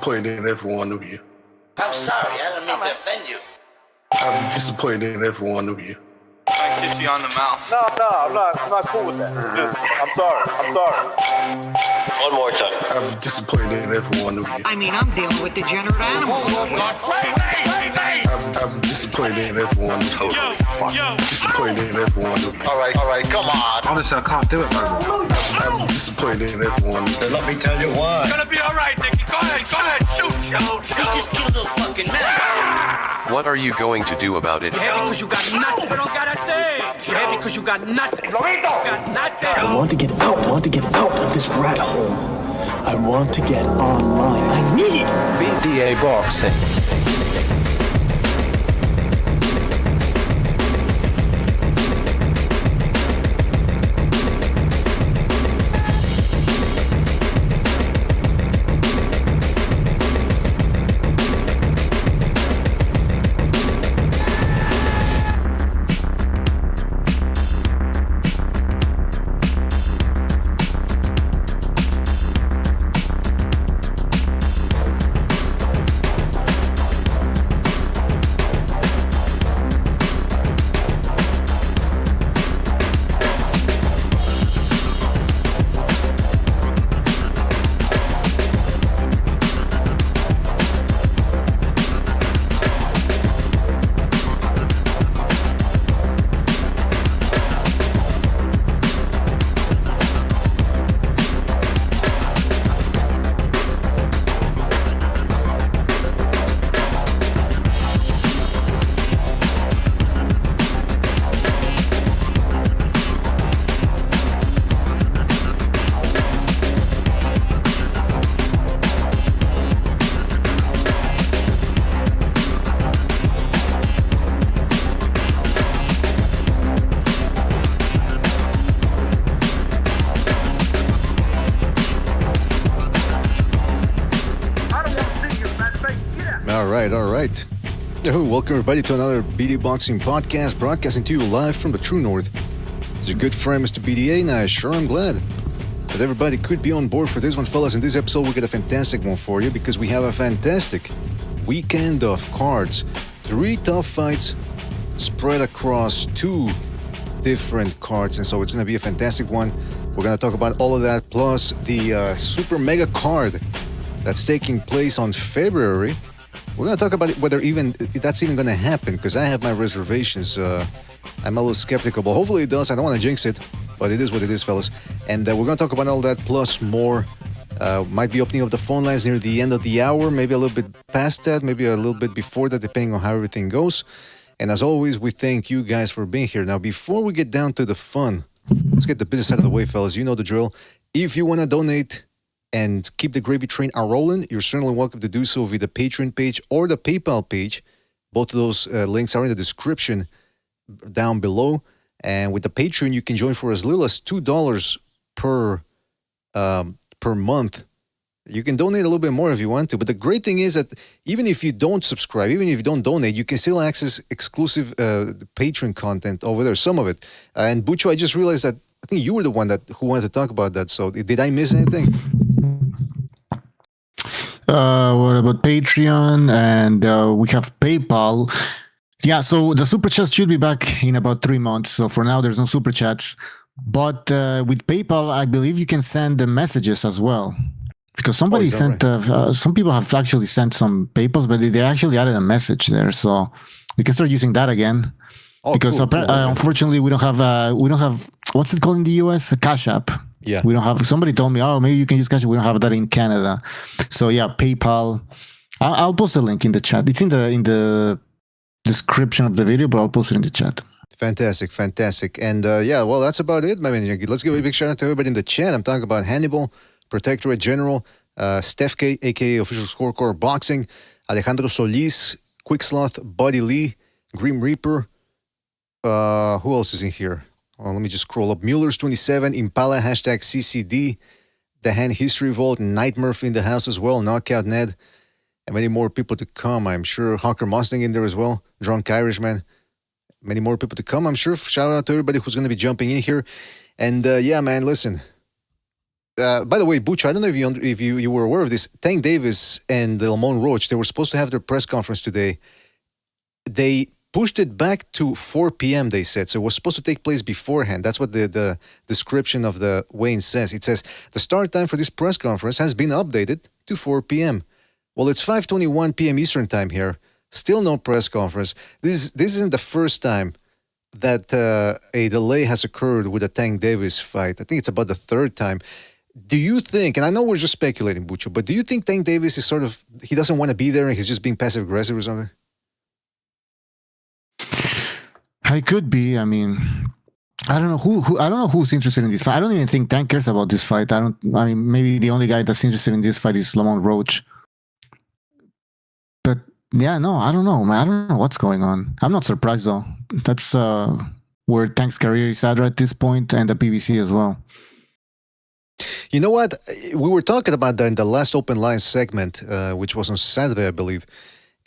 disappointed in every one of you. I'm sorry, I didn't mean to offend you. I'm disappointed in every one of you. I kiss you on the mouth. No, I'm not cool with that. Just, I'm sorry. One more time. I'm disappointed in every one of you. I mean, I'm dealing with degenerate animals. I'm disappointed in every one of you. Disappointed in every one of you. All right, come on. Honestly, I can't do it, man. I'm disappointed in every one of you. Let me tell you why. It's gonna be all right, Nicky. Go ahead, shoot. He just killed a fucking man. What are you going to do about it? You're happy because you got nothing. You don't got a thing. You're happy because you got nothing. Got nothing. I want to get out of this rat hole. I want to get online. I need BDA boxing. All right. Welcome everybody to another BDA Boxing podcast, broadcasting to you live from the True North. It's your good friend, Mr. BDA, and I sure am glad that everybody could be on board for this one, fellas. In this episode, we got a fantastic one for you because we have a fantastic weekend of cards. 3 tough fights spread across 2 different cards, and so it's going to be a fantastic one. We're going to talk about all of that, plus the super mega card that's taking place on February. We're going to talk about whether that's even going to happen, because I have my reservations. I'm a little skeptical, but hopefully it does. I don't want to jinx it, but it is what it is, fellas. And we're going to talk about all that plus more. Might be opening up the phone lines near the end of the hour, maybe a little bit past that, maybe a little bit before that, depending on how everything goes. And as always, we thank you guys for being here. Now, before we get down to the fun, let's get the business out of the way, fellas. You know the drill. If you want to donate and keep the gravy train a-rolling, you're certainly welcome to do so via the Patreon page or the PayPal page. Both of those links are in the description down below. And with the Patreon, you can join for as little as $2 per month. You can donate a little bit more if you want to. But the great thing is that even if you don't subscribe, even if you don't donate, you can still access exclusive Patreon content over there, some of it. And Bucho, I just realized that I think you were the one who wanted to talk about that. So did I miss anything? What about Patreon? And we have PayPal. Yeah, so the super chats should be back in about 3 months. So for now, there's no super chats. But with PayPal, I believe you can send the messages as well. Because somebody sent, right? Some people have actually sent some PayPals, but they actually added a message there. So we can start using that again. Because cool. Unfortunately, we don't have, what's it called in the US? A Cash App. Yeah. We don't have, somebody told me, maybe you can use Cash App. We don't have that in Canada. So yeah, PayPal. I'll post a link in the chat. It's in the description of the video, but I'll post it in the chat. Fantastic. And well, that's about it. I mean, let's give a big shout out to everybody in the chat. I'm talking about Hannibal, Protectorate General, Steph K, aka Official Scorecard Boxing, Alejandro Solis, Quick Sloth, Buddy Lee, Grim Reaper. Who else is in here? Let me just scroll up. Mueller's 27, Impala, hashtag CCD, The Hand History Vault, Night Murphy in the house as well, Knockout Ned, and many more people to come, I'm sure. Hawker Mustang in there as well, Drunk Irishman. Many more people to come, I'm sure. Shout out to everybody who's going to be jumping in here. And yeah, man, listen. by the way, Butch, I don't know if you were aware of this. Tank Davis and Lamont Roach, they were supposed to have their press conference today. They pushed it back to 4 p.m., they said. So it was supposed to take place beforehand. That's what the description of the weigh-in says. It says, the start time for this press conference has been updated to 4 p.m. Well, it's 5:21 p.m. Eastern time here. Still no press conference. This isn't the first time that a delay has occurred with a Tank Davis fight. I think it's about the third time. Do you think, and I know we're just speculating, Bucho, but do you think Tank Davis is sort of, he doesn't want to be there and he's just being passive-aggressive or something? I could be. I mean, I don't know I don't know who's interested in this fight. I don't even think Tank cares about this fight. I mean, maybe the only guy that's interested in this fight is Lamont Roach. But yeah, no, I don't know, man. I don't know what's going on. I'm not surprised though. That's where Tank's career is at this point, and the PBC as well. You know what? We were talking about that in the last Open Line segment, which was on Saturday, I believe.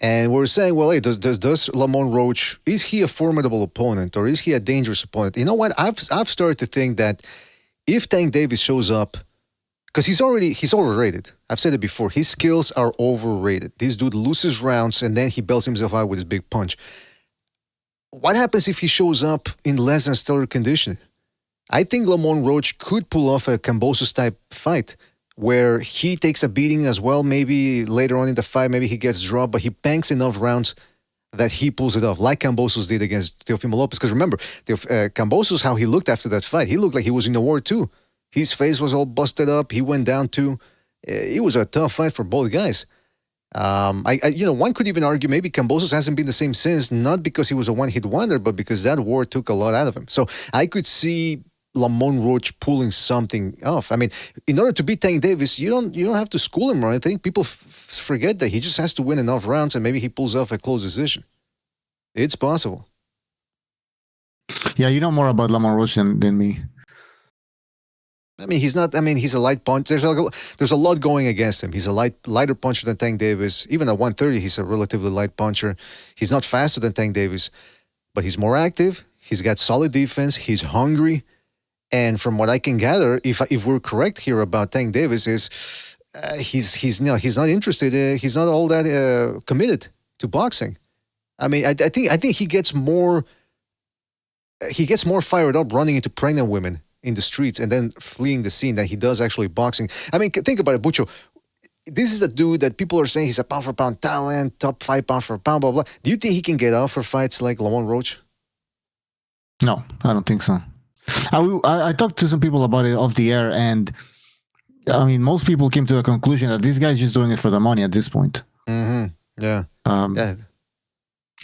And we were saying, well, hey, does Lamont Roach, is he a formidable opponent or is he a dangerous opponent? You know what? I've started to think that if Tank Davis shows up, because he's overrated. I've said it before. His skills are overrated. This dude loses rounds and then he belts himself out with his big punch. What happens if he shows up in less than stellar condition? I think Lamont Roach could pull off a Kambosos-type fight where he takes a beating as well. Maybe later on in the fight, maybe he gets dropped, but he banks enough rounds that he pulls it off, like Kambosos did against Teofimo Lopez. Because remember, Kambosos, how he looked after that fight, he looked like he was in the war too. His face was all busted up. He went down too. It was a tough fight for both guys. One could even argue maybe Kambosos hasn't been the same since, not because he was a one-hit wonder, but because that war took a lot out of him. So I could see Lamont Roach pulling something off. I mean, in order to beat Tank Davis, you don't have to school him or anything. People forget that he just has to win enough rounds, and maybe he pulls off a close decision. It's possible. Yeah, you know more about Lamont Roach than me. I mean, he's not. I mean, he's a light punch. There's a lot going against him. He's a lighter puncher than Tank Davis. Even at 130, he's a relatively light puncher. He's not faster than Tank Davis, but he's more active. He's got solid defense. He's hungry. And from what I can gather, if we're correct here about Tank Davis, is he's not interested. He's not all that committed to boxing. I mean, I think he gets more fired up running into pregnant women in the streets and then fleeing the scene than he does actually boxing. I mean, think about it, Bucho. This is a dude that people are saying he's a pound for pound talent, top 5 pound for pound, blah blah. Do you think he can get out for fights like Lamont Roach? No, I don't think so. I talked to some people about it off the air, and I mean, most people came to the conclusion that this guy's just doing it for the money at this point. Mm-hmm. Yeah. Yeah.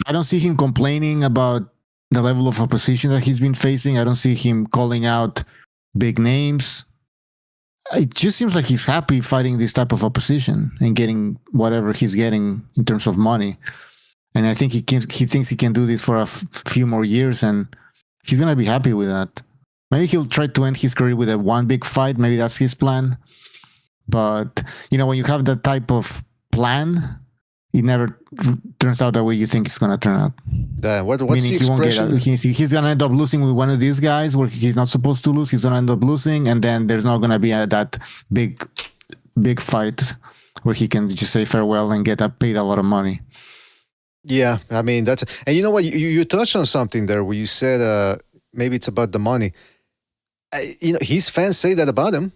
I don't see him complaining about the level of opposition that he's been facing. I don't see him calling out big names. It just seems like he's happy fighting this type of opposition and getting whatever he's getting in terms of money. And I think he thinks he can do this for a few more years, and he's going to be happy with that. Maybe he'll try to end his career with a one big fight. Maybe that's his plan. But, when you have that type of plan, it never turns out the way you think it's going to turn out. What's Meaning the expression? He's going to end up losing with one of these guys where he's not supposed to lose. He's going to end up losing, and then there's not going to be that big fight where he can just say farewell and get paid a lot of money. Yeah, I mean, and you know what? You touched on something there where you said maybe it's about the money. His fans say that about him.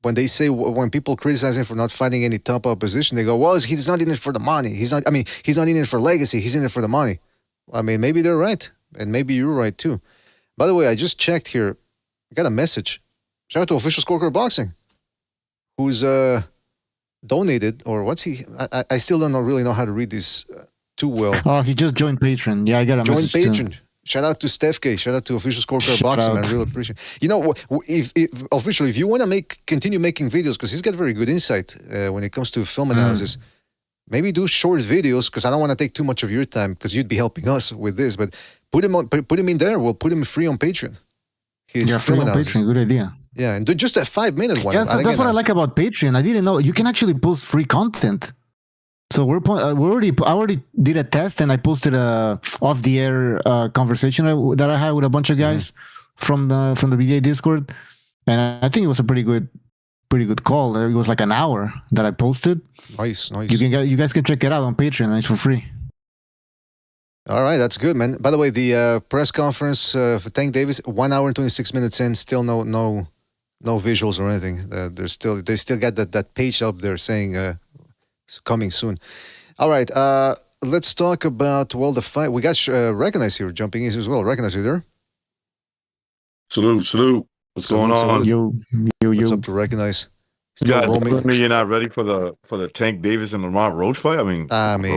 When people criticize him for not fighting any top opposition, they go, well, he's not in it for the money. He's not in it for legacy. He's in it for the money. I mean, maybe they're right. And maybe you're right too. By the way, I just checked here. I got a message. Shout out to Official Scorecard Boxing, who's donated, or what's he? I still don't really know how to read this too well. Oh, he just joined Patreon. Yeah, I got a message Patreon. Too. Shout out to Steph K. Shout out to Official Scorecard Boxing. I really appreciate it. If you want to continue making videos, because he's got very good insight when it comes to film analysis, maybe do short videos, because I don't want to take too much of your time, because you'd be helping us with this. But put him in there. We'll put him free on Patreon. Free on Patreon. Good idea. Yeah, and do just a 5-minute one. Yeah, that's what I like about Patreon. I didn't know you can actually post free content. So I already did a test, and I posted a off the air conversation that I had with a bunch of guys from the BDA Discord, and I think it was a pretty good pretty good call. It was like an hour that I posted. Nice. You guys can check it out on Patreon. It's for free. All right, that's good, man. By the way, the press conference for Tank Davis, 1 hour and 26 minutes in, still no visuals or anything. They still got that page up there saying coming soon. All right, let's talk about the fight. We got Recognize here jumping in as well. Recognize, you there? Salute. What's going on? Yo. What's up to Recognize? Yeah, you're not ready for the Tank Davis and Lamont Roach fight.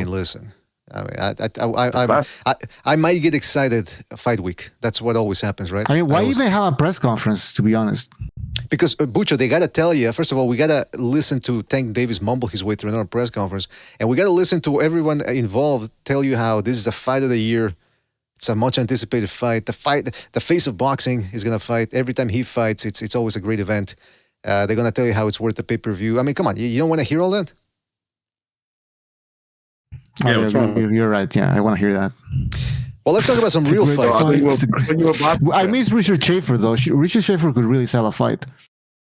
Listen. I might get excited fight week. That's what always happens, right? Why even have a press conference, to be honest? Because, Bucho, they got to tell you, first of all, we got to listen to Tank Davis mumble his way through another press conference. And we got to listen to everyone involved tell you how this is the fight of the year. It's a much anticipated fight. The face of boxing is going to fight. Every time he fights, it's always a great event. They're going to tell you how it's worth the pay-per-view. Come on, you don't want to hear all that? Yeah, you're right. Yeah, I want to hear that. Well, let's talk about some real fights. I miss Richard Schaefer, though. Richard Schaefer could really sell a fight.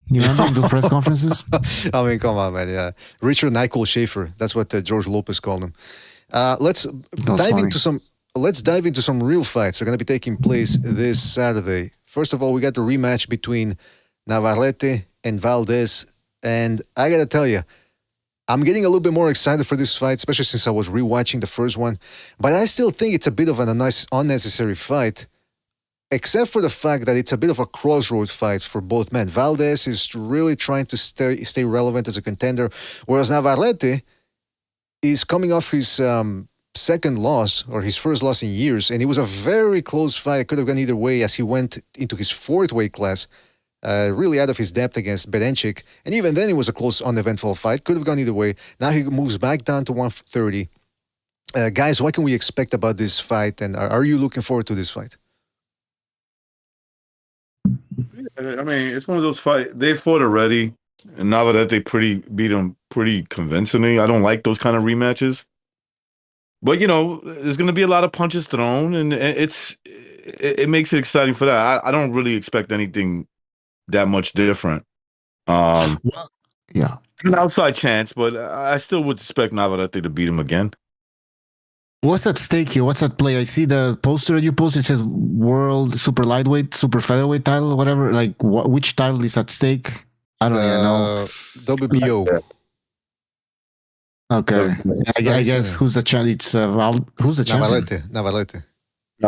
You remember those press conferences? Come on, man. Yeah, Richard Nicole Schaefer. That's what George Lopez called him. Let's dive into some real fights. They're going to be taking place this Saturday. First of all, we got the rematch between Navarrete and Valdez, and I got to tell you, I'm getting a little bit more excited for this fight, especially since I was rewatching the first one. But I still think it's a bit of an unnecessary fight, except for the fact that it's a bit of a crossroads fight for both men. Valdez is really trying to stay relevant as a contender, whereas Navarrete is coming off his second loss, or his first loss in years, and it was a very close fight. It could have gone either way as he went into his fourth weight class. Really out of his depth against Berencik. And even then, it was a close, uneventful fight. Could have gone either way. Now he moves back down to 130. Guys, what can we expect about this fight? And are you looking forward to this fight? It's one of those fights. They fought already. And now that they beat him pretty convincingly, I don't like those kind of rematches. But, there's going to be a lot of punches thrown. And it makes it exciting for that. I don't really expect anything that much different. Yeah. An outside chance, but I still would expect Navarrete to beat him again. What's at stake here? What's at play? I see the poster that you posted. It says World Super Lightweight, Super Featherweight title, whatever. Like, which title is at stake? I don't even know. WBO. Okay. I guess who's the champion? It's who's the champion? Navarrete.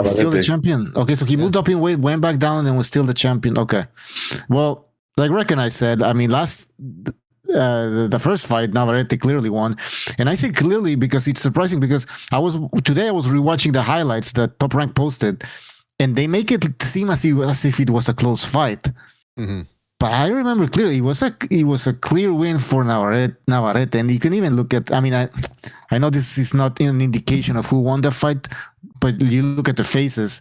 Still the champion. Okay, so he moved up in weight, went back down, and was still the champion. Okay. Well, like Recognize said, the first fight, Navarrete clearly won. And I say clearly because it's surprising because today I was rewatching the highlights that Top Rank posted, and they make it seem as if it was a close fight. Mm-hmm. But I remember clearly it was a clear win for Navarrete, and you can even look at. I know this is not an indication of who won the fight, but you look at the faces.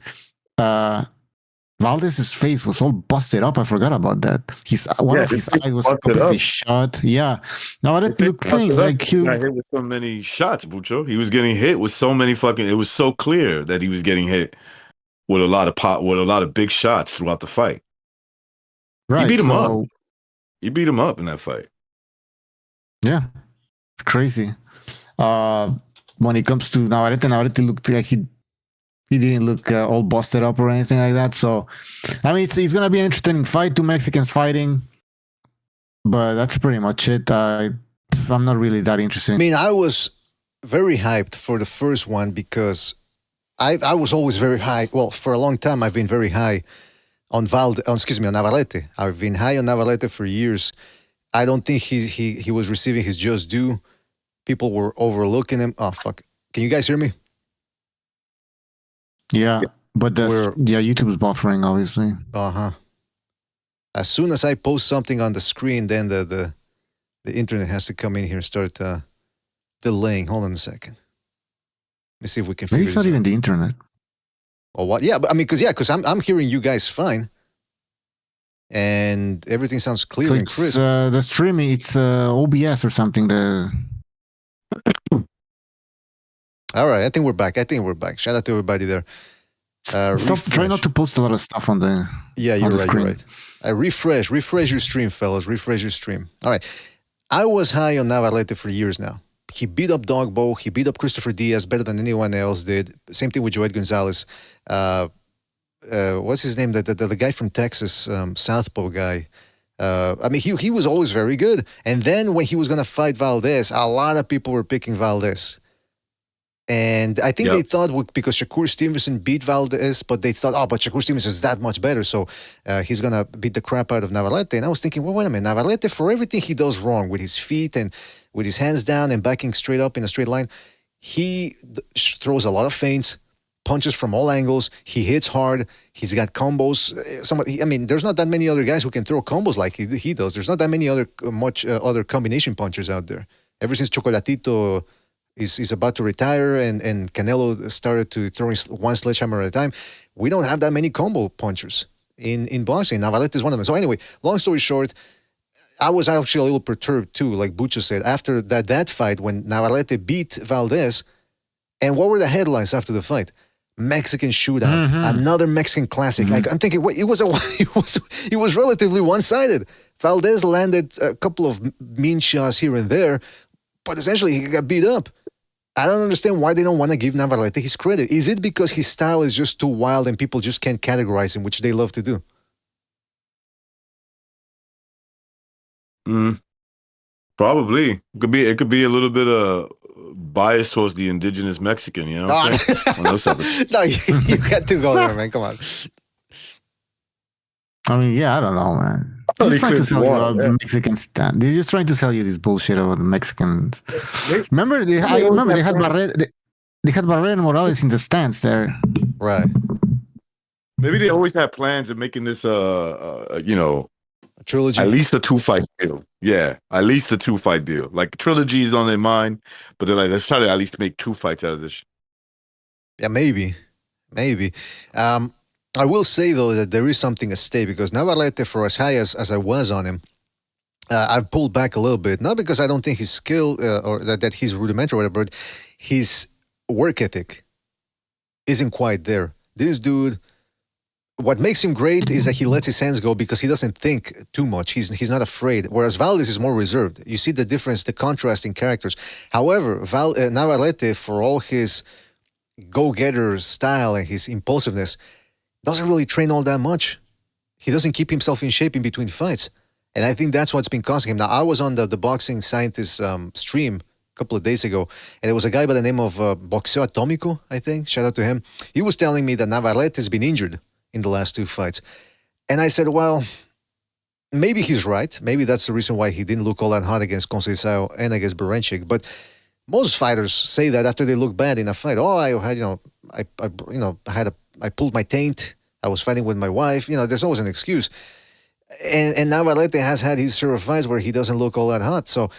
Valdez's face was all busted up. I forgot about that. One of his eyes was completely shut. Yeah. Navarrete looked clean. Like he got hit with so many shots, Bucho. He was getting hit with so many it was so clear that he was getting hit with a lot of big shots throughout the fight. Right. He beat him up. He beat him up in that fight. Yeah. It's crazy. When it comes to Navarrete looked like he didn't look all busted up or anything like that. So, it's going to be an interesting fight. Two Mexicans fighting. But that's pretty much it. I'm not really that interested. I was very hyped for the first one because I was always very high. Well, for a long time, I've been very high on Navarrete. I've been high on Navarrete for years. I don't think he was receiving his just due. People were overlooking him. Oh, fuck. Can you guys hear me? Yeah, but YouTube is buffering, obviously. Uh-huh. As soon as I post something on the screen, then the internet has to come in here and start delaying. Hold on a second. Let me see if we can figure this out. Maybe it's not even the internet. Or what? Yeah, but because I'm hearing you guys fine, and everything sounds clear and crisp. The streaming, it's OBS or something. All right, I think we're back. Shout out to everybody there. Try not to post a lot of stuff on the you're right. Refresh your stream, fellas. Refresh your stream. All right. I was high on Navarrete for years now. He beat up Dogbo. He beat up Christopher Diaz better than anyone else did. Same thing with Joed Gonzalez. What's his name? The guy from Texas, Southpaw guy. I mean, he was always very good. And then when he was going to fight Valdez, a lot of people were picking Valdez. And I think they thought because Shakur Stevenson beat Valdez, but they thought, but Shakur Stevenson is that much better, so he's going to beat the crap out of Navarrete. And I was thinking, well, wait a minute, Navarrete, for everything he does wrong with his feet and with his hands down and backing straight up in a straight line, he throws a lot of feints, punches from all angles, he hits hard, he's got combos. There's not that many other guys who can throw combos like he does. There's not that many other combination punchers out there. Ever since Chocolatito is about to retire and Canelo started to throw one sledgehammer at a time, we don't have that many combo punchers in boxing. Navarrete is one of them. So anyway, long story short, I was actually a little perturbed too, like Bucho said, after that fight when Navarrete beat Valdez. And what were the headlines after the fight? Mexican shootout, another Mexican classic. Like, I'm thinking, it was relatively one-sided. Valdez landed a couple of mean shots here and there, but essentially he got beat up. I don't understand why they don't want to give Navarrete his credit. Is it because his style is just too wild and people just can't categorize him, which they love to do? Probably. It could be a little bit of bias towards the indigenous Mexican, you know what I'm saying? No, you got to go there, man. Come on. I mean, yeah, I don't know, man. They're just trying to sell you a Mexican stand. They're just trying to sell you this bullshit about Mexicans. Remember, they had Barrera and Morales in the stands there. Right. Maybe they always had plans of making this, a trilogy. At least a 2-fight deal. Yeah, at least a 2-fight deal. Like, trilogy is on their mind, but they're like, let's try to at least make 2 fights out of this. Yeah, maybe. I will say, though, that there is something at stake because Navarrete, for as high as I was on him, I've pulled back a little bit. Not because I don't think his skill or that he's rudimentary or whatever, but his work ethic isn't quite there. This dude, what makes him great is that he lets his hands go because he doesn't think too much. He's not afraid. Whereas Valdez is more reserved. You see the difference, the contrast in characters. However, Navarrete, for all his go-getter style and his impulsiveness, doesn't really train all that much. He doesn't keep himself in shape in between fights. And I think that's what's been causing him. Now, I was on the Boxing Scientist stream a couple of days ago, and there was a guy by the name of Boxeo Atomico, I think. Shout out to him. He was telling me that Navarrete has been injured in the last 2 fights. And I said, well, maybe he's right. Maybe that's the reason why he didn't look all that hot against Conceição and against Berenchik. But most fighters say that after they look bad in a fight. Oh, I had I pulled my taint. I was fighting with my wife. There's always an excuse. And Navarrete has had his share of fights where he doesn't look all that hot. So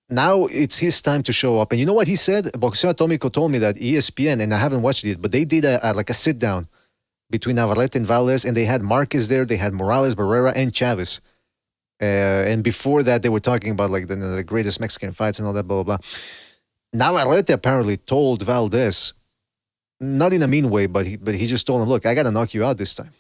now it's his time to show up. And you know what he said? Boxeo Atomico told me that ESPN, and I haven't watched it, but they did a sit-down between Navarrete and Valdez, and they had Marquez there, they had Morales, Barrera, and Chavez. And before that, they were talking about like the greatest Mexican fights and all that, blah, blah, blah. Navarrete apparently told Valdez, not in a mean way, but he just told him, look, I got to knock you out this time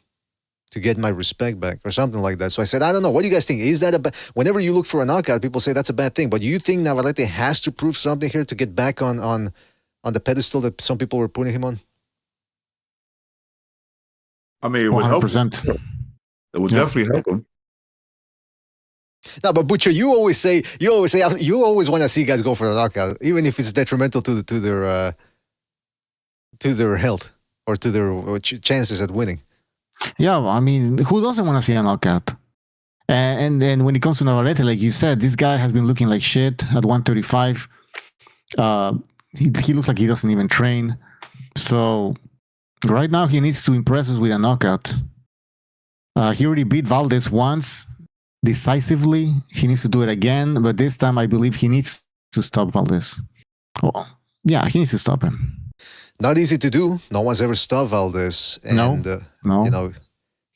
to get my respect back or something like that. So I said, I don't know. What do you guys think? Is that whenever you look for a knockout, people say that's a bad thing. But do you think Navarrete has to prove something here to get back on the pedestal that some people were putting him on? I mean, it would help him. It would definitely help him. No, but Butcher, you always want to see guys go for a knockout, even if it's detrimental to their health or to their chances at winning. Yeah, I mean, who doesn't want to see a knockout? And then when it comes to Navarrete, like you said, this guy has been looking like shit at 135. He looks like he doesn't even train. So right now he needs to impress us with a knockout. He already beat Valdez once decisively. He needs to do it again, but this time I believe he needs to stop Valdez. Oh, yeah, he needs to stop him. Not easy to do. No one's ever stopped Valdez. And, no.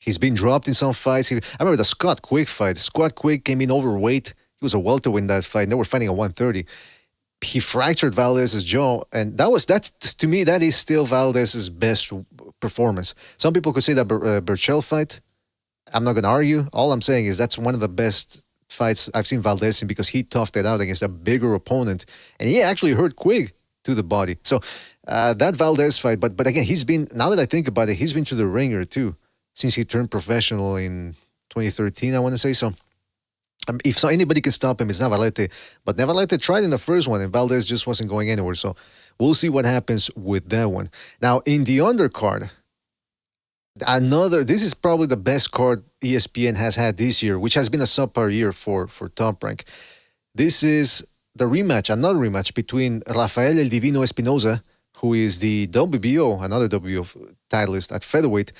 He's been dropped in some fights. I remember the Scott Quick fight. Scott Quick came in overweight. He was a welterweight in that fight. They were fighting at 130. He fractured Valdez's jaw, and to me, that is still Valdez's best performance. Some people could say that Burchell fight. I'm not going to argue. All I'm saying is that's one of the best fights I've seen Valdez in because he toughed it out against a bigger opponent. And he actually hurt Quigg to the body. So that Valdez fight, but again, he's been, now that I think about it, he's been to the ringer too since he turned professional in 2013, I want to say. So if anybody can stop him, it's Navarrete. But Navarrete tried in the first one, and Valdez just wasn't going anywhere. So we'll see what happens with that one. Now, in the undercard, this is probably the best card ESPN has had this year, which has been a subpar year for Top Rank. This is the rematch, another rematch between Rafael El Divino Espinosa, who is the WBO, another WBO titleist at featherweight,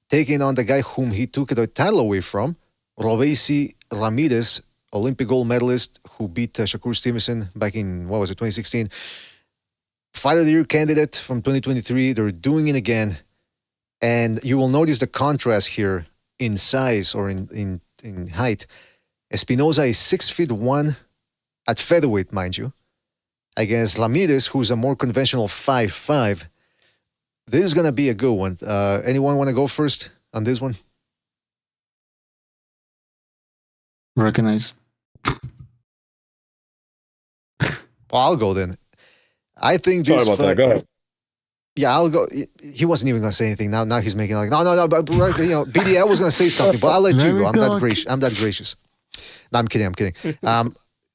taking on the guy whom he took the title away from, Robeisy Ramirez, Olympic gold medalist who beat Shakur Stevenson back in, 2016. Fighter of the Year candidate from 2023. They're doing it again. And you will notice the contrast here in size or in height. Espinosa is 6'1" at featherweight, mind you, against Ramirez, who's a more conventional 5'5". This is going to be a good one. Anyone want to go first on this one? Recognize. Well, I'll go then. I think this Sorry about that. fight, Go ahead. yeah, I'll go. He wasn't even going to say anything. Now he's making like, no. But BD, I was going to say something, but I'll let you go. I'm that gracious. No, I'm kidding.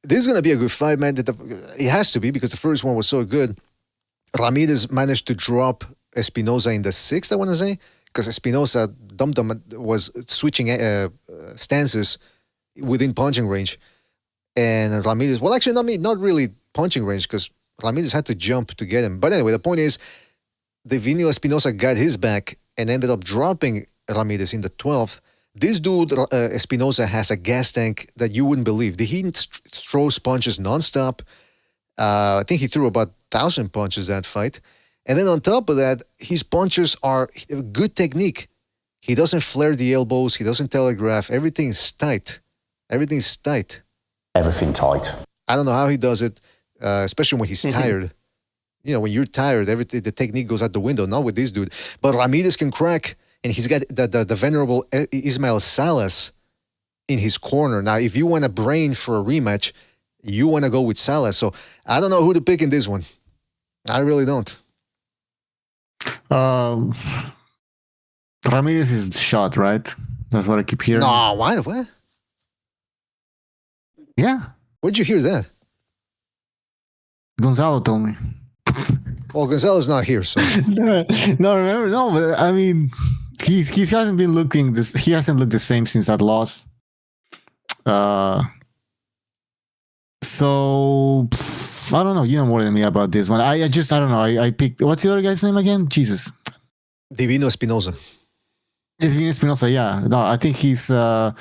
This is going to be a good fight, man. It has to be because the first one was so good. Ramirez managed to drop Espinosa in the 6th, I want to say, because Espinosa was switching stances within punching range, and Ramirez. Well, actually, not really punching range because Ramirez had to jump to get him. But anyway, the point is, Divino Espinosa got his back and ended up dropping Ramirez in the 12th. This dude, Espinosa, has a gas tank that you wouldn't believe. He throws punches nonstop. I think he threw about 1,000 punches that fight. And then on top of that, his punches are good technique. He doesn't flare the elbows. He doesn't telegraph. Everything's tight. Everything's tight. Everything tight. I don't know how he does it, especially when he's tired. When you're tired, the technique goes out the window. Not with this dude. But Ramirez can crack, and he's got the venerable Ismael Salas in his corner. Now, if you want a brain for a rematch, you want to go with Salas. So I don't know who to pick in this one. I really don't. Ramirez is shot, right? That's what I keep hearing. No, why? What? Yeah. Where'd you hear that? Gonzalo told me. Well, Gonzalo's not here, so. But I mean, he hasn't been looking this. He hasn't looked the same since that loss. So I don't know. You know more than me about this one. I don't know. I picked. What's the other guy's name again? Jesus. Divino Espinosa. Divino Espinosa. Yeah. No, I think he's gonna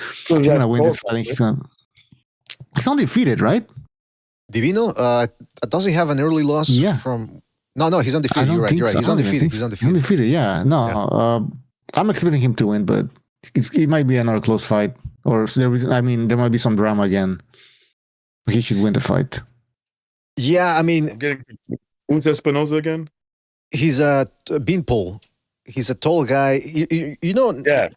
win this fight. He's undefeated, right? Divino, does he have an early loss? Yeah. No, he's undefeated. You're right. So. He's undefeated. He's undefeated. Yeah. No, I'm expecting him to win, but it might be another close fight, or there might be some drama again. He should win the fight. Yeah, I mean, Who's Espinosa again? He's a beanpole. He's a tall guy. You know. Yeah.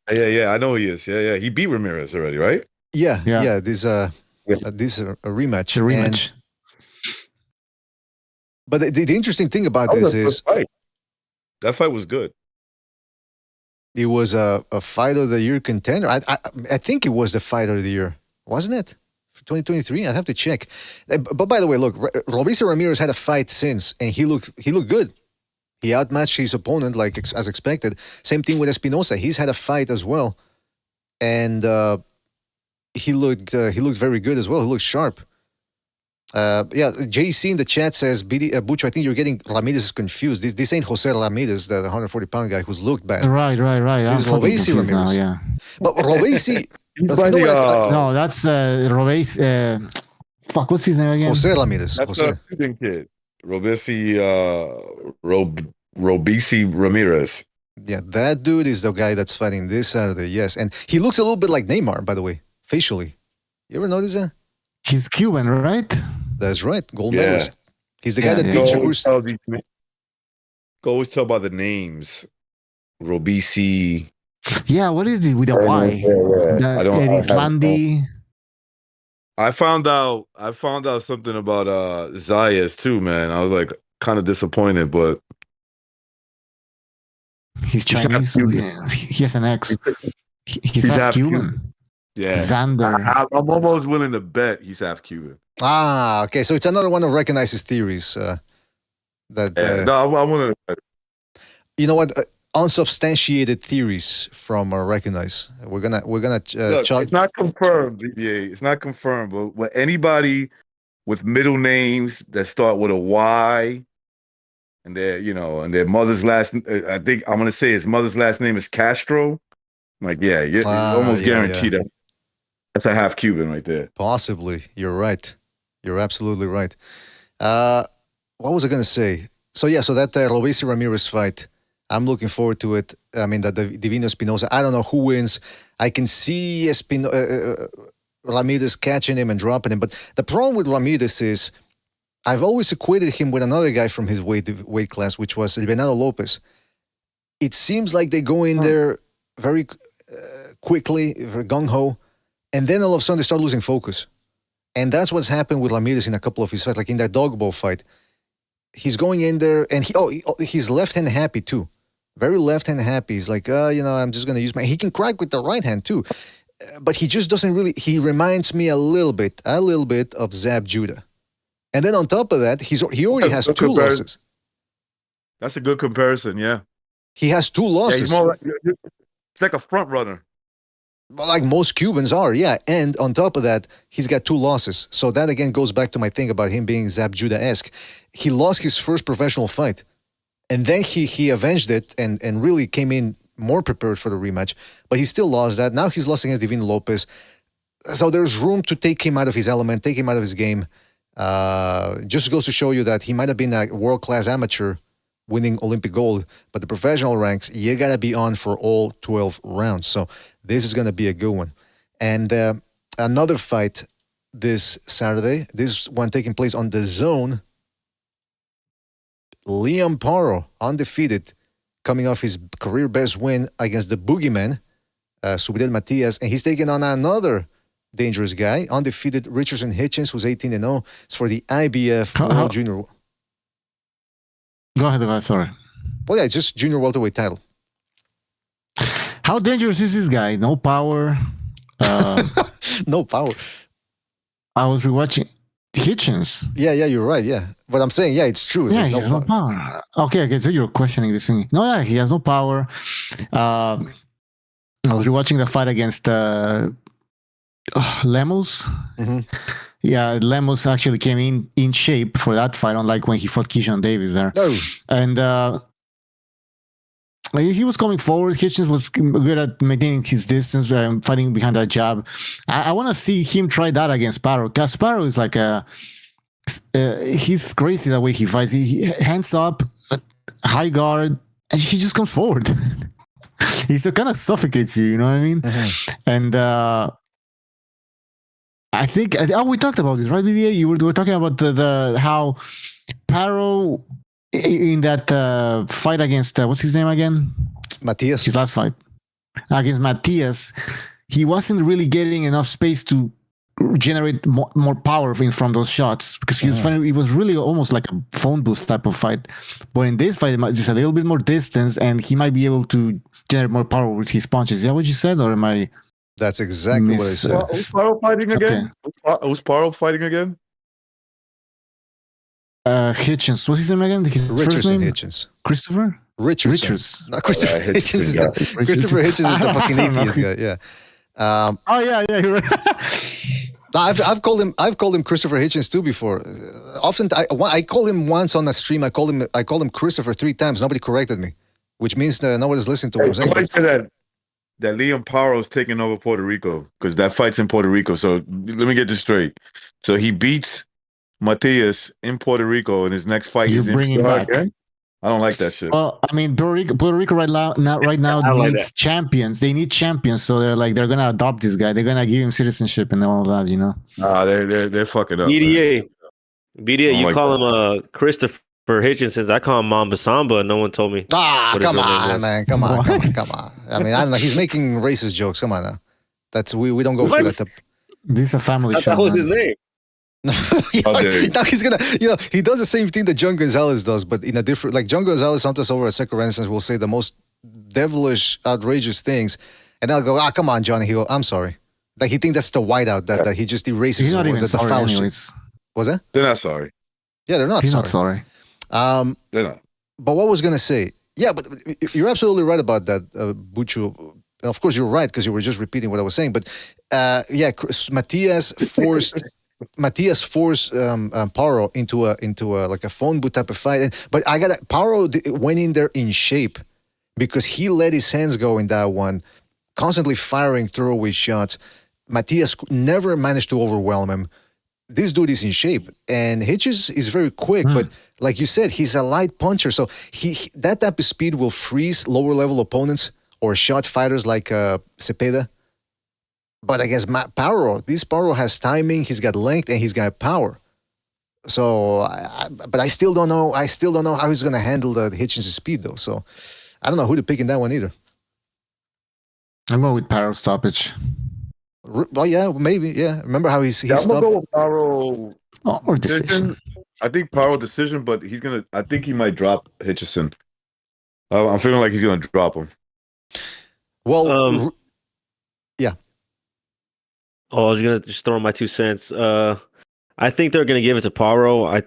I know he is. Yeah. He beat Ramirez already, right? Yeah. This is a rematch. It's a rematch. But the interesting thing about this is that fight was good. It was a fight of the year contender. I think it was the fight of the year, wasn't it? For 2023, I'd have to check. But by the way, look, Robeisy Ramirez had a fight since, and he looked good. He outmatched his opponent as expected. Same thing with Espinosa. He's had a fight as well, and he looked very good as well. He looked sharp. JC in the chat says, Bucho, I think you're getting Ramirez confused. This ain't Jose Ramirez, the 140-pound guy who's looked bad. Right. This is Robeisy Ramirez. Now, yeah. But Robeisy... no, that's Robeisy... fuck, what's his name again? Jose Ramirez. That's the Cuban kid. Robeisy Ramirez. Yeah, that dude is the guy that's fighting this Saturday, yes. And he looks a little bit like Neymar, by the way, facially. You ever notice that? He's Cuban, right? That's right. Gold medalist. He's the guy that beat Shakur. Go always tell by the names. Robeisy. Yeah, what is it with a Y? I don't. Islandi. I found out something about Zayas too, man. I was like kind of disappointed, but He's Chinese. So he has an X. He's half Cuban. Yeah, Xander. I'm almost willing to bet he's half Cuban. Ah, okay. So it's another one of recognizes theories. No, I want to. You know what? Unsubstantiated theories from Recognize. We're gonna Look, it's not confirmed, BBA. It's not confirmed, but with anybody with middle names that start with a Y, and their mother's last, I think I'm gonna say his mother's last name is Castro. I'm like, yeah, you're almost guaranteed that. That's a half Cuban right there. Possibly. You're right. You're absolutely right. What was I gonna say? So that Robesi Ramirez fight. I'm looking forward to it. I mean, that Divino Espinosa, I don't know who wins. I can see Ramirez catching him and dropping him. But the problem with Ramirez is I've always equated him with another guy from his weight class, which was Teofimo Lopez. It seems like they go in there very quickly, very gung-ho, and then all of a sudden they start losing focus. And that's what's happened with Ramirez in a couple of his fights, like in that dog bowl fight. He's going in there, and he's left-hand happy too. Very left-hand happy. He's like, I'm just going to use my... He can crack with the right hand too. But he just doesn't really... He reminds me a little bit of Zab Judah. And then on top of that, he already has 2 losses. That's a good comparison, yeah. He has 2 losses. Yeah, it's like a front runner. Well, like most Cubans are, yeah. And on top of that, he's got 2 losses. So that again goes back to my thing about him being Zab Judah-esque. He lost his first professional fight. And then he avenged it and really came in more prepared for the rematch. But he still lost that. Now he's lost against Teofimo Lopez. So there's room to take him out of his element, take him out of his game. Just goes to show you that he might have been a world-class amateur winning Olympic gold, but the professional ranks, you got to be on for all 12 rounds. So this is going to be a good one. And another fight this Saturday, this one taking place on the Zone. Liam Paro, undefeated, coming off his career best win against the boogeyman, Subriel Matias, and he's taking on another dangerous guy, undefeated Richardson Hitchens, who's 18-0. It's for the IBF World Junior. Go ahead, sorry. Well, yeah, it's just junior welterweight title. How dangerous is this guy? No power. No power. I was rewatching Hitchens. Yeah, you're right. Yeah, but I'm saying, it's true. Yeah, he has no power. Okay, so you're questioning this thing. No, yeah, he has no power. I was rewatching the fight against Lemos. Mm-hmm. Yeah, Lemos actually came in shape for that fight, unlike when he fought Keyshawn Davis there. Oh. And he was coming forward. Hitchens was good at maintaining his distance and fighting behind that jab. I want to see him try that against Paro. Because Paro is like he's crazy the way he fights. He hands up, high guard, and he just comes forward. He kind of suffocates you, you know what I mean? Mm-hmm. And I think we talked about this, right, BDA? We were talking about the how Paro in that fight against what's his name again? Matias. His last fight against Matias, he wasn't really getting enough space to generate more power from those shots because he was finding it was really almost like a phone booth type of fight. But in this fight, it's a little bit more distance, and he might be able to generate more power with his punches. Is that what you said, or am I? That's exactly what I said. Who's Paro fighting again? Okay. Who's Paro fighting again? Hitchens. What's his name again? His first name? Hitchens. Christopher? Richards. No, Christopher Hitchens. Christopher Hitchens is the fucking atheist guy. Yeah. Yeah. You're right. I've called him Christopher Hitchens too before. Often I called him once on a stream. I called him Christopher 3 times. Nobody corrected me, which means nobody's listening to what I'm saying. That Liam Paro is taking over Puerto Rico because that fight's in Puerto Rico. So let me get this straight. So he beats Matias in Puerto Rico, and his next fight is in back. Again? I don't like that shit. Well, I mean, Puerto Rico right now needs champions. They need champions, so they're gonna adopt this guy. They're gonna give him citizenship and all that, you know. They're fucking up. BDA, you call him Christopher for Hitchens. I call him Mamba Samba, and no one told me. Come on, man. Come on. I mean, I don't know. He's making racist jokes. Come on now. We don't go for that. This is a family show. That was his name. Now he's gonna, he does the same thing that John Gonzalez does, but in a different. Like John Gonzalez sometimes over at Second Renaissance will say the most devilish, outrageous things, and I'll go, come on, Johnny. He go, I'm sorry. Like he thinks that's the whiteout that he just erases. He's not even that's sorry, the foul anyways. shit. Was that? They're not sorry. Yeah, they're not. He's sorry. not sorry. They're not. But what was gonna say? Yeah, but you're absolutely right about that, Buchu. Of course, you're right because you were just repeating what I was saying. But Matias forced Paro into a like a phone booth type of fight. But Paro went in there in shape because he let his hands go in that one, constantly firing throwaway shots. Matias never managed to overwhelm him. This dude is in shape, and Hitchens is very quick, but like you said, he's a light puncher, so he that type of speed will freeze lower level opponents or shot fighters like Cepeda. But against Paro, this Paro has timing, he's got length, and he's got power. So, but I still don't know. I still don't know how he's going to handle the Hitchens' speed, though. So, I don't know who to pick in that one either. I'm going with Paro stoppage. Oh yeah, maybe. Yeah, remember how he's I'm stopped? gonna go with Paro Or decision. I think Paro decision, but I think he might drop Hitchison. I'm feeling like he's gonna drop him. Well, yeah. Oh, I was gonna just throw in my 2 cents. I think they're gonna give it to Paro. I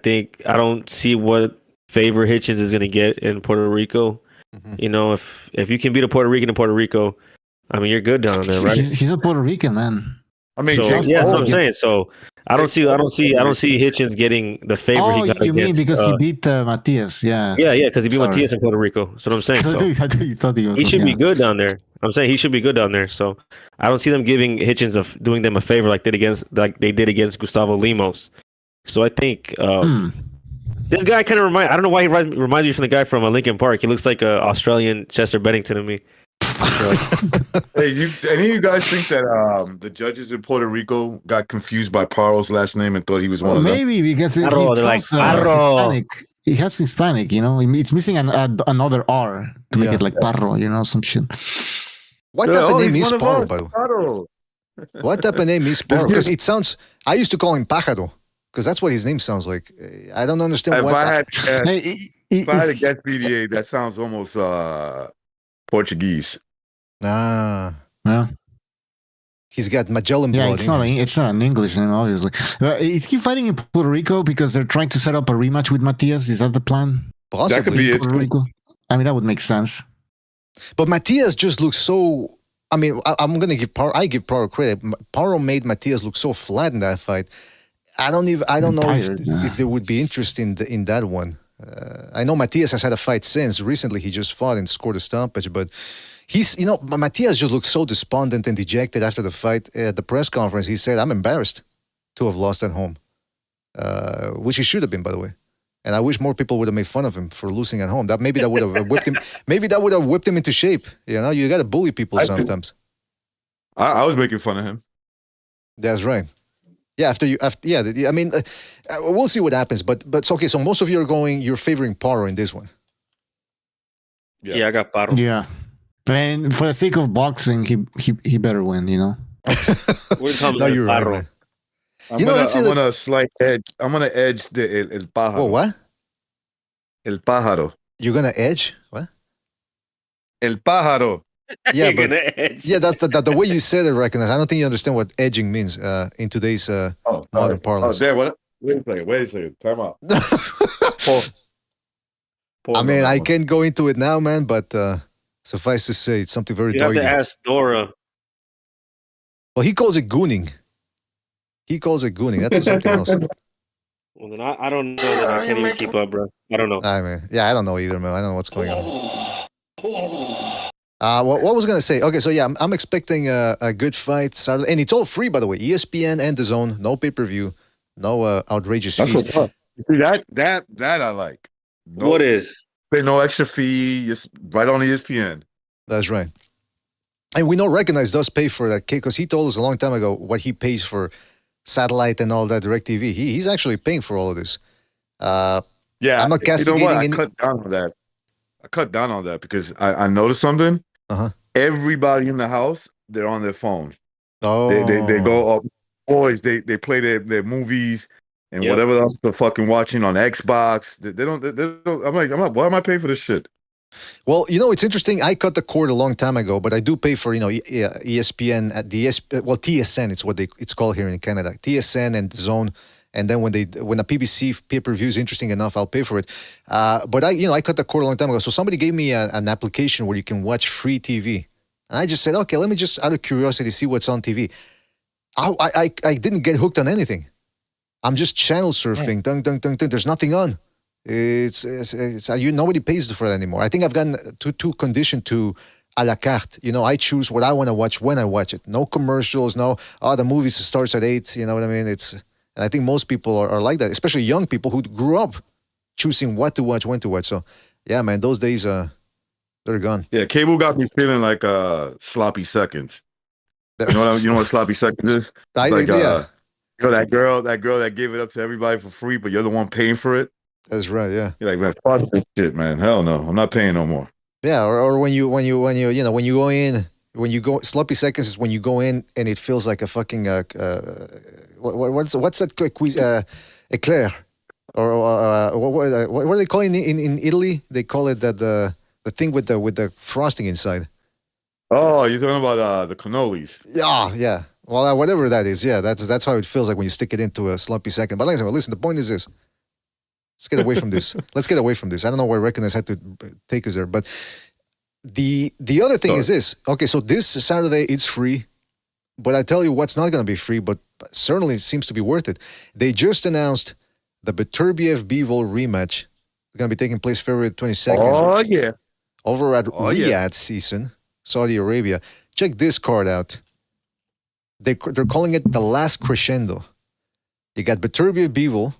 don't see what favor Hitchens is gonna get in Puerto Rico. Mm-hmm. If you can beat a Puerto Rican in Puerto Rico, I mean, you're good down there, right? He's a Puerto Rican, man. I mean, that's what I'm saying. So I don't see Hitchens getting the favor he got. You mean because he beat Matias? Yeah. Yeah, because he beat Matias in Puerto Rico. That's what I'm saying. So I thought you thought he should be good down there. I'm saying he should be good down there. So I don't see them giving Hitchens doing them a favor like they did against Gustavo Limos. So I think this guy kind of I don't know why he reminds me from the guy from Lincoln Park. He looks like an Australian Chester Bennington to me. Hey, any of you guys think that the judges in Puerto Rico got confused by Paro's last name and thought he was one of them? Maybe because it's Hispanic. He has Hispanic, it's missing another R to make it like Paro, some shit. What type of name is Paro, by the way? What type of name is Paro? Because it sounds, I used to call him Pájaro, because that's what his name sounds like. I don't understand if what... I had to guess BDA, that sounds almost Portuguese. Yeah. He's got Magellan blood. Yeah, it's not an English name, obviously. Is he fighting in Puerto Rico because they're trying to set up a rematch with Matias? Is that the plan? Possibly. That could be it. Puerto Rico? I mean, that would make sense. But Matias just looks so... I mean, I'm going to give Paro... I give Paro credit. Paro made Matias look so flat in that fight. I don't know if there would be interest in that one. I know Matias has had a fight since. Recently, he just fought and scored a stoppage, but he's, Matias just looked so despondent and dejected after the fight. At the press conference, he said, I'm embarrassed to have lost at home, which he should have been, by the way. And I wish more people would have made fun of him for losing at home. Maybe that would have whipped him. Maybe that would have whipped him into shape. You got to bully people sometimes. I was making fun of him. That's right. Yeah, I mean, we'll see what happens. But okay. So most of you you're favoring Paro in this one. Yeah, I got Paro. Yeah, and for the sake of boxing, he better win. No, you're right, man. I'm gonna slight edge. I'm gonna edge the el pájaro. Oh, what? El pájaro. You're gonna edge what? El pájaro. Yeah, but that's the way you said it. Recognize. I don't think you understand what edging means in today's modern parlance. Oh, there. What? Wait a second. Time out. I mean, I can't go into it now, man. But suffice to say, it's something very. You have to ask Dora. Well, he calls it gooning. That's something else. Well, then I don't know that I can't even keep up, bro. I don't know. I don't know either, man. I don't know what's going on. What was I going to say? Okay, so yeah, I'm expecting a good fight Saturday. And it's all free, by the way. ESPN and DAZN, no pay-per-view, no outrageous fees. That's what's up. See, that I like. What is? Pay no extra fee, just right on ESPN. That's right. And we know Recognize does pay for that, because he told us a long time ago what he pays for satellite and all that, DirecTV. He's actually paying for all of this. Yeah, Yeah, I'm not you know castigating what? I any. cut down on that. I cut down on that because I noticed something. Uh-huh. Everybody in the house, they're on their phone. They Oh. go up. Boys, they play their movies and whatever else they're fucking watching on Xbox. They don't. I'm like, why am I paying for this shit? Well, it's interesting. I cut the cord a long time ago, but I do pay for ESPN at the TSN. It's what it's called here in Canada. TSN and Zone. And then when a PBC pay-per-view is interesting enough, I'll pay for it. But I cut the cord a long time ago. So somebody gave me an application where you can watch free TV. And I just said, okay, let me just, out of curiosity, see what's on TV. I didn't get hooked on anything. I'm just channel surfing. Dun, dun, dun, dun. There's nothing on. It's nobody pays for it anymore. I think I've gotten too conditioned to a la carte. I choose what I want to watch when I watch it. No commercials, no, the movie starts at 8. You know what I mean? And I think most people are like that, especially young people who grew up choosing what to watch, when to watch. So, yeah, man, those days, they're gone. Yeah, cable got me feeling like sloppy seconds. You know what sloppy seconds is? That girl that gave it up to everybody for free, but you're the one paying for it. That's right. Yeah. You're like, man, fuck this shit, man. Hell no, I'm not paying no more. Yeah, or when you go in. When you go, sloppy seconds is when you go in and it feels like a fucking what's that quiz? Eclair, or what do they call it in Italy? They call it the thing with the frosting inside. Oh, you're talking about the cannolis? Yeah. Well, whatever that is, yeah, that's how it feels like when you stick it into a sloppy second. But listen, the point is this: let's get away from this. Let's get away from this. I don't know why Recognize had to take us there, but. The other thing is this. Okay, so this Saturday it's free, but I tell you what's not going to be free, but certainly seems to be worth it. They just announced the Beterbiev Bivol rematch. It's going to be taking place February 22nd. Oh yeah, over at Riyadh season, Saudi Arabia. Check this card out. They're calling it the last crescendo. You got Beterbiev Bivol.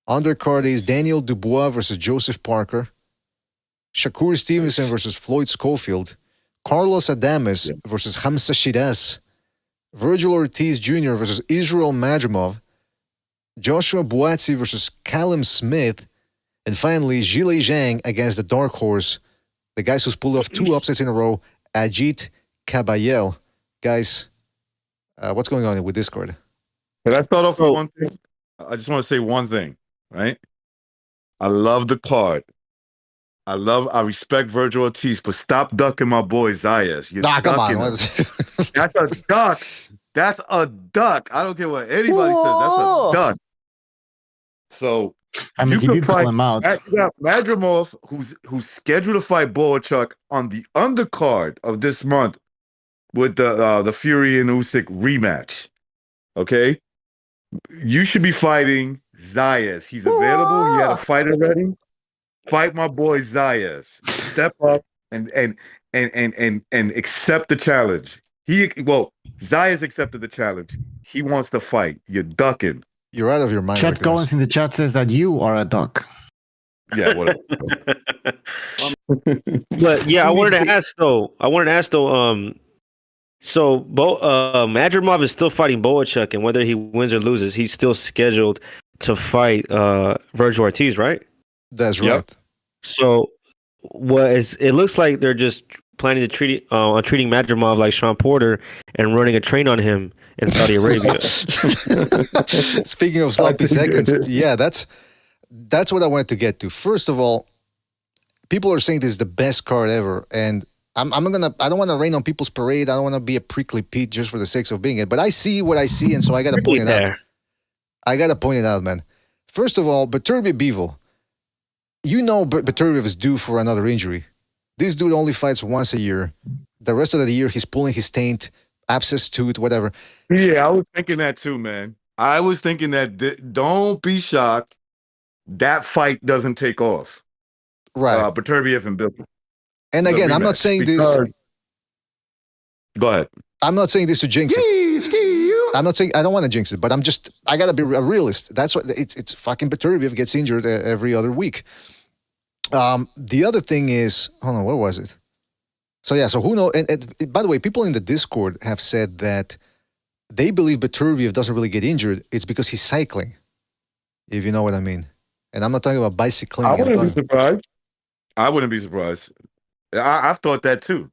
Undercard is Daniel Dubois versus Joseph Parker. Shakur Stevenson versus Floyd Schofield, Carlos Adames versus Hamza Shiraz, Virgil Ortiz Jr. versus Israel Madrimov, Joshua Buatsi versus Callum Smith, and finally Zhilei Zhang against the dark horse, the guys who's pulled off 2 upsets in a row, Ajit Kabayel. Guys, what's going on with this card? Can I start off with one thing? I just want to say one thing, right? I love the card. I respect Virgil Ortiz, but stop ducking my boy Zayas. Come on. That's a duck. That's a duck. I don't care what anybody says. That's a duck. So he did call him out. You got Madrimov, who's scheduled to fight Boachuk on the undercard of this month with the Fury and Usyk rematch. Okay, you should be fighting Zayas. He's available. He had a fight already. Fight my boy Zayas. Step up and accept the challenge. Zayas accepted the challenge. He wants to fight. You're ducking. You're out of your mind. Chat Collins in the chat says that you are a duck. Yeah, whatever. But yeah, I wanted to ask though. So Madrimov is still fighting Boachuk, and whether he wins or loses, he's still scheduled to fight Virgil Ortiz, right? That's right. Yep. So, it looks like they're just planning to treating Madrimov like Sean Porter and running a train on him in Saudi Arabia. Speaking of sloppy seconds, yeah, that's what I wanted to get to. First of all, people are saying this is the best card ever, and I don't want to rain on people's parade. I don't want to be a prickly Pete just for the sake of being it. But I see what I see, and so I got to point it out. I got to point it out, man. First of all, Beterbiev Bivol. Beterbiev is due for another injury. This dude only fights once a year. The rest of the year, he's pulling his taint, abscess tooth, whatever. Yeah, I was thinking that too, man. I was thinking that don't be shocked. That fight doesn't take off. Right. Beterbiev and Bivol. And again, I'm not saying this. Go ahead. I'm not saying this to jinx it. I'm not saying I don't want to jinx it, but I gotta be a realist. That's what it's fucking Beterbiev gets injured every other week. The other thing is, hold on, where was it? So who knows? And by the way, people in the Discord have said that they believe Beterbiev doesn't really get injured. It's because he's cycling, if you know what I mean. And I'm not talking about bicycling. I I'm wouldn't be talking, surprised. I wouldn't be surprised. I've thought that too.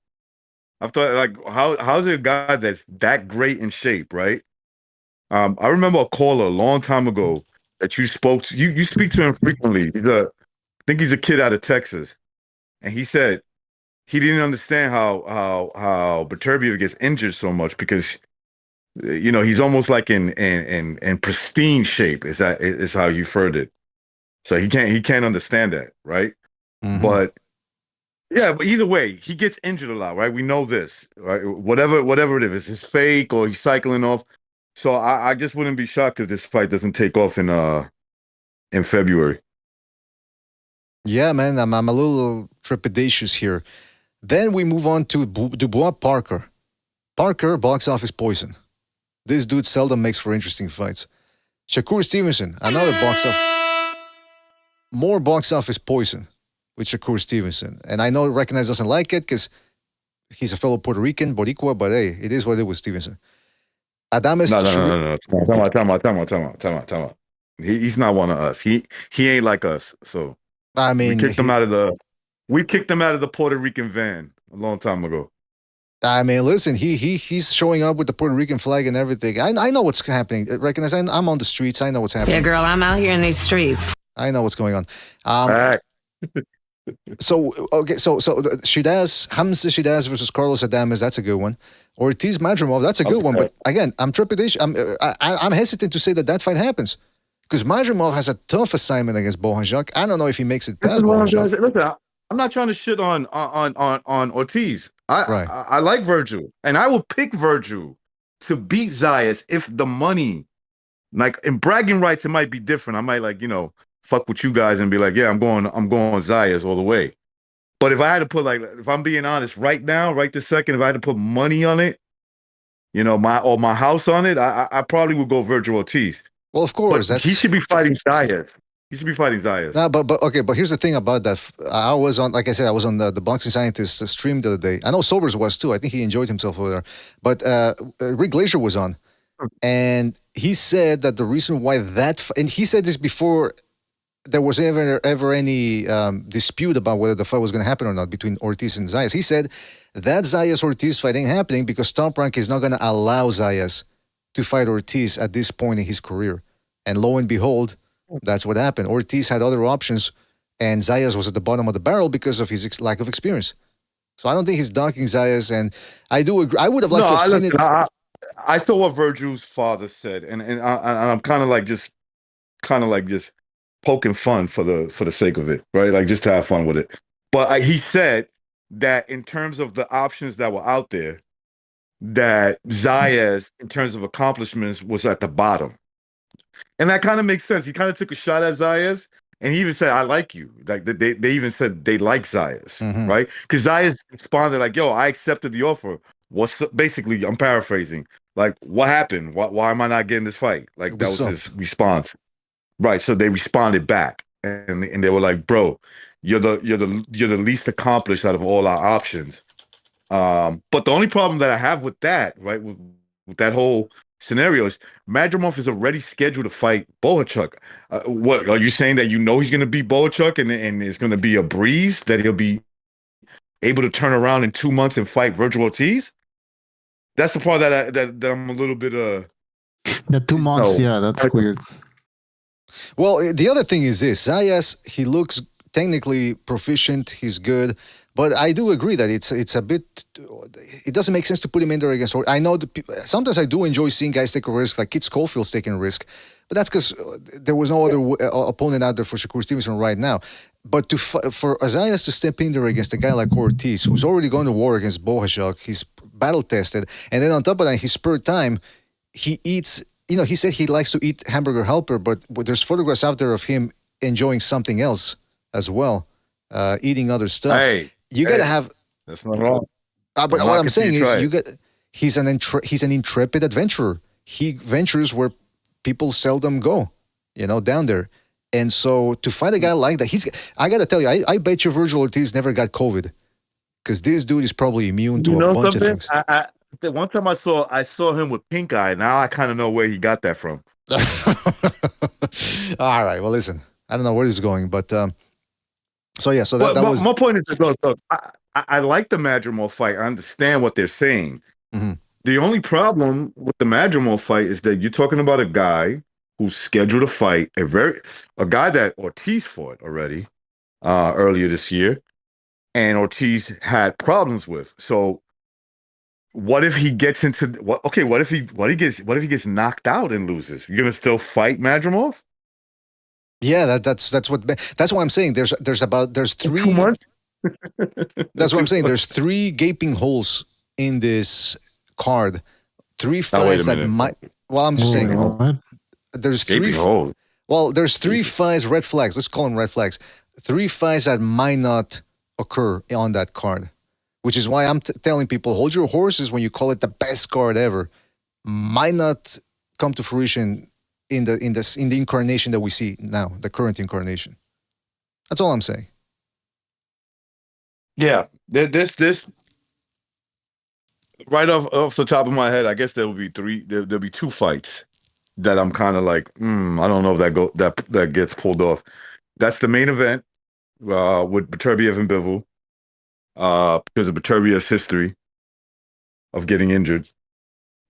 I've thought like how's it a guy that's that great in shape, right? I remember a caller a long time ago that you spoke to. You speak to him frequently. I think he's a kid out of Texas, and he said he didn't understand how Beterbiev gets injured so much because he's almost like in pristine shape. Is how you heard it. So he can't understand that, right? Mhm. But yeah, but either way, he gets injured a lot, right? We know this, right? Whatever it is, it's fake or he's cycling off. So I just wouldn't be shocked if this fight doesn't take off in February. yeah, man, I'm a little trepidatious here. Then we move on to Dubois Parker. Parker, box office poison. This dude seldom makes for interesting fights. Shakur Stevenson, another more box office poison with Shakur Stevenson. And I know Recognize doesn't like it because he's a fellow Puerto Rican, Boricua, but hey, it is what it is with Stevenson. Adames. No. Time out. He's not one of us. He ain't like us. So I mean, we kicked him out of the Puerto Rican van a long time ago. I mean, listen, he's showing up with the Puerto Rican flag and everything. I know what's happening. Recognize I'm on the streets. I know what's happening. Yeah, girl, I'm out here in these streets. I know what's going on. So Hamza Shidaz versus Carlos Adames, that's a good one. Ortiz Madrimov, that's a good one. But again, I'm trepidation. I'm hesitant to say that fight happens because Madrimov has a tough assignment against Bohanjak. I don't know if he makes it past Bohanjak. Listen, I'm not trying to shit on Ortiz. I like Virgil, and I will pick Virgil to beat Zayas if the money, like in bragging rights, it might be different. I might fuck with you guys and be like, yeah, I'm going Zayas all the way. But if I had to put if I'm being honest right now, right this second, if I had to put money on it, my house on it, I probably would go Virgil Ortiz. Well, of course, he should be fighting Zayas. No, but here's the thing about that. I was on, like I said, I was on the Boxing Scientist stream the other day. I know Sobers was too. I think he enjoyed himself over there. But Rick Glacier was on, and he said that the reason why and he said this before there was ever any dispute about whether the fight was going to happen or not between Ortiz and Zayas. He said that Zayas-Ortiz fight ain't happening because Top Rank is not going to allow Zayas to fight Ortiz at this point in his career. And lo and behold, that's what happened. Ortiz had other options, and Zayas was at the bottom of the barrel because of his lack of experience. So I don't think he's dunking Zayas, and I do agree. I would have liked to have seen it. I saw what Virgil's father said, and I'm kind of just poking fun for the sake of it, right? Like just to have fun with it. But he said that in terms of the options that were out there, that Zayas, in terms of accomplishments, was at the bottom. And that kind of makes sense. He kind of took a shot at Zayas, and he even said, "I like you." Like they even said they like Zayas, right? Because Zayas responded like, "Yo, I accepted the offer." Basically, I'm paraphrasing. Like, what happened? Why am I not getting this fight? Like that was his response, right? So they responded back, and they were like, "Bro, you're the least accomplished out of all our options." But the only problem that I have with that, right, with that whole scenario is Madrimov is already scheduled to fight Bohachuk. What are you saying, that he's going to beat Bohachuk and it's going to be a breeze, that he'll be able to turn around in 2 months and fight Virgil Ortiz? That's the part that I'm a little bit the 2 months, yeah, that's weird. Well, the other thing is this: Zayas, he looks technically proficient, he's good. But I do agree that it's a bit. It doesn't make sense to put him in there against. I know sometimes I do enjoy seeing guys take a risk, like Kit Schofield's taking a risk, but that's because there was no other opponent out there for Shakur Stevenson right now. But for Zayas to step in there against a guy like Ortiz, who's already going to war against Bohachuk, he's battle tested, and then on top of that, his spare time, he eats. He said he likes to eat hamburger helper, but there's photographs out there of him enjoying something else as well, eating other stuff. Hey. You gotta have. That's not wrong. But what I'm saying is, he's an intrepid adventurer. He ventures where people seldom go, down there. And so to fight a guy like that, I gotta tell you, I bet you Virgil Ortiz never got COVID, because this dude is probably immune to a bunch of things. One time I saw him with pink eye. Now I kind of know where he got that from. All right. Well, listen. I don't know where this is going, but so that But was my point is, look, I like the Madrimov fight. I understand what they're saying. Mhm. The only problem with the Madrimov fight is that you're talking about a guy who's scheduled to fight a guy that Ortiz fought already earlier this year, and Ortiz had problems with. So what if he gets into what? Okay, what if he gets knocked out and loses? You're gonna still fight Madrimov? Yeah, that's why I'm saying there's 3 2 months. That's what I'm saying. There's 3 gaping holes in this card. 3 fights that might. Well, I'm just saying. There's 3 gaping holes. Well, there's 3 fights, red flags. Let's call them red flags. 3 fights that might not occur on that card, which is why I'm telling people, hold your horses when you call it the best card ever. Might not come to fruition in the incarnation that we see now, the current incarnation. That's all I'm saying. Yeah, this right off the top of my head, I guess there will be 3. There'll be 2 fights that I'm kind of like, I don't know if that gets pulled off. That's the main event with Beterbiev and Bivol, because of Beterbiev's history of getting injured,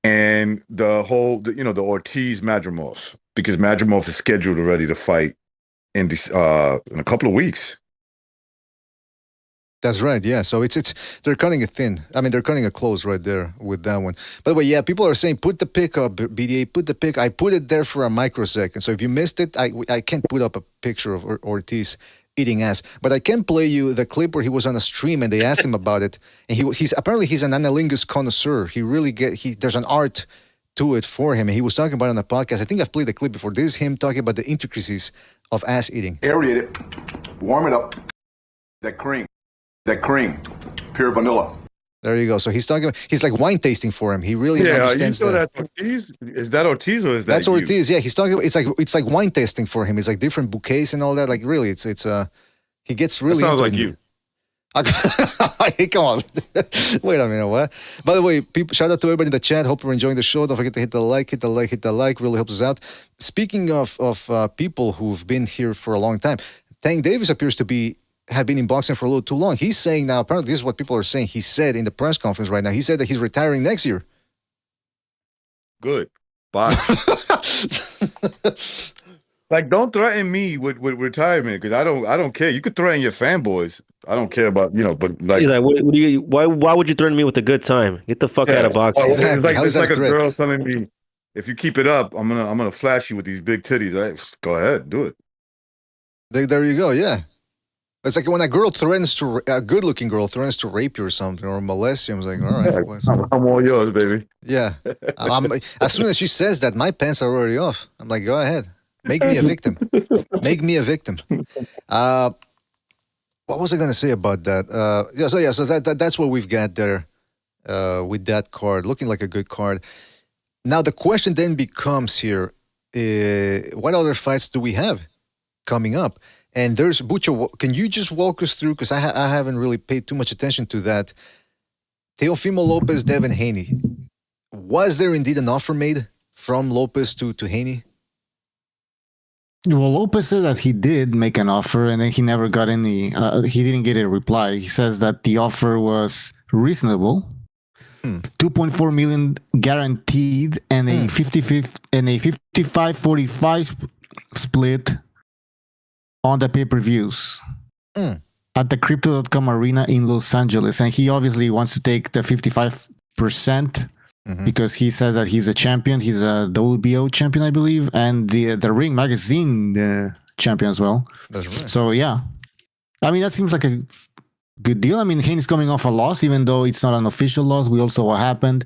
and the Ortiz Madrimov, because Madrimov is scheduled already to fight in a couple of weeks. That's right. Yeah. So it's they're cutting it thin. I mean, they're cutting it close right there with that one. By the way, yeah, people are saying put the pic up, BDA. Put the pic. I put it there for a microsecond. So if you missed it, I can't put up a picture of Ortiz eating ass, but I can play you the clip where he was on a stream and they asked him about it, and he's apparently he's an analingus connoisseur. He really there's an art to it for him, and he was talking about it on the podcast. I think I've played the clip before. This is him talking about the intricacies of ass eating. Aerate it, warm it up. That cream, pure vanilla. There you go. So he's talking. He's like wine tasting for him. He really understands that. That's Ortiz? Is that Ortiz or is that? That's Ortiz. Yeah, he's talking. It's like wine tasting for him. It's like different bouquets and all that. Like really, it's he gets really. That sounds like you. Come on. Wait a minute. What? By the way, people, shout out to everybody in the chat. Hope you're enjoying the show. Don't forget to hit the like. Really helps us out. Speaking of people who've been here for a long time, Tank Davis appears to have been in boxing for a little too long. He's saying now, apparently this is what people are saying. He said in the press conference right now, he said that he's retiring next year. Good. Bye. Like, don't threaten me with retirement, because I don't care. You could threaten your fanboys. I don't care about, but like. He's like, why would you threaten me with a good time? Get the fuck out of boxing. Exactly. It's like a girl telling me, if you keep it up, I'm gonna flash you with these big titties. Go ahead, do it. There you go. Yeah. It's like when a good-looking girl threatens to rape you or something or molest you. I'm like, all right. I'm all yours, baby. Yeah. As soon as she says that, my pants are already off. I'm like, go ahead. Make me a victim. Make me a victim. What was I going to say about that? So that's what we've got there with that card. Looking like a good card. Now, the question then becomes here, what other fights do we have coming up? And there's Bucho. Can you just walk us through? Because I haven't really paid too much attention to that. Teofimo Lopez, Devin Haney. Was there indeed an offer made from Lopez to Haney? Well, Lopez said that he did make an offer, and then he never got any. He didn't get a reply. He says that the offer was reasonable, 2.4 million guaranteed, and a 55-45 split on the pay-per-views at the Crypto.com arena in Los Angeles. And he obviously wants to take the 55% because he says that he's a champion. He's a WBO champion, I believe, and the Ring Magazine champion as well. That's right. So, yeah. I mean, that seems like a good deal. I mean, Haney's coming off a loss, even though it's not an official loss. We also saw what happened.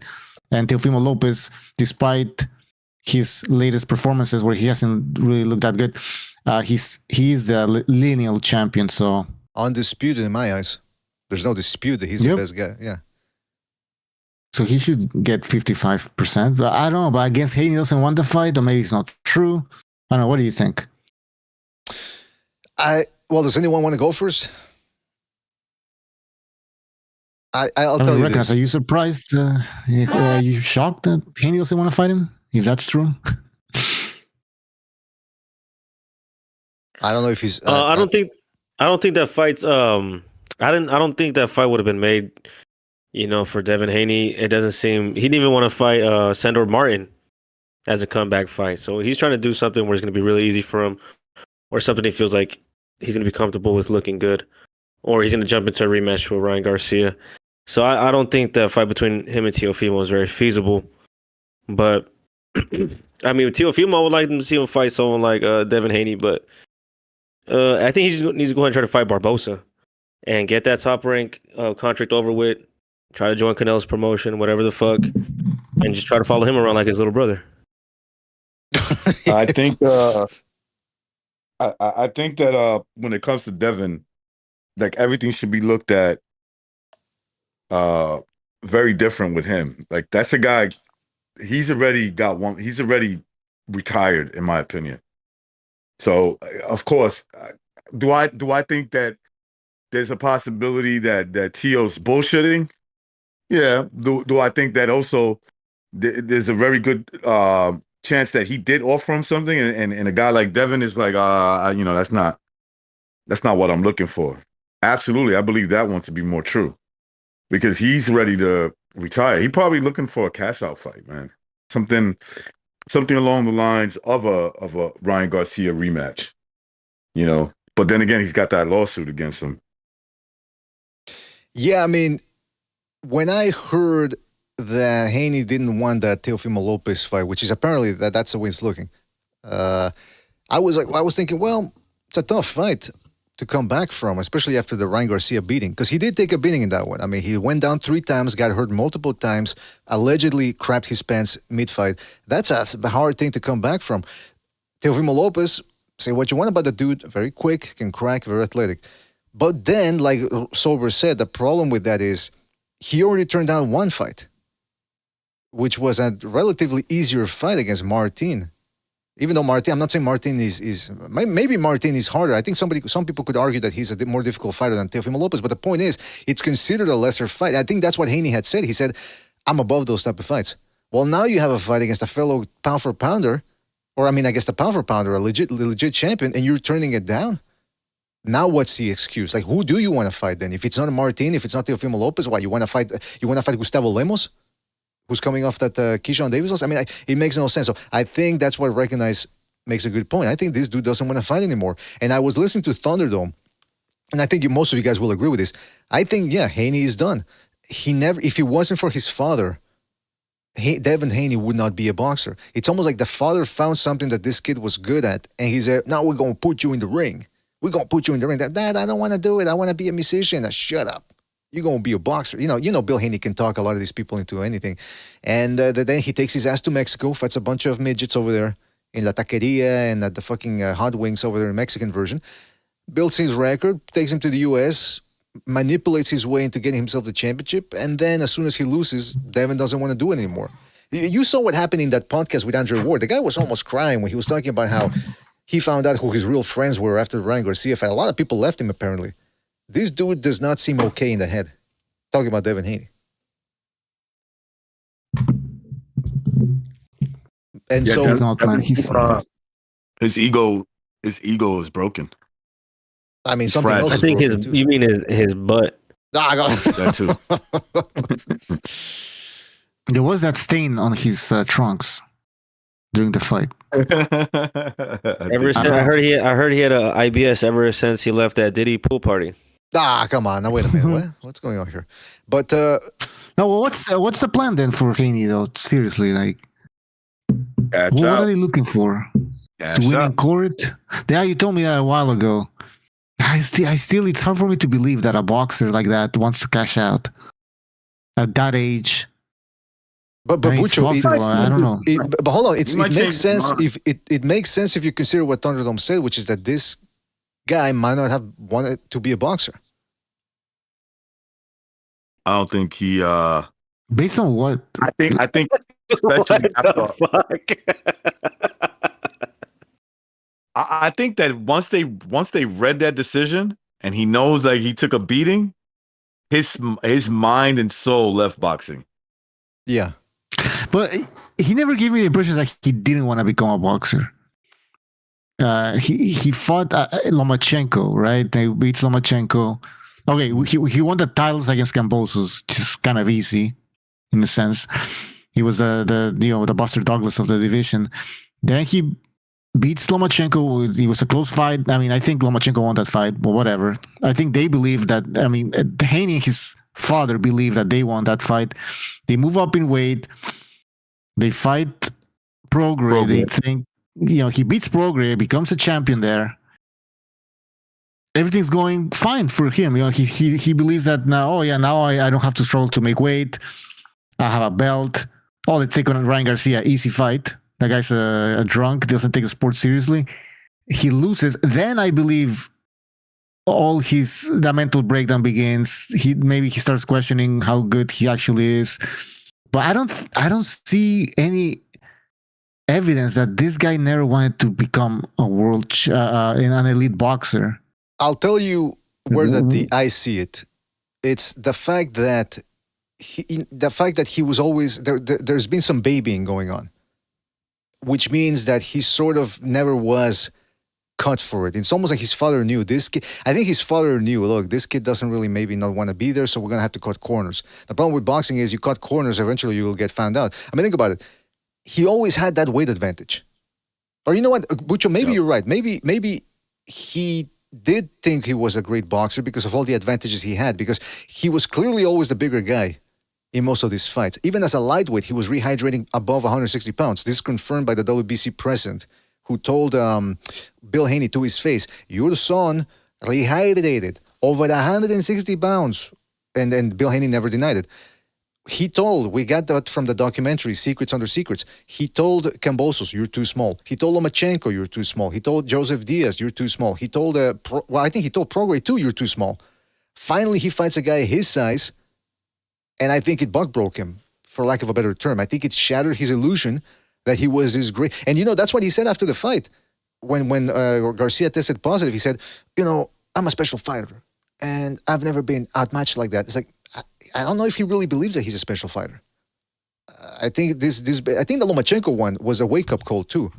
And Teofimo Lopez, despite his latest performances where he hasn't really looked that good, he's the lineal champion, so undisputed in my eyes. There's no dispute that he's the best guy. Yeah. So he should get 55%. But I don't know. But I guess Haney doesn't want the fight, or maybe it's not true. I don't know. What do you think? Well, does anyone want to go first? I'll tell you this. Are you surprised? Are you shocked that Haney doesn't want to fight him? If that's true. I don't know if he's. I don't think that fight's. I don't think that fight would have been made. For Devin Haney, it doesn't seem he didn't even want to fight Sandor Martin as a comeback fight. So he's trying to do something where it's going to be really easy for him, or something he feels like he's going to be comfortable with looking good, or he's going to jump into a rematch with Ryan Garcia. So I don't think the fight between him and Teofimo is very feasible. But I mean, Teofimo, I would like to see him fight someone like Devin Haney, but I think he just needs to go ahead and try to fight Barbosa and get that top rank contract over with. Try to join Canelo's promotion, whatever the fuck, and just try to follow him around like his little brother. I think I think that when it comes to Devin, like everything should be looked at very different with him. Like that's a guy, he's already retired in my opinion. So of course, do I think that there's a possibility that Tio's bullshitting? Yeah. Do I think that also there's a very good chance that he did offer him something, and a guy like Devin is like, that's not what I'm looking for. Absolutely, I believe that one to be more true, because he's ready to retire. He probably looking for a cash out fight, man. Something along the lines of a Ryan Garcia rematch, But then again, he's got that lawsuit against him. Yeah, I mean, when I heard that Haney didn't want that Teofimo Lopez fight, which is apparently that's the way it's looking, I was thinking, well, it's a tough fight to come back from, especially after the Ryan Garcia beating, because he did take a beating in that one. I mean, he went down 3 times, got hurt multiple times, allegedly crapped his pants mid-fight. That's a hard thing to come back from. Teofimo Lopez, say what you want about the dude, very quick, can crack, very athletic. But then, like Sober said, the problem with that is he already turned down one fight, which was a relatively easier fight against Martin. Even though Martin, I'm not saying Martin is maybe Martin is harder. I think some people could argue that he's a more difficult fighter than Teofimo Lopez. But the point is, it's considered a lesser fight. I think that's what Haney had said. He said, "I'm above those type of fights." Well, now you have a fight against a fellow pound for pounder, or I mean, I guess the pound for pounder, a legit champion, and you're turning it down. Now what's the excuse? Like, who do you want to fight then? If it's not Martin, if it's not Teofimo Lopez, what you want to fight? You want to fight Gustavo Lemos, who's coming off that Keyshawn Davis loss? I mean, it makes no sense. So I think that's what Recognize makes a good point. I think this dude doesn't want to fight anymore. And I was listening to Thunderdome, and I think most of you guys will agree with this. I think, yeah, Haney is done. If it wasn't for his father, Devin Haney would not be a boxer. It's almost like the father found something that this kid was good at, and he said, "Now we're going to put you in the ring. We're going to put you in the ring." Dad, I don't want to do it. I want to be a musician. Shut up. You're going to be a boxer. You know, Bill Haney can talk a lot of these people into anything. And then he takes his ass to Mexico, fights a bunch of midgets over there in La Taqueria and at the fucking Hot Wings over there in Mexican version. Builds his record, takes him to the U.S., manipulates his way into getting himself the championship. And then as soon as he loses, Devin doesn't want to do it anymore. You saw what happened in that podcast with Andre Ward. The guy was almost crying when he was talking about how he found out who his real friends were after the Ryan Garcia fight. A lot of people left him, apparently. This dude does not seem okay in the head. Talking about Devin Haney. And Yeah, so Devin- not, man. his ego is broken. I mean, something fragile. else I is think broken, too. you mean his butt. Ah, I got That too. There was that stain on his trunks during the fight. I heard he had a IBS ever since he left that Diddy pool party. come on. Now, wait a minute. What's going on here? But No, well, what's the plan then for Haney though? Seriously, like, what are they looking for? To win in court? Yeah, you told me that a while ago. I still, it's hard for me to believe that a boxer like that wants to cash out at that age. But I mean, it's Bucho, possible, I don't know. But hold on, He might it makes change his sense mind. if it makes sense if you consider what Thunderdome said, which is that this guy might not have wanted to be a boxer. I don't think he. Based on what? I think especially after. I think that once they read that decision and he knows like he took a beating, his mind and soul left boxing. Yeah. But he never gave me the impression that he didn't want to become a boxer. he fought Lomachenko, right? They beat Lomachenko. Okay, he won the titles against Kambosos, just kind of easy in a sense. He was the Buster Douglas of the division. Then he beats Lomachenko. It was a close fight. I mean, I think Lomachenko won that fight, but whatever. I think they believe that. I mean, Haney and his father believe that they won that fight. They move up in weight. They fight Prograis. They think, he beats Prograis, becomes a champion there. Everything's going fine for him. He believes that now. Oh yeah, now I don't have to struggle to make weight. I have a belt. Oh, let's take on Ryan Garcia. Easy fight. That guy's a drunk. Doesn't take the sport seriously. He loses. Then I believe that mental breakdown begins. Maybe he starts questioning how good he actually is. But I don't see any evidence that this guy never wanted to become a an elite boxer. I'll tell you where I see it. It's the fact that he was always there. There's been some babying going on, which means that he sort of never was cut for it. It's almost like his father knew this kid. I think his father knew, look, this kid doesn't really maybe not want to be there, so we're going to have to cut corners. The problem with boxing is you cut corners, eventually you will get found out. I mean, think about it. He always had that weight advantage. Or you know what, Bucho, maybe you're right. Maybe he did think he was a great boxer because of all the advantages he had, because he was clearly always the bigger guy in most of these fights. Even as a lightweight, he was rehydrating above 160 pounds. This is confirmed by the WBC president, who told Bill Haney to his face, your son rehydrated over 160 pounds. And Bill Haney never denied it. We got that from the documentary, Secrets Under Secrets. He told Kambosos, you're too small. He told Lomachenko, you're too small. He told Joseph Diaz, you're too small. He told, I think he told Prograis too, you're too small. Finally, he fights a guy his size, and I think it buck broke him, for lack of a better term. I think it shattered his illusion that he was his great. And that's what he said after the fight. When Garcia tested positive, he said, I'm a special fighter, and I've never been outmatched like that. It's like, I don't know if he really believes that he's a special fighter. I think I think the Lomachenko one was a wake-up call too.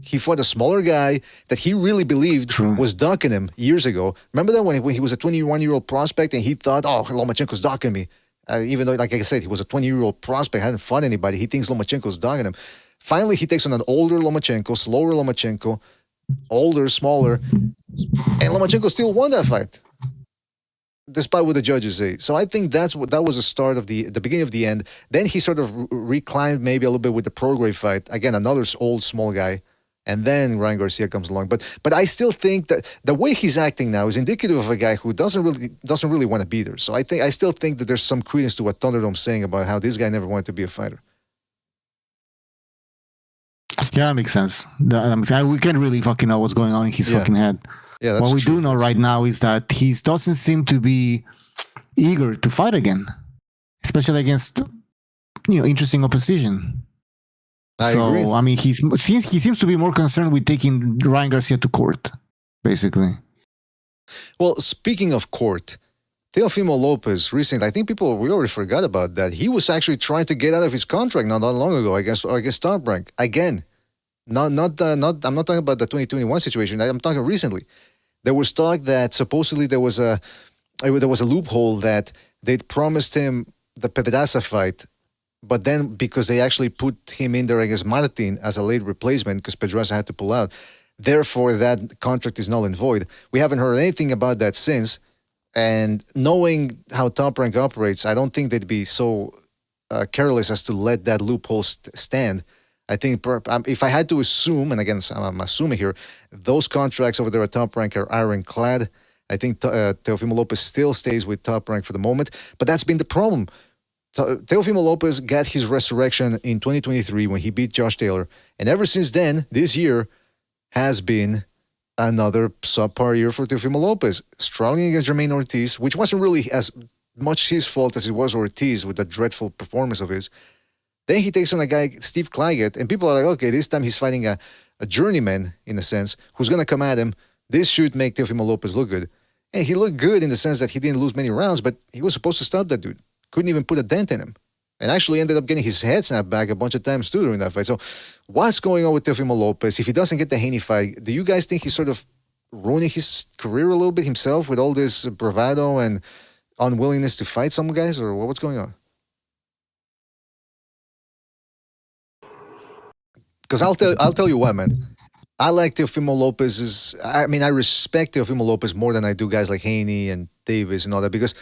He fought a smaller guy that he really believed was ducking him years ago. Remember that when he was a 21-year-old prospect and he thought, oh, Lomachenko's ducking me. Even though, like I said, he was a 20-year-old prospect, hadn't fought anybody. He thinks Lomachenko's dogging him. Finally, he takes on an older Lomachenko, slower Lomachenko, older, smaller, and Lomachenko still won that fight, despite what the judges say. So I think that was the start of the beginning of the end. Then he sort of reclimbed maybe a little bit with the Prograis fight. Again, another old, small guy. And then Ryan Garcia comes along. But I still think that the way he's acting now is indicative of a guy who doesn't really want to be there. So I still think that there's some credence to what Thunderdome's saying about how this guy never wanted to be a fighter. Yeah, that makes sense. We can't really fucking know what's going on in his fucking head. Yeah, that's what we true. do know right now is that he doesn't seem to be eager to fight again, especially against interesting opposition. I agree. I mean, he seems to be more concerned with taking Ryan Garcia to court, basically. Well, speaking of court, Teofimo Lopez recently, I think we already forgot about that. He was actually trying to get out of his contract not that long ago against Top Rank again. I'm not talking about the 2021 situation. I'm talking recently. There was talk that supposedly there was a loophole that they'd promised him the Pedraza fight, but then because they actually put him in there against Martin as a late replacement because Pedraza had to pull out, therefore that contract is null and void. We haven't heard anything about that since, and knowing how Top Rank operates, I don't think they'd be so careless as to let that loophole stand. I think if I had to assume, and again, I'm assuming here, those contracts over there at Top Rank are ironclad. I think Teofimo Lopez still stays with Top Rank for the moment, but that's been the problem. Teofimo Lopez got his resurrection in 2023 when he beat Josh Taylor, and ever since then, this year has been another subpar year for Teofimo Lopez, struggling against Jermaine Ortiz, which wasn't really as much his fault as it was Ortiz with the dreadful performance of his. Then he takes on a guy, Steve Claggett, and people are like, okay, this time he's fighting a journeyman, in a sense, who's going to come at him. This should make Teofimo Lopez look good. And he looked good in the sense that he didn't lose many rounds, but he was supposed to stop that dude. Couldn't even put a dent in him. and actually ended up getting his head snapped back a bunch of times too during that fight. So what's going on with Teofimo Lopez? If he doesn't get the Haney fight, do you guys think he's sort of ruining his career a little bit himself with all this bravado and unwillingness to fight some guys, or what's going on? Because I'll tell you what, man. I like Teofimo Lopez's. I respect Teofimo Lopez more than I do guys like Haney and Davis and all that. Because,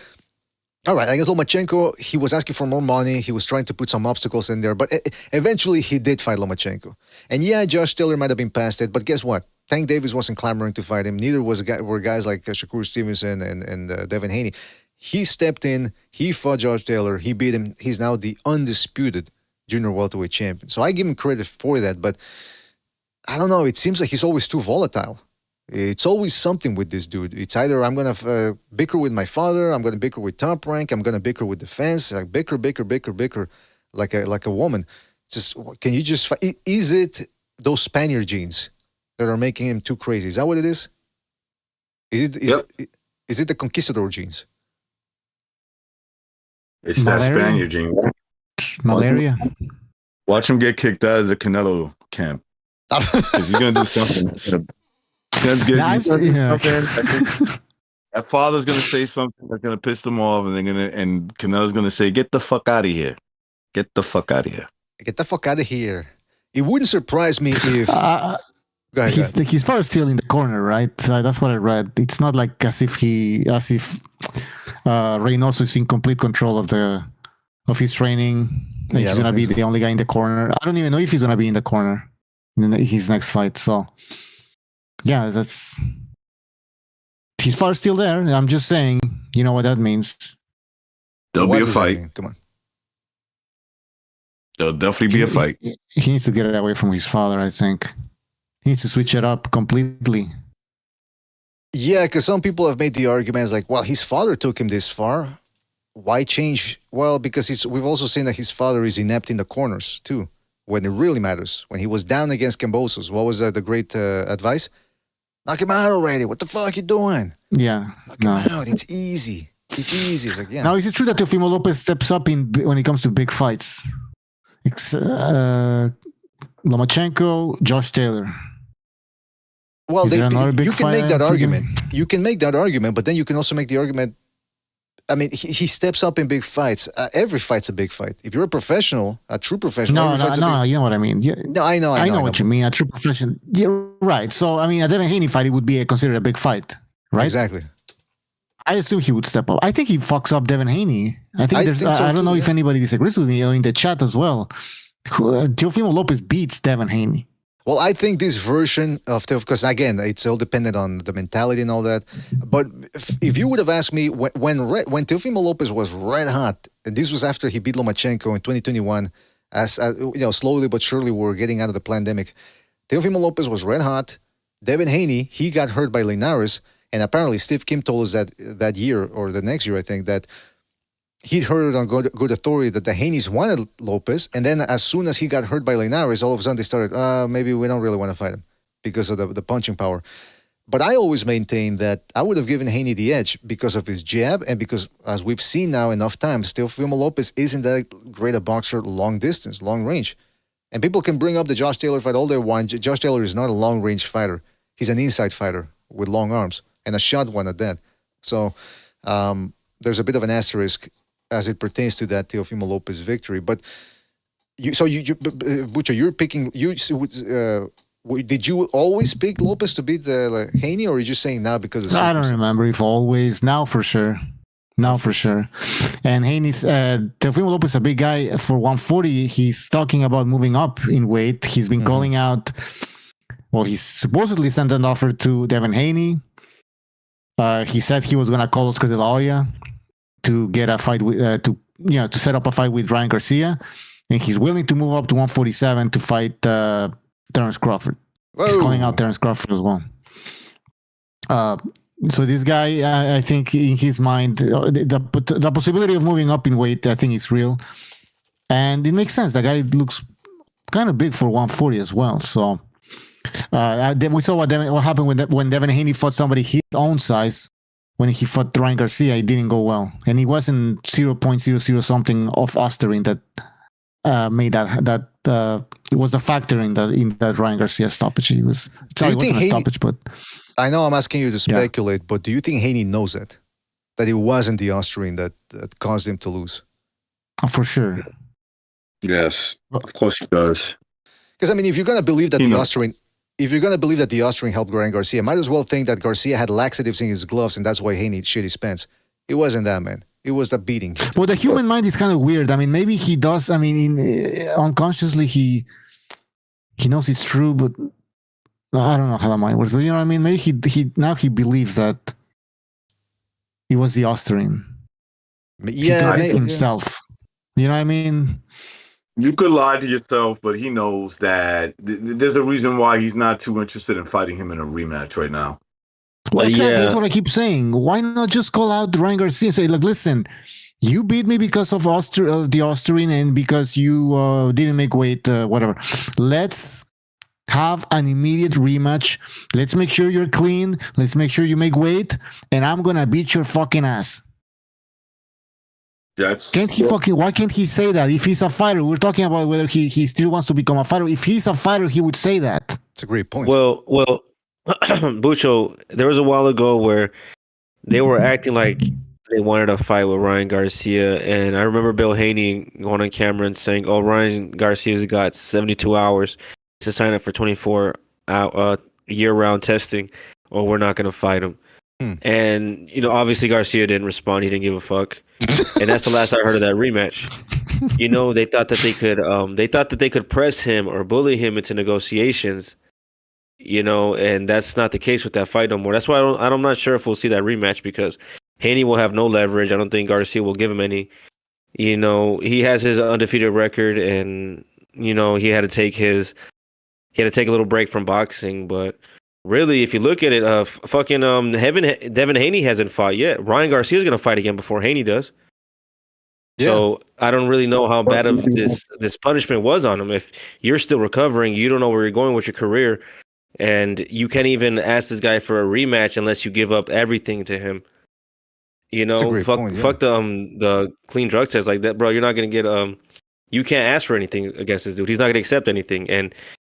all right, I guess Lomachenko, he was asking for more money. He was trying to put some obstacles in there. But eventually, he did fight Lomachenko. And yeah, Josh Taylor might have been past it. But guess what? Tank Davis wasn't clamoring to fight him. Neither were guys like Shakur Stevenson and Devin Haney. He stepped in. He fought Josh Taylor. He beat him. He's now the undisputed junior welterweight champion. So I give him credit for that. But I don't know. It seems like he's always too volatile. It's always something with this dude. It's either I'm going to bicker with my father, I'm going to bicker with Top Rank, I'm going to bicker with the fans, like bicker, like a woman. Just can you just? Is it those Spaniard genes that are making him too crazy? Is that what it is? Is it the conquistador genes? It's that Spaniard gene. Malaria. Watch him get kicked out of the Canelo camp. He's gonna do something. That father's gonna say something that's gonna piss them off, and Canelo's gonna say, "Get the fuck out of here! Get the fuck out of here! Get the fuck out of here!" It wouldn't surprise me if. Go ahead, his father's still in the corner, right? That's what I read. It's not like as if Reynoso is in complete control of his training. He's gonna be the only guy in the corner. I don't even know if he's gonna be in the corner in his next fight. So, yeah, his father's still there. I'm just saying, you know what that means. There'll be a fight. Come on. There'll definitely be a fight. He needs to get it away from his father, I think. He needs to switch it up completely. Yeah, because some people have made the arguments like, well, his father took him this far. Why change? Well, because we've also seen that his father is inept in the corners, too, when it really matters. When he was down against Cambosos, what was the great advice? Knock him out already. What the fuck you doing? Yeah. Knock him out. It's easy. It's easy. It's like, yeah. Now, is it true that Teofimo Lopez steps up when it comes to big fights? Lomachenko, Josh Taylor. Well, you can make that argument. You can make that argument, but then you can also make the argument. I mean, he steps up in big fights. Every fight's a big fight. If you're a professional, a true professional. No, you know what I mean. No, I know what you mean. A true professional. You're right. So, I mean, a Devin Haney fight, it would be considered a big fight, right? Exactly. I assume he would step up. I think he fucks up Devin Haney. I don't know if anybody disagrees with me or in the chat as well. Teofimo Lopez beats Devin Haney. Well, I think this version of because again, it's all dependent on the mentality and all that. But if you would have asked me when Teofimo Lopez was red hot, and this was after he beat Lomachenko in 2021, as slowly but surely we're getting out of the pandemic. Teofimo Lopez was red hot. Devin Haney, he got hurt by Linares, and apparently Steve Kim told us that year or the next year, I think, that he'd heard it on good authority that the Haneys wanted Lopez, and then as soon as he got hurt by Linares, all of a sudden they started, maybe we don't really want to fight him because of the punching power. But I always maintain that I would have given Haney the edge because of his jab and because, as we've seen now enough times, Teofimo Lopez isn't that great a boxer long distance, long range. And people can bring up the Josh Taylor fight all they want. Josh Taylor is not a long-range fighter. He's an inside fighter with long arms and a shot one at that. So there's a bit of an asterisk as it pertains to that Teofimo Lopez victory. But Bucho, you're picking. Did you always pick Lopez to beat Haney, or are you just saying now because of I don't remember if always. Now for sure. And Haney's Teofimo Lopez, a big guy for 140. He's talking about moving up in weight. He's been calling out. Well, he supposedly sent an offer to Devin Haney. He said he was going to call Oscar De La Hoya to get a fight with to set up a fight with Ryan Garcia, and he's willing to move up to 147 to fight Terence Crawford. Whoa. He's calling out Terence Crawford as well. So this guy, I think in his mind, the possibility of moving up in weight, I think is real, and it makes sense. The guy looks kind of big for 140 as well. So we saw what happened when Devin Haney fought somebody his own size. when he fought Ryan Garcia, it didn't go well, and it wasn't 0.00 something of Osterine that made that it was the factor in that Ryan Garcia stoppage. It was sorry, it wasn't a stoppage, but I know I'm asking you to speculate, but do you think Haney knows that it wasn't the Osterine that caused him to lose? Oh, for sure. Yes, of course he does. Because I mean, if you're gonna believe that the Osterine helped Ryan Garcia, might as well think that Garcia had laxatives in his gloves, and that's why Haney shit his pants. It wasn't that, man. It was the beating. Well, the human mind is kind of weird. I mean, maybe he does. I mean, unconsciously he knows it's true, but I don't know how the mind works. But you know what I mean? Maybe he now he believes that it was the Osterine. Yeah, he himself. Yeah. You know what I mean? You could lie to yourself, but he knows that there's a reason why he's not too interested in fighting him in a rematch right now. Well, exactly. That's what I keep saying. Why not just call out Ryan Garcia and say, look, listen, you beat me because of the Osterine and because you didn't make weight, whatever. Let's have an immediate rematch. Let's make sure you're clean. Let's make sure you make weight, and I'm going to beat your fucking ass. Why can't he say that? If he's a fighter, we're talking about whether he still wants to become a fighter. If he's a fighter, he would say that. It's a great point. Well, Bucho, there was a while ago where they were acting like they wanted a fight with Ryan Garcia, and I remember Bill Haney going on camera and saying, "Oh, Ryan Garcia's got 72 hours to sign up for 24 year-round testing, or we're not going to fight him." And obviously Garcia didn't respond. He didn't give a fuck, and that's the last I heard of that rematch. They thought that they could press him or bully him into negotiations. And that's not the case with that fight no more. That's why I'm not sure if we'll see that rematch, because Haney will have no leverage. I don't think Garcia will give him any. He has his undefeated record, and he had to take a little break from boxing. But really, if you look at it, Devin Haney hasn't fought yet. Ryan Garcia is going to fight again before Haney does. Yeah. So I don't really know how bad of this punishment was on him. If you're still recovering, you don't know where you're going with your career, and you can't even ask this guy for a rematch unless you give up everything to him. Fuck the clean drug test like that, bro. You're not gonna get you can't ask for anything against this dude. He's not gonna accept anything, and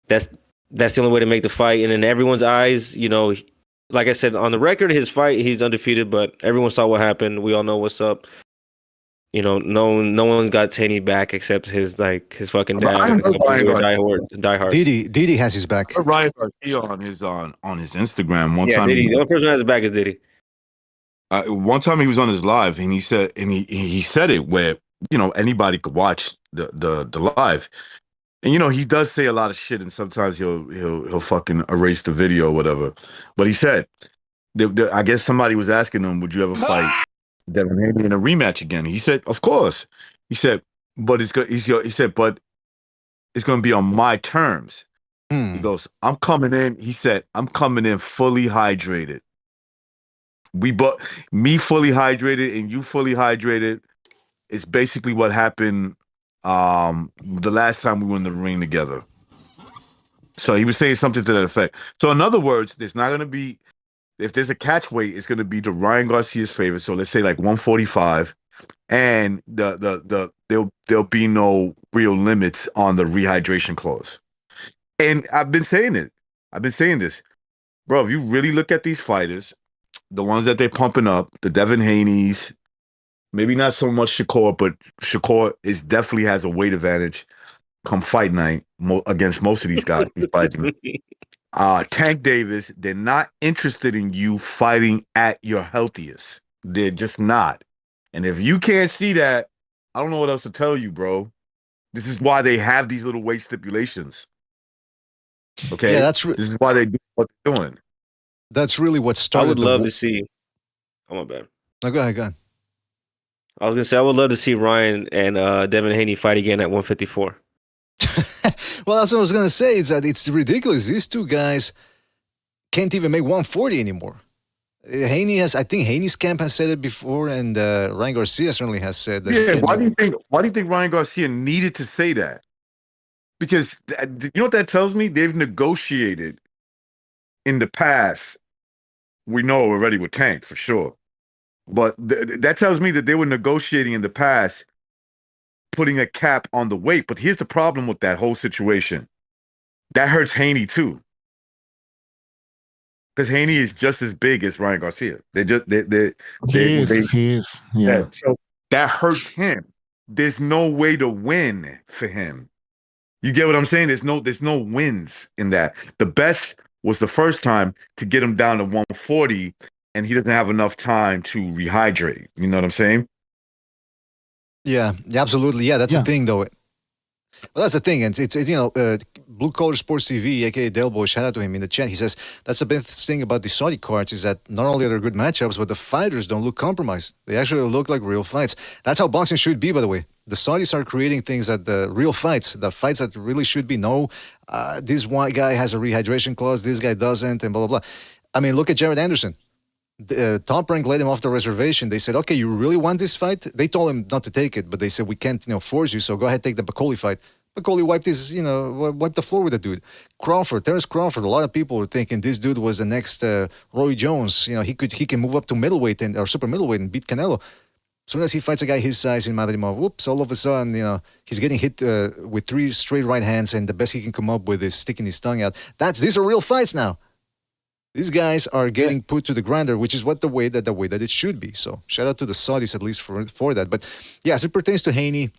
that's the only way to make the fight. And in everyone's eyes, like I said, on the record, his fight, he's undefeated, but everyone saw what happened. We all know what's up. No one got Haney back except his fucking dad and a couple of diehard. Didi has his back. Ryan Garcia on his Instagram one time. Didi. The only person who has his back is Didi. One time he was on his live, and he said it where anybody could watch the live, and he does say a lot of shit, and sometimes he'll fucking erase the video or whatever. But he said, I guess somebody was asking him, would you ever fight Devin Haney in a rematch again? He said, of course. He said, but it's going to be on my terms. He goes, I'm coming in. He said, I'm coming in fully hydrated. Me fully hydrated and you fully hydrated is basically what happened the last time we were in the ring together. So he was saying something to that effect. So in other words, there's not going to be, if there's a catch weight, it's going to be to Ryan Garcia's favor. So let's say like 145, and there'll be no real limits on the rehydration clause. And I've been saying this, bro. If you really look at these fighters, the ones that they're pumping up, the Devin Haneys, maybe not so much Shakur, but Shakur definitely has a weight advantage come fight night against most of these guys he's fighting. Tank Davis, they're not interested in you fighting at your healthiest. They're just not. And if you can't see that, I don't know what else to tell you, bro. This is why they have these little weight stipulations. Okay? Yeah, this is why they do what they're doing. That's really what started. I would love to see. Oh, my bad. No, go ahead. I was going to say, I would love to see Ryan and Devin Haney fight again at 154. Well, that's what I was going to say. It's ridiculous. These two guys can't even make 140 anymore. I think Haney's camp has said it before, and Ryan Garcia certainly has said that. Yeah, why do you think Ryan Garcia needed to say that? Because you know what that tells me? They've negotiated in the past. We know already with Tank for sure. But that tells me that they were negotiating in the past, putting a cap on the weight. But here's the problem with that whole situation. That hurts Haney too. Because Haney is just as big as Ryan Garcia. He is. Yeah. So that hurts him. There's no way to win for him. You get what I'm saying? There's no wins in that. The best was the first time to get him down to 140, and he doesn't have enough time to rehydrate. You know what I'm saying? Yeah, absolutely. Yeah, that's the thing, though. Well, that's the thing, and it's Blue Collar Sports TV, aka Delboy, shout out to him in the chat. He says that's the best thing about the Saudi cards is that not only are there good matchups, but the fighters don't look compromised. They actually look like real fights. That's how boxing should be, by the way. The Saudis are creating things that the real fights, the fights that really should be. No, this one guy has a rehydration clause, this guy doesn't, and blah blah blah. I mean, look at Jared Anderson. Top Rank let him off the reservation. They said, okay, you really want this fight? They told him not to take it, but they said, we can't, force you, so go ahead, take the Bakoli fight. Bakoli wiped wiped the floor with the dude. Terence Crawford, a lot of people were thinking this dude was the next Roy Jones. He can move up to middleweight or super middleweight and beat Canelo. As soon as he fights a guy his size in Madrimov, whoops, all of a sudden, he's getting hit with 3 straight right hands, and the best he can come up with is sticking his tongue out. These are real fights now. These guys are getting put to the grinder, which is the way that it should be. So shout out to the Saudis at least for that. But yeah, as it pertains to Haney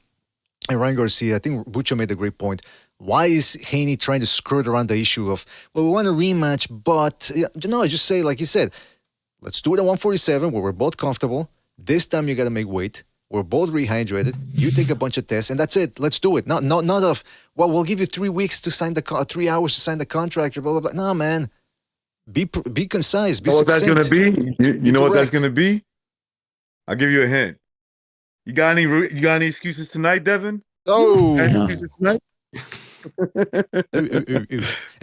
and Ryan Garcia, I think Bucho made a great point. Why is Haney trying to skirt around the issue of, well, we want a rematch, but just say, like you said, let's do it at 147 where we're both comfortable. This time you got to make weight. We're both rehydrated. You take a bunch of tests, and that's it. Let's do it. Not of, well, we'll give you 3 weeks to sign 3 hours to sign the contract. Blah blah blah. No, man. Be concise. Be succinct. What that's going to be? You know what that's going to be? I'll give you a hint. You got any excuses tonight, Devin? Oh, excuses tonight? Hey,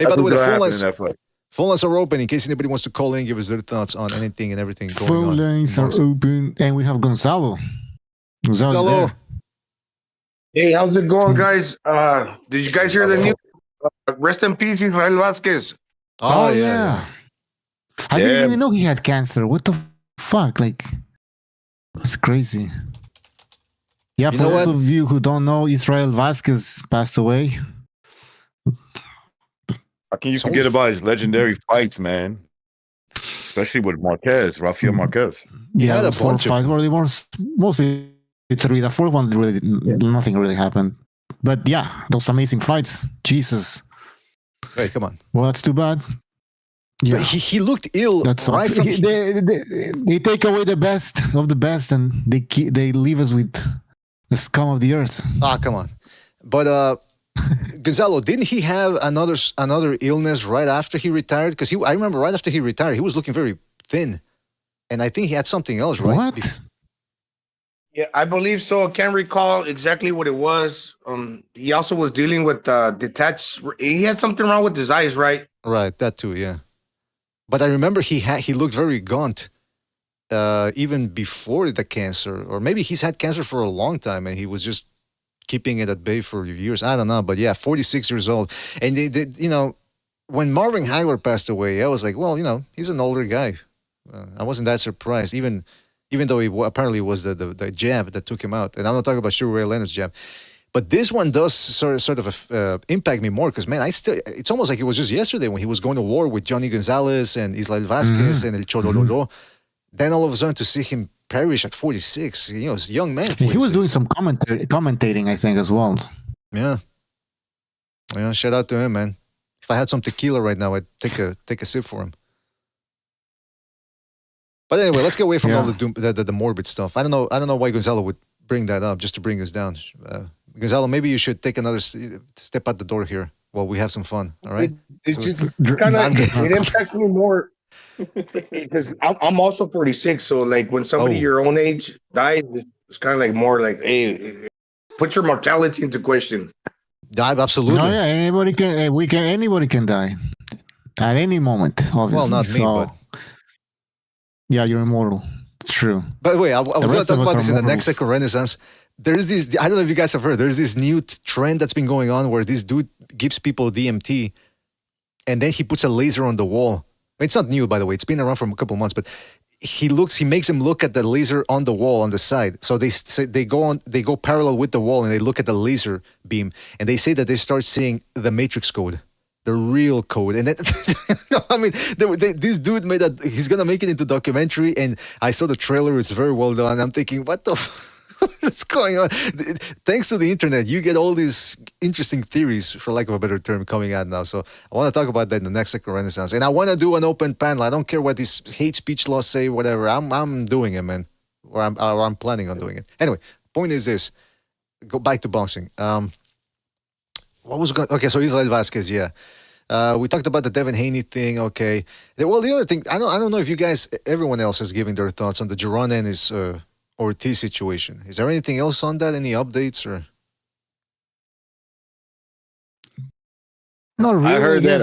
by the way, the phone lines are open in case anybody wants to call in, give us their thoughts on anything and everything going on. Phone lines are open, and we have Gonzalo. Gonzalo. Hey, how's it going, guys? Did you guys hear the news? Rest in peace, Israel Vasquez. Oh yeah. I didn't even know he had cancer. What the fuck? That's crazy. Yeah, for those of you who don't know, Israel Vasquez passed away. How can you forget about his legendary fights, man? Especially with Rafael Marquez. Yeah, the 4 fights were mostly 3. The 4th one, nothing really happened. But yeah, those amazing fights. Jesus. Hey, come on. Well, that's too bad. Yeah, he looked ill. That's right. They take away the best of the best, and they leave us with the scum of the earth. Ah, come on. But Gonzalo, didn't he have another illness right after he retired? Because I remember right after he retired, he was looking very thin, and I think he had something else, right? What? Yeah, I believe so. I can't recall exactly what it was. He also was dealing with detached. He had something wrong with his eyes, right? Right, that too, yeah. But I remember he looked very gaunt, even before the cancer, or maybe he's had cancer for a long time, and he was just keeping it at bay for years. I don't know, but yeah, 46 years old, and when Marvin Hagler passed away, I was like, well, he's an older guy. I wasn't that surprised, even though he apparently was the jab that took him out. And I'm not talking about Sugar Ray Leonard's jab. But this one does sort of impact me more because, man, it's almost like it was just yesterday when he was going to war with Johnny Gonzalez and Israel Vasquez and El Cholololo. Then all of a sudden to see him perish at 46, it's a young man. 46. He was doing some commentating, I think, as well. Yeah. Shout out to him, man. If I had some tequila right now, I'd take a sip for him. But anyway, let's get away from all the morbid stuff. I don't know why Gonzalo would bring that up just to bring us down. Gonzalo, maybe you should take another step out the door here while we have some fun. All right? It impacts me more because I'm also 46. So like when somebody your own age dies, it's kind of like more like, hey, put your mortality into question. Absolutely. No, yeah, anybody can die at any moment. Obviously. Well, not me, but yeah, you're immortal. It's true. By the way, I was going to talk about this in the next Echo Renaissance. There's this, I don't know if you guys have heard, there's this new trend that's been going on where this dude gives people DMT and then he puts a laser on the wall. It's not new, by the way. It's been around for a couple of months, but he makes him look at the laser on the wall on the side. So they go parallel with the wall and they look at the laser beam and they say that they start seeing the Matrix code, the real code. And then, I mean, this dude he's gonna make it into documentary. And I saw the trailer; it's very well done. I'm thinking, what the. What's going on? Thanks to the internet, you get all these interesting theories, for lack of a better term, coming out now. So I want to talk about that in the next Second Renaissance. And I want to do an open panel. I don't care what these hate speech laws say, whatever. I'm doing it, man. Or I'm planning on doing it. Anyway, point is this. Go back to boxing. Okay, so Israel Vasquez, yeah. We talked about the Devin Haney thing, okay. Well, the other thing, I don't know if you guys, everyone else is giving their thoughts on the Jaron Ennis Ortiz situation. Is there anything else on that? Any updates or? Not really. I heard that.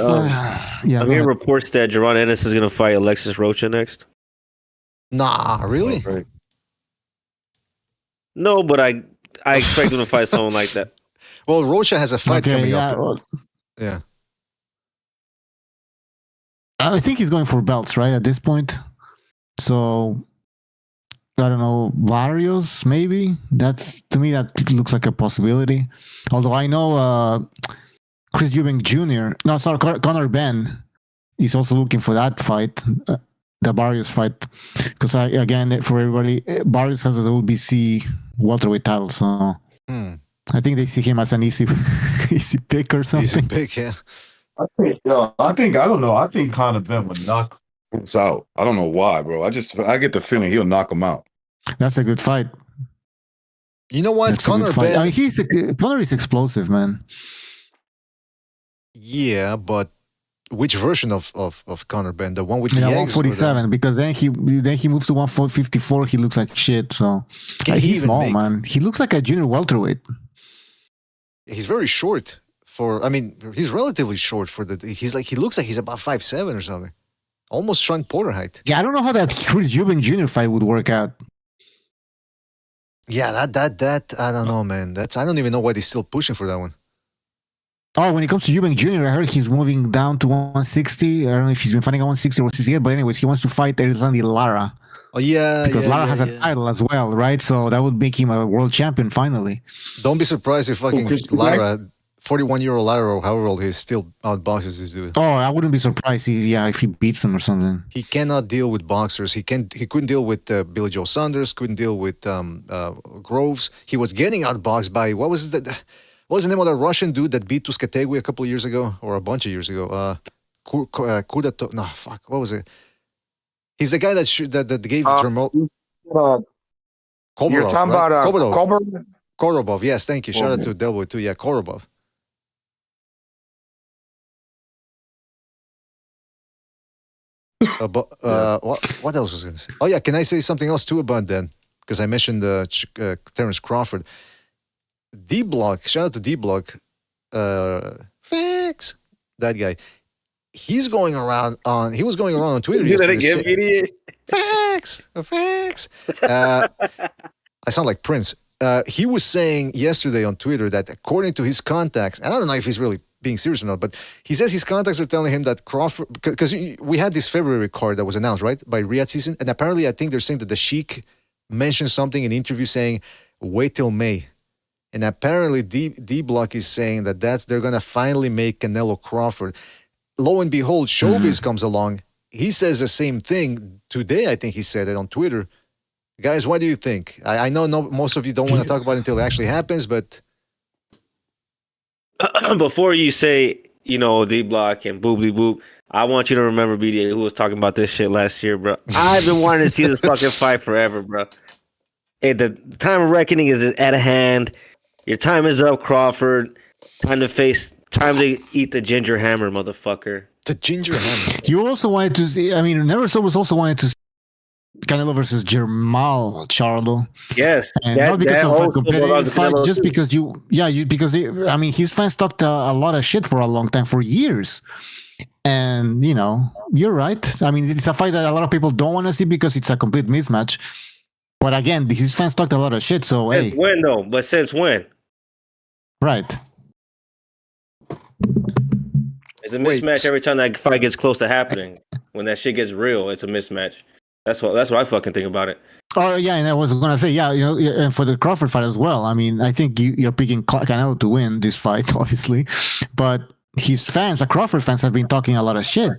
Yeah, I'm hearing reports that Jaron Ennis is going to fight Alexis Rocha next. Nah, really? Right. No, but I expect him to fight someone like that. Well, Rocha has a fight coming up. Yeah. I think he's going for belts, right, at this point. So I don't know, Barrios, maybe. To me, that looks like a possibility. Although I know Chris Eubank Jr. No, sorry, Conor Ben is also looking for that fight, the Barrios fight. Because again, for everybody, Barrios has a WBC welterweight title, so I think they see him as an easy pick or something. Easy pick, yeah. I think Conor Ben would knock us out. I don't know why, bro. I get the feeling he'll knock him out. That's a good fight. You know what? Conor Ben. I mean, Conor is explosive, man. Yeah, but which version of Conor Ben? The one with the 147, because then he moves to 154. He looks like shit. So he's small, man. He looks like a junior welterweight. He's very short. He's relatively short for the. He looks like he's about 5'7" or something. Almost Sean Porter height. Yeah, I don't know how that Chris Eubank Jr. fight would work out. Yeah, that I don't know, man. I don't even know why they're still pushing for that one. Oh, when it comes to Eubank Jr., I heard he's moving down to 160. I don't know if he's been fighting at 160 or 68, but anyways, he wants to fight Erislandy Lara. Oh, yeah. Because Lara has a title as well, right? So that would make him a world champion finally. Don't be surprised if fucking Lara, 41-year-old Lara, or however old he is, still outboxes this dude. Oh, I wouldn't be surprised if he beats him or something. He cannot deal with boxers. He couldn't deal with Billy Joe Saunders, couldn't deal with Groves. He was getting outboxed by, what was the name of that Russian dude that beat Tusketegui a couple of years ago, or a bunch of years ago? Kudato. No, fuck. What was it? He's the guy that gave Jamal. You're talking about Korobov. Yes, thank you. Shout out to Delboy too. Yeah, Korobov. What else was I going to say? Oh yeah, can I say something else too about that? Because I mentioned Terence Crawford. D-Block, shout out to D-Block. Facts. That guy. He was going around on Twitter. Do that again, idiot. Facts. I sound like Prince. He was saying yesterday on Twitter that according to his contacts, and I don't know if he's really being serious or not, but he says his contacts are telling him that Crawford, because we had this February card that was announced, right, by Riyadh season, and apparently I think they're saying that the Sheik mentioned something in an interview saying, wait till May. And apparently D-Block is saying that they're going to finally make Canelo Crawford. Lo and behold, Showbiz comes along. He says the same thing today. I think he said it on Twitter. Guys, what do you think? I know most of you don't want to talk about it until it actually happens, but before you say, D-Block and boobly boop, I want you to remember BDA who was talking about this shit last year, bro. I've been wanting to see this fucking fight forever, bro. Hey, the time of reckoning is at hand. Your time is up, Crawford. Time to eat the ginger hammer, motherfucker. The ginger hammer. You also wanted to see, Neverso was also wanted to see Canelo versus Jermall Charlo. Yes. And not because of a competitive fight, just because his fans talked a lot of shit for a long time, for years. And, you're right. I mean, it's a fight that a lot of people don't want to see because it's a complete mismatch. But again, his fans talked a lot of shit, so since when, though? But since when? Right. It's a mismatch every time that fight gets close to happening. When that shit gets real, it's a mismatch. That's what I fucking think about it. Oh yeah, and I was gonna say and for the Crawford fight as well. I mean, I think you're picking Canelo to win this fight, obviously, but his fans, the Crawford fans, have been talking a lot of shit.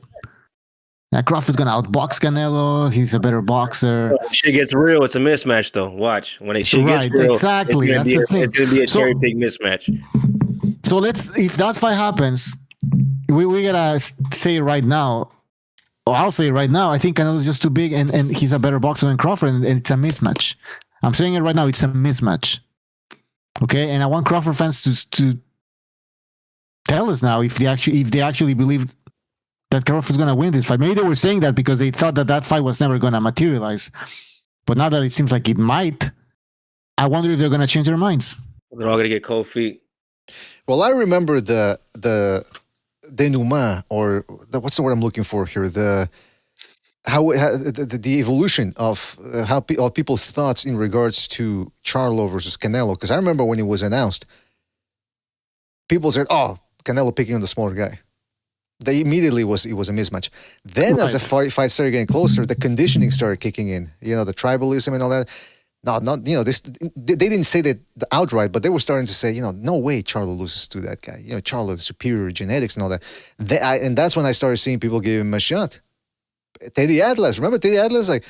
That Crawford's gonna outbox Canelo. He's a better boxer. When shit gets real, it's a mismatch, though. Watch when it shit gets real. Exactly. That's the thing. It's gonna be a cherry pick mismatch. So if that fight happens, we gotta say right now. Or I'll say right now, I think Canelo's just too big, and he's a better boxer than Crawford, and it's a mismatch. I'm saying it right now; it's a mismatch. Okay, and I want Crawford fans to tell us now if they actually believe that Crawford's going to win this fight. Maybe they were saying that because they thought that fight was never going to materialize. But now that it seems like it might, I wonder if they're going to change their minds. They're all going to get cold feet. Well, I remember the denouement, or what's the word I'm looking for here? The evolution of how people's thoughts in regards to Charlo versus Canelo. Because I remember when it was announced, people said, "Oh, Canelo picking on the smaller guy." They immediately it was a mismatch. Then as the fight started getting closer, the conditioning started kicking in. You know, the tribalism and all that. They didn't say that outright, but they were starting to say, no way Charlo loses to that guy. Charlo, superior genetics and all that. And that's when I started seeing people give him a shot. Teddy Atlas, remember Teddy Atlas? Like,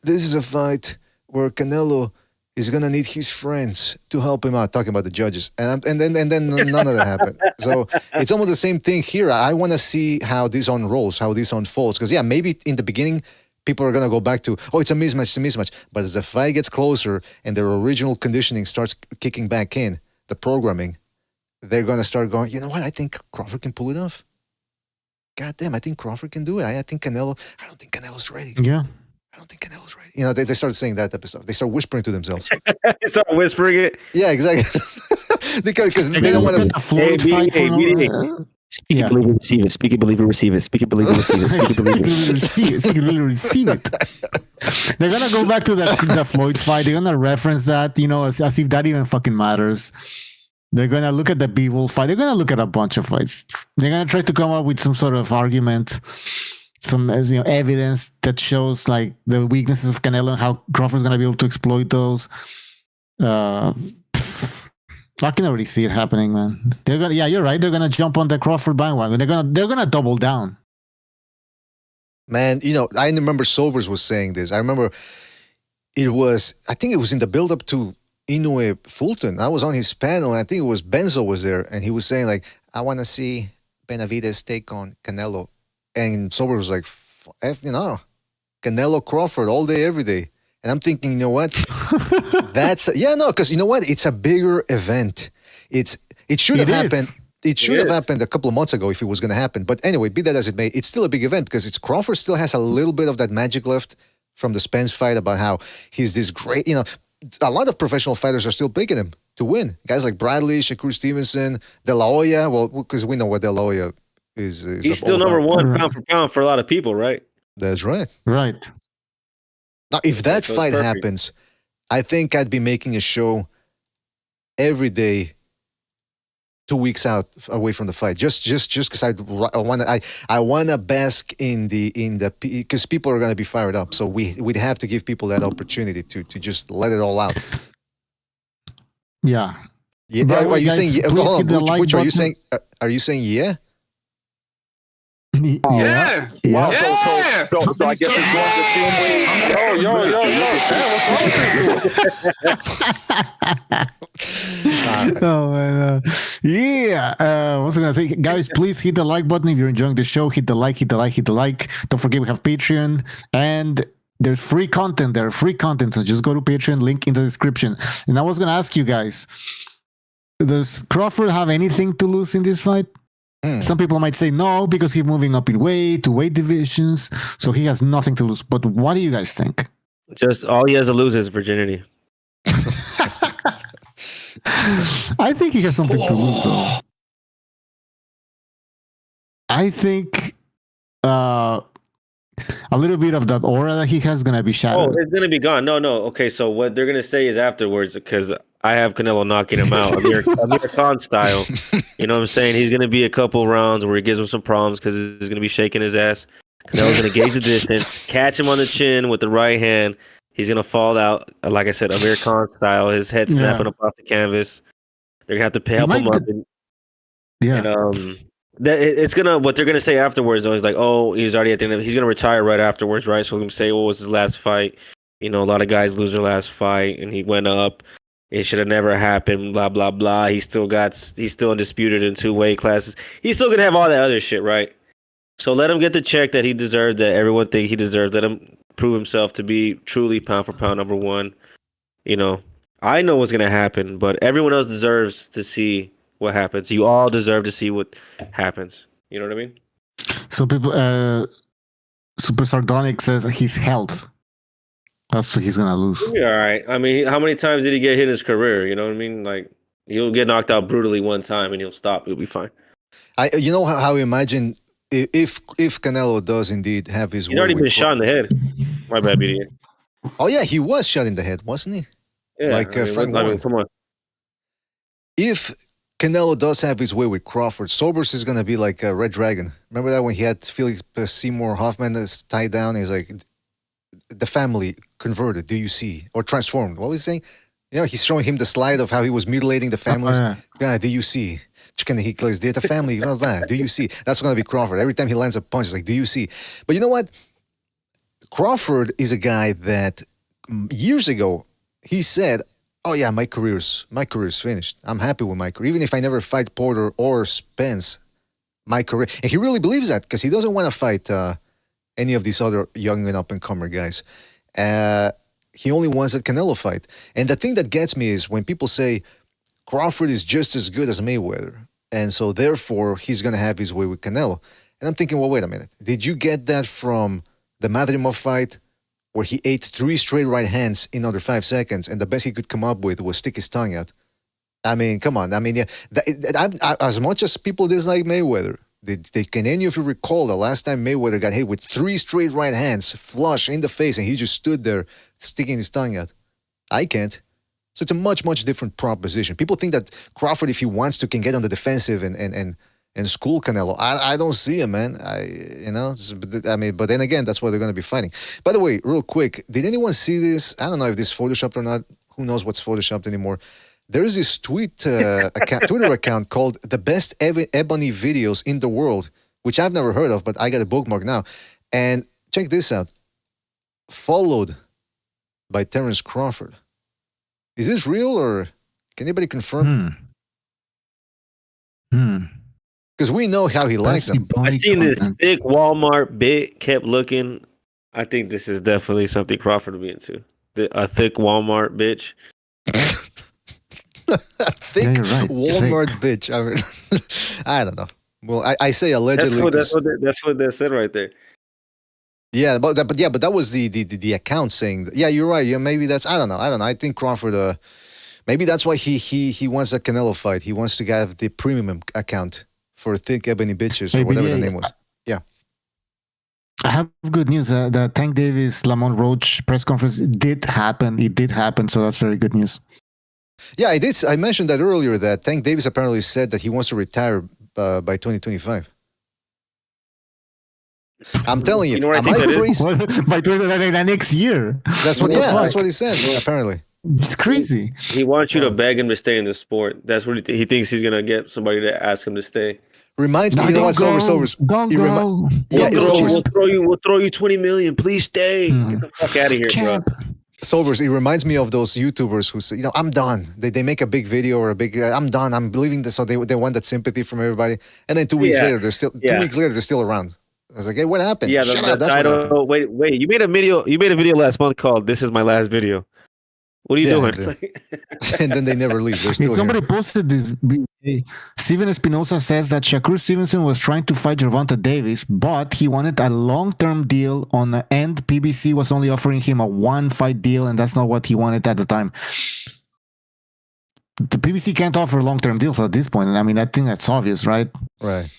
this is a fight where Canelo is gonna need his friends to help him out. Talking about the judges, and then none of that happened. So it's almost the same thing here. I want to see how this unrolls, how this unfolds. Because maybe in the beginning, people are gonna go back to, it's a mismatch. But as the fight gets closer and their original conditioning starts kicking back in, the programming, they're gonna start going, you know what? I think Crawford can pull it off. God damn, I think Crawford can do it. I think Canelo. I don't think Canelo's ready. Yeah. I don't think Canelo's ready. They started saying that type of stuff. They start whispering to themselves. They start whispering it. Yeah, exactly. because they don't want to. Speak it, believe it, receive it. Speak it, believe it, receive it. Speak it, believe it, receive it. Speak it, believe it, receive it. Speak it, believe it, receive it. They're gonna go back to the Floyd fight. They're gonna reference that, as if that even fucking matters. They're gonna look at the Bivol fight. They're gonna look at a bunch of fights. They're gonna try to come up with some sort of argument, some evidence that shows like the weaknesses of Canelo and how Crawford's gonna be able to exploit those. I can already see it happening, man. They're gonna, you're right. They're gonna jump on the Crawford bandwagon. They're gonna double down. Man, I remember Sobers was saying this. I remember I think it was in the build-up to Inoue Fulton. I was on his panel, and I think it was Benzo was there, and he was saying like, I want to see Benavidez take on Canelo. And Sobers was like, Canelo Crawford all day, every day. And I'm thinking, you know what? Because you know what? It's a bigger event. It should have happened. It should have happened a couple of months ago if it was going to happen. But anyway, be that as it may, it's still a big event because Crawford still has a little bit of that magic left from the Spence fight about how he's this great, a lot of professional fighters are still picking him to win. Guys like Bradley, Shakur Stevenson, De La Hoya. Well, because we know what De La Hoya is he's still number one pound for pound for a lot of people, right? That's right. Right. Now, if that fight happens, I think I'd be making a show every day, 2 weeks out away from the fight, just because I want to bask in the because people are going to be fired up, so we'd have to give people that opportunity to just let it all out. Yeah. Are you saying? Which are you saying? Are you saying yeah? Yeah. Wow. Yeah. So I guess it's going the same way. Yo. Oh man. Yeah. What's I gonna say, guys? Please hit the like button if you're enjoying the show. Hit the like. Don't forget we have Patreon, and there's free content there. Free content. So just go to Patreon. Link in the description. And I was gonna ask you guys: does Crawford have anything to lose in this fight? Some people might say no because he's moving up in weight to weight divisions, so he has nothing to lose. But what do you guys think? Just all he has to lose is virginity. I think he has something to lose, though. I think a little bit of that aura that he has is gonna be shattered. Oh, it's gonna be gone. No. Okay, so what they're gonna say is afterwards, because I have Canelo knocking him out, Amir Khan style. You know what I'm saying? He's gonna be a couple rounds where he gives him some problems because he's gonna be shaking his ass, Canelo's gonna gauge the distance, catch him on the chin with the right hand. He's gonna fall out, like I said, Amir Khan style. His head snapping up off the canvas. They're gonna have to help him up. It's gonna what they're gonna say afterwards though is like, oh, he's already at the end of, he's gonna retire right afterwards, right? So we're gonna say, what was his last fight? You know, a lot of guys lose their last fight, and he went up. It should have never happened. Blah blah blah. He's still undisputed in 2 weight classes. He's still gonna have all that other shit, right? So let him get the check that he deserved, that everyone think he deserved. Let him prove himself to be truly pound for pound number one. You know, I know what's gonna happen, but everyone else deserves to see what happens. You all deserve to see what happens. You know what I mean? So people, Super Sardonic says his health. That's what he's gonna lose. He'll be all right. I mean, how many times did he get hit in his career? You know what I mean? Like, he'll get knocked out brutally one time and he'll stop. He'll be fine. You know how I imagine if Canelo does indeed have his. He's already been shot in the head. My bad, BDA. Oh yeah, he was shot in the head, wasn't he? Yeah, like Frank Warren. Come on. If Canelo does have his way with Crawford, Sobers is gonna be like a Red Dragon. Remember that when he had Felix Seymour Hoffman that's tied down? He's like, the family converted. Do you see or transformed? What was he saying? You know, he's showing him the slide of how he was mutilating the families. Yeah, do you see? He close the family. Blah, blah. Do you see? That's gonna be Crawford. Every time he lands a punch, it's like, do you see? But you know what? Crawford is a guy that years ago he said, "Oh yeah, my career's finished. I'm happy with my career. Even if I never fight Porter or Spence, my career." And he really believes that because he doesn't want to fight any of these other young and up and comer guys. He only wants that Canelo fight. And the thing that gets me is when people say Crawford is just as good as Mayweather, and so therefore he's gonna have his way with Canelo. And I'm thinking, well, wait a minute. Did you get that from the Madrimov fight, where he ate 3 straight right hands in under 5 seconds, and the best he could come up with was stick his tongue out? I mean, come on. I mean, yeah, as much as people dislike Mayweather, can any of you recall the last time Mayweather got hit with 3 straight right hands, flush in the face, and he just stood there sticking his tongue out? I can't. So it's a much, much different proposition. People think that Crawford, if he wants to, can get on the defensive and school Canelo. I don't see him, man. But then again, that's why they're going to be fighting. By the way, real quick, did anyone see this? I don't know if this is photoshopped or not. Who knows what's photoshopped anymore? There is this Twitter account called The Best Ebony Videos in the World, which I've never heard of, but I got a bookmark now. And check this out. Followed by Terence Crawford. Is this real, or can anybody confirm? Because we know how he likes them. I seen this thick Walmart bit, kept looking. I think this is definitely something Crawford would be into. A thick Walmart bitch. Thick Walmart bitch. I mean, I don't know. Well, I say allegedly. That's what they said right there. Yeah, but that was the account saying that. Yeah, you're right. Yeah, maybe that's I don't know. I think Crawford. Maybe that's why he wants a Canelo fight. He wants to have the premium account for thick ebony bitches or whatever the name was. Yeah. I have good news. The Tank Davis Lamont Roach press conference did happen. It did happen. So that's very good news. Yeah, I did. I mentioned that earlier. That Tank Davis apparently said that he wants to retire by 2025. I'm telling you, am I crazy? By the next year. That's what. Yeah, that's what he said. Apparently, it's crazy. He wants you to beg him to stay in the sport. That's what he thinks he's gonna get somebody to ask him to stay. Reminds me, you know what, Sobers? Don't go. We'll throw you $20 million. Please stay. Get the fuck out of here, bro. Sobers, it reminds me of those YouTubers who say, I'm done. They make a big video or a big, I'm done. I'm leaving this. So they want that sympathy from everybody. And then 2 weeks later, they're still around. I was like, hey, what happened? Yeah, wait. You made a video last month called "This Is My Last Video." What are you doing? And then they never leave. They're still somebody posted this. Steven Espinosa says that Shakur Stevenson was trying to fight Gervonta Davis, but he wanted a long-term deal on the end. PBC was only offering him a 1-fight deal, and that's not what he wanted at the time. The PBC can't offer long-term deals at this point. I mean, I think that's obvious, right? Right.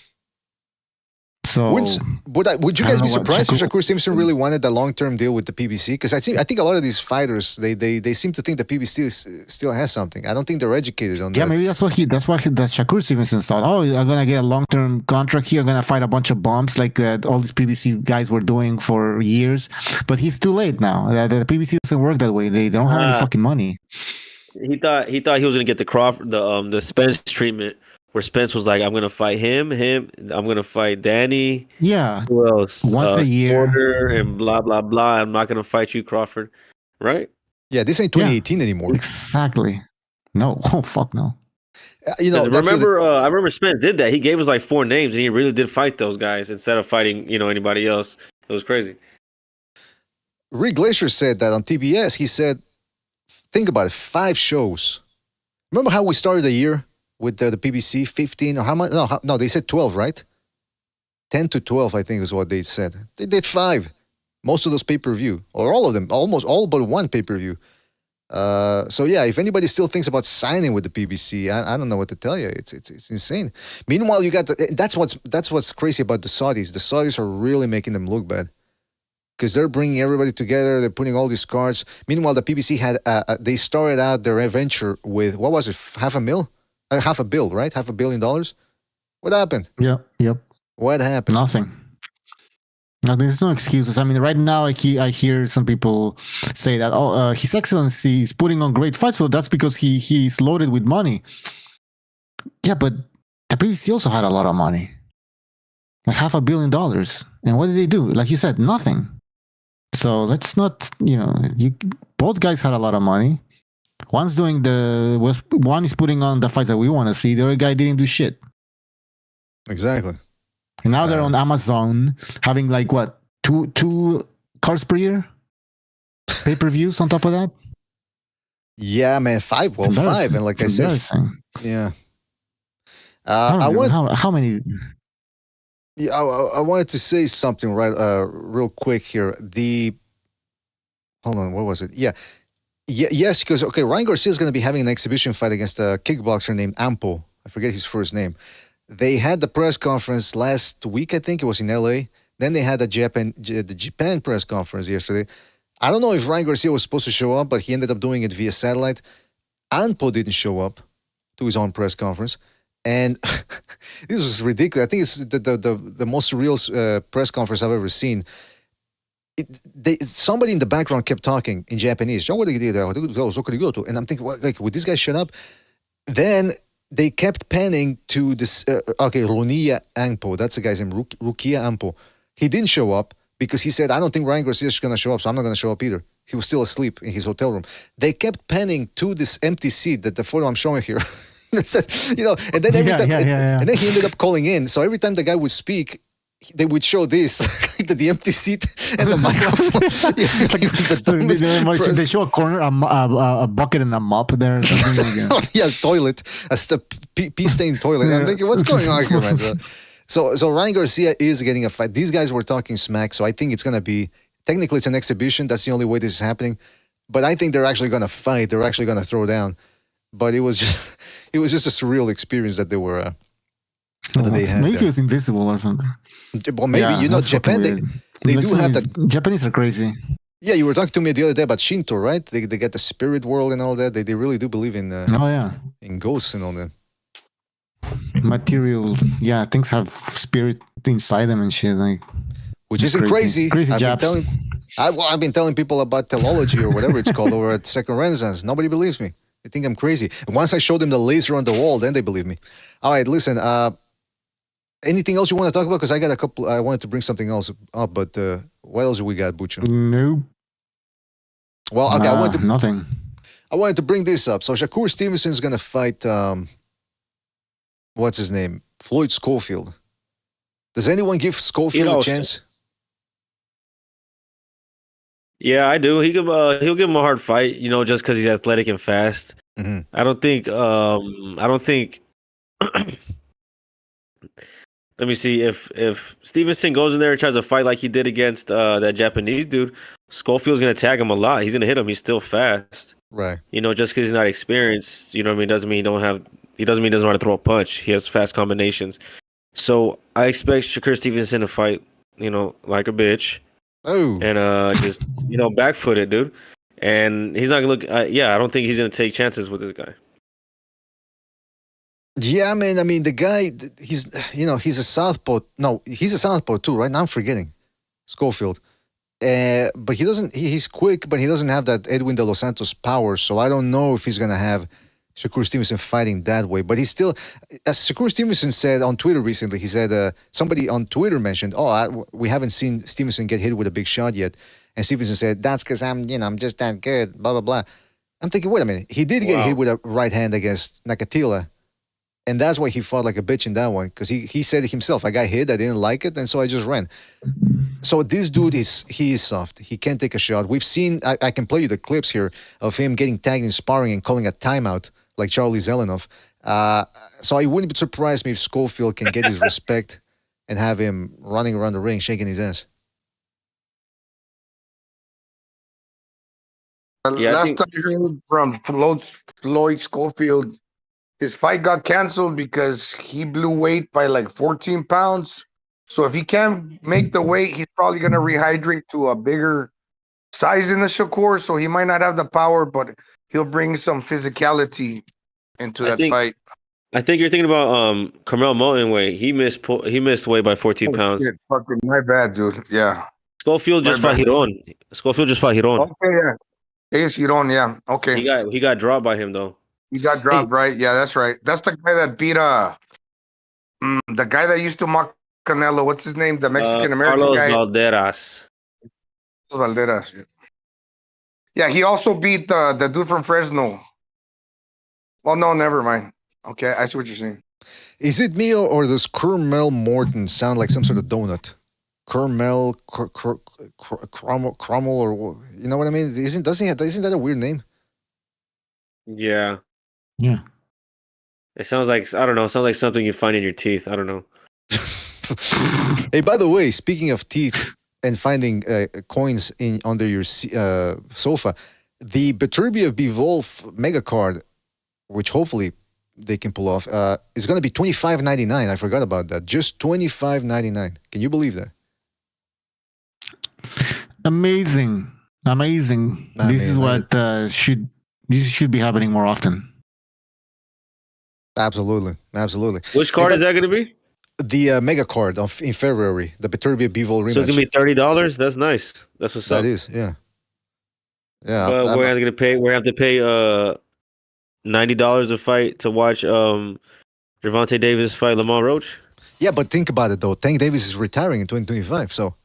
So would you guys be surprised if Shakur Stevenson really wanted a long-term deal with the PBC? Because I think a lot of these fighters they seem to think the PBC still has something. I don't think they're educated on that. Yeah, maybe that's what Shakur Stevenson thought. Oh, I'm gonna get a long-term contract here. I'm gonna fight a bunch of bumps like all these PBC guys were doing for years. But he's too late now. The PBC doesn't work that way. They don't have any fucking money. He thought he was gonna get the Crawford, the Spence treatment, where Spence was like, I'm gonna fight him. I'm gonna fight Danny. Yeah. Who else? Once a year. Porter and blah blah blah. I'm not gonna fight you, Crawford. Right? Yeah, this ain't 2018 anymore. Exactly. No. Oh fuck no. You know, I remember Spence did that. He gave us like 4 names, and he really did fight those guys instead of fighting anybody else. It was crazy. Rick Glacier said that on TBS. He said, think about it, 5 shows. Remember how we started the year with the PBC, 15 or how much? No, they said 12, right? 10 to 12, I think is what they said. They did 5. Most of those pay-per-view, or all of them, almost all but one pay-per-view. So yeah, if anybody still thinks about signing with the PBC, I don't know what to tell you. It's insane. Meanwhile, you got that's what's crazy about the Saudis. The Saudis are really making them look bad because they're bringing everybody together. They're putting all these cards. Meanwhile, the PBC had they started out their venture with what was it? $500,000, right? $500 million. What happened? Yep. What happened? Nothing. There's no excuses. I mean, right now I hear some people say that His Excellency is putting on great fights. Well, that's because he's loaded with money. Yeah, but the PBC also had a lot of money, like $500 million. And what did they do? Like you said, nothing. So let's not, both guys had a lot of money. One is putting on the fights that we want to see. The other guy didn't do shit. Exactly. And now they're on Amazon having like what, two cards per year? Pay-per-views on top of that? Yeah, man, 5. Well, 5. And like I said, yeah. I want how many? Yeah, I wanted to say something real quick here. Hold on, what was it? Yes, because Ryan Garcia is going to be having an exhibition fight against a kickboxer named Ampo. I forget his first name. They had the press conference last week, I think it was in LA. Then they had the Japan press conference yesterday. I don't know if Ryan Garcia was supposed to show up, but he ended up doing it via satellite. Ampo didn't show up to his own press conference. And this was ridiculous. I think it's the most surreal press conference I've ever seen. Somebody in the background kept talking in Japanese. And I'm thinking, would this guy shut up? Then they kept panning to this, Rukia Ampo. That's the guy's name, Rukia Ampo. He didn't show up because he said, I don't think Ryan Garcia is going to show up, so I'm not going to show up either. He was still asleep in his hotel room. They kept panning to this empty seat that the photo I'm showing here. And then and then he ended up calling in. So every time the guy would speak, they would show this, the empty seat and the microphone. They show a corner, a bucket and a mop there. Or something yeah, toilet, a pee-stained toilet. I'm thinking, what's going on here, man? So Ryan Garcia is getting a fight. These guys were talking smack, so I think it's going to be, technically it's an exhibition. That's the only way this is happening. But I think they're actually going to fight. They're actually going to throw down. But it was just a surreal experience that they were they had. Maybe he was invisible or something. Well, maybe Japan. They do have that. Japanese are crazy. Yeah, you were talking to me the other day about Shinto, right? They get the spirit world and all that. They really do believe in in ghosts and all that. Material, things have spirit inside them and shit, like, which isn't crazy. Crazy Japs. I've been telling people about teleology or whatever it's called over at Second Renaissance. Nobody believes me. They think I'm crazy. And once I show them the laser on the wall, then they believe me. All right, listen. Anything else you want to talk about? Because I got a couple. I wanted to bring something else up, but what else do we got, Bucho? Nope. Well, okay. Nothing. I wanted to bring this up. So Shakur Stevenson is going to fight. What's his name? Floyd Schofield. Does anyone give Schofield a chance? Yeah, I do. He'll give him a hard fight, just because he's athletic and fast. Mm-hmm. I don't think. Let me see if Stevenson goes in there and tries to fight like he did against that Japanese dude. Schofield's gonna tag him a lot. He's gonna hit him. He's still fast, right? Just because he's not experienced, doesn't mean he doesn't know how to throw a punch. He has fast combinations. So I expect Shakur Stevenson to fight, like a bitch. Oh. And just back foot it, dude. And he's not gonna look. I don't think he's gonna take chances with this guy. Yeah, man. I mean, the guy, he's a southpaw. No, he's a southpaw too, right? Now I'm forgetting. Schofield. But he doesn't. He's quick, but he doesn't have that Edwin de los Santos power. So I don't know if he's gonna have Shakur Stevenson fighting that way. But he's still, as Shakur Stevenson said on Twitter recently, he said somebody on Twitter mentioned, we haven't seen Stevenson get hit with a big shot yet. And Stevenson said, that's because I'm just that good, blah, blah, blah. I'm thinking, wait a minute. He did get hit with a right hand against Nakatila. And that's why he fought like a bitch in that one. Because he said it himself, I got hit, I didn't like it, and so I just ran. So this dude, he is soft. He can't take a shot. We've seen, I can play you the clips here of him getting tagged in sparring and calling a timeout like Charlie Zelenov. So I wouldn't surprise me if Schofield can get his respect and have him running around the ring, shaking his ass. Last time I heard from Floyd Schofield, his fight got canceled because he blew weight by like 14 pounds. So if he can't make the weight, he's probably going to rehydrate to a bigger size in the Shakur. So he might not have the power, but he'll bring some physicality into that fight. I think you're thinking about Carmel Moten weight. He missed weight by 14 pounds. Shit, fucking my bad, dude. Yeah. Schofield just fought Hiron. Okay, yeah. Ace Hiron, yeah. Okay. He got dropped by him though. He got dropped, right? Yeah, that's right. That's the guy that beat the guy that used to mock Canelo. What's his name? The Mexican American guy. Valderas. Valderas. Yeah, he also beat the dude from Fresno. Well, no, never mind. Okay, I see what you're saying. Is it me or does Carmel Morton sound like some sort of donut? Carmel, Cromwell, or you know what I mean? Isn't that a weird name? Yeah. Yeah. It sounds like, I don't know, it sounds like something you find in your teeth. I don't know. Hey, by the way, speaking of teeth and finding coins under your sofa, the Beterbiev Bivol mega card, which hopefully they can pull off, is going to be $25.99. I forgot about that. Just $25.99. Can you believe that? Amazing. This is what should be happening more often. Absolutely. Which card is that going to be? The mega card in February, the Beterbiev Bivol rematch. So it's going to be $30? That's nice. That's what's up. That is, yeah. Yeah. But we're going to pay $90 a fight to watch Gervonta Davis fight Lamar Roach. Yeah, but think about it though. Tank Davis is retiring in 2025, so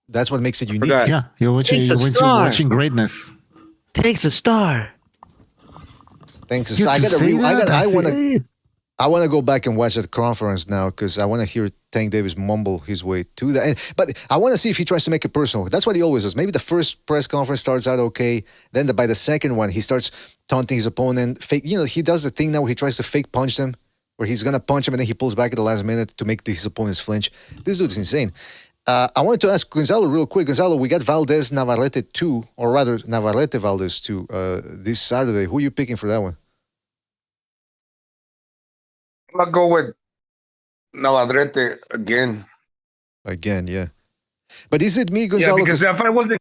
that's what makes it unique. Yeah, you're watching greatness. Tank's a star. Thanks. I want to go back and watch that conference now because I want to hear Tank Davis mumble his way to that. But I want to see if he tries to make it personal. That's what he always does. Maybe the first press conference starts out okay. Then by the second one, he starts taunting his opponent. He does the thing now where he tries to fake punch them, where he's going to punch him and then he pulls back at the last minute to make his opponents flinch. This dude is insane. I wanted to ask Gonzalo real quick. Gonzalo, we got Valdez Navarrete 2, or rather Navarrete Valdez 2 this Saturday. Who are you picking for that one? I'm going to go with Navarrete again. Again, yeah. But is it me, Gonzalo? Yeah, because if I wasn't...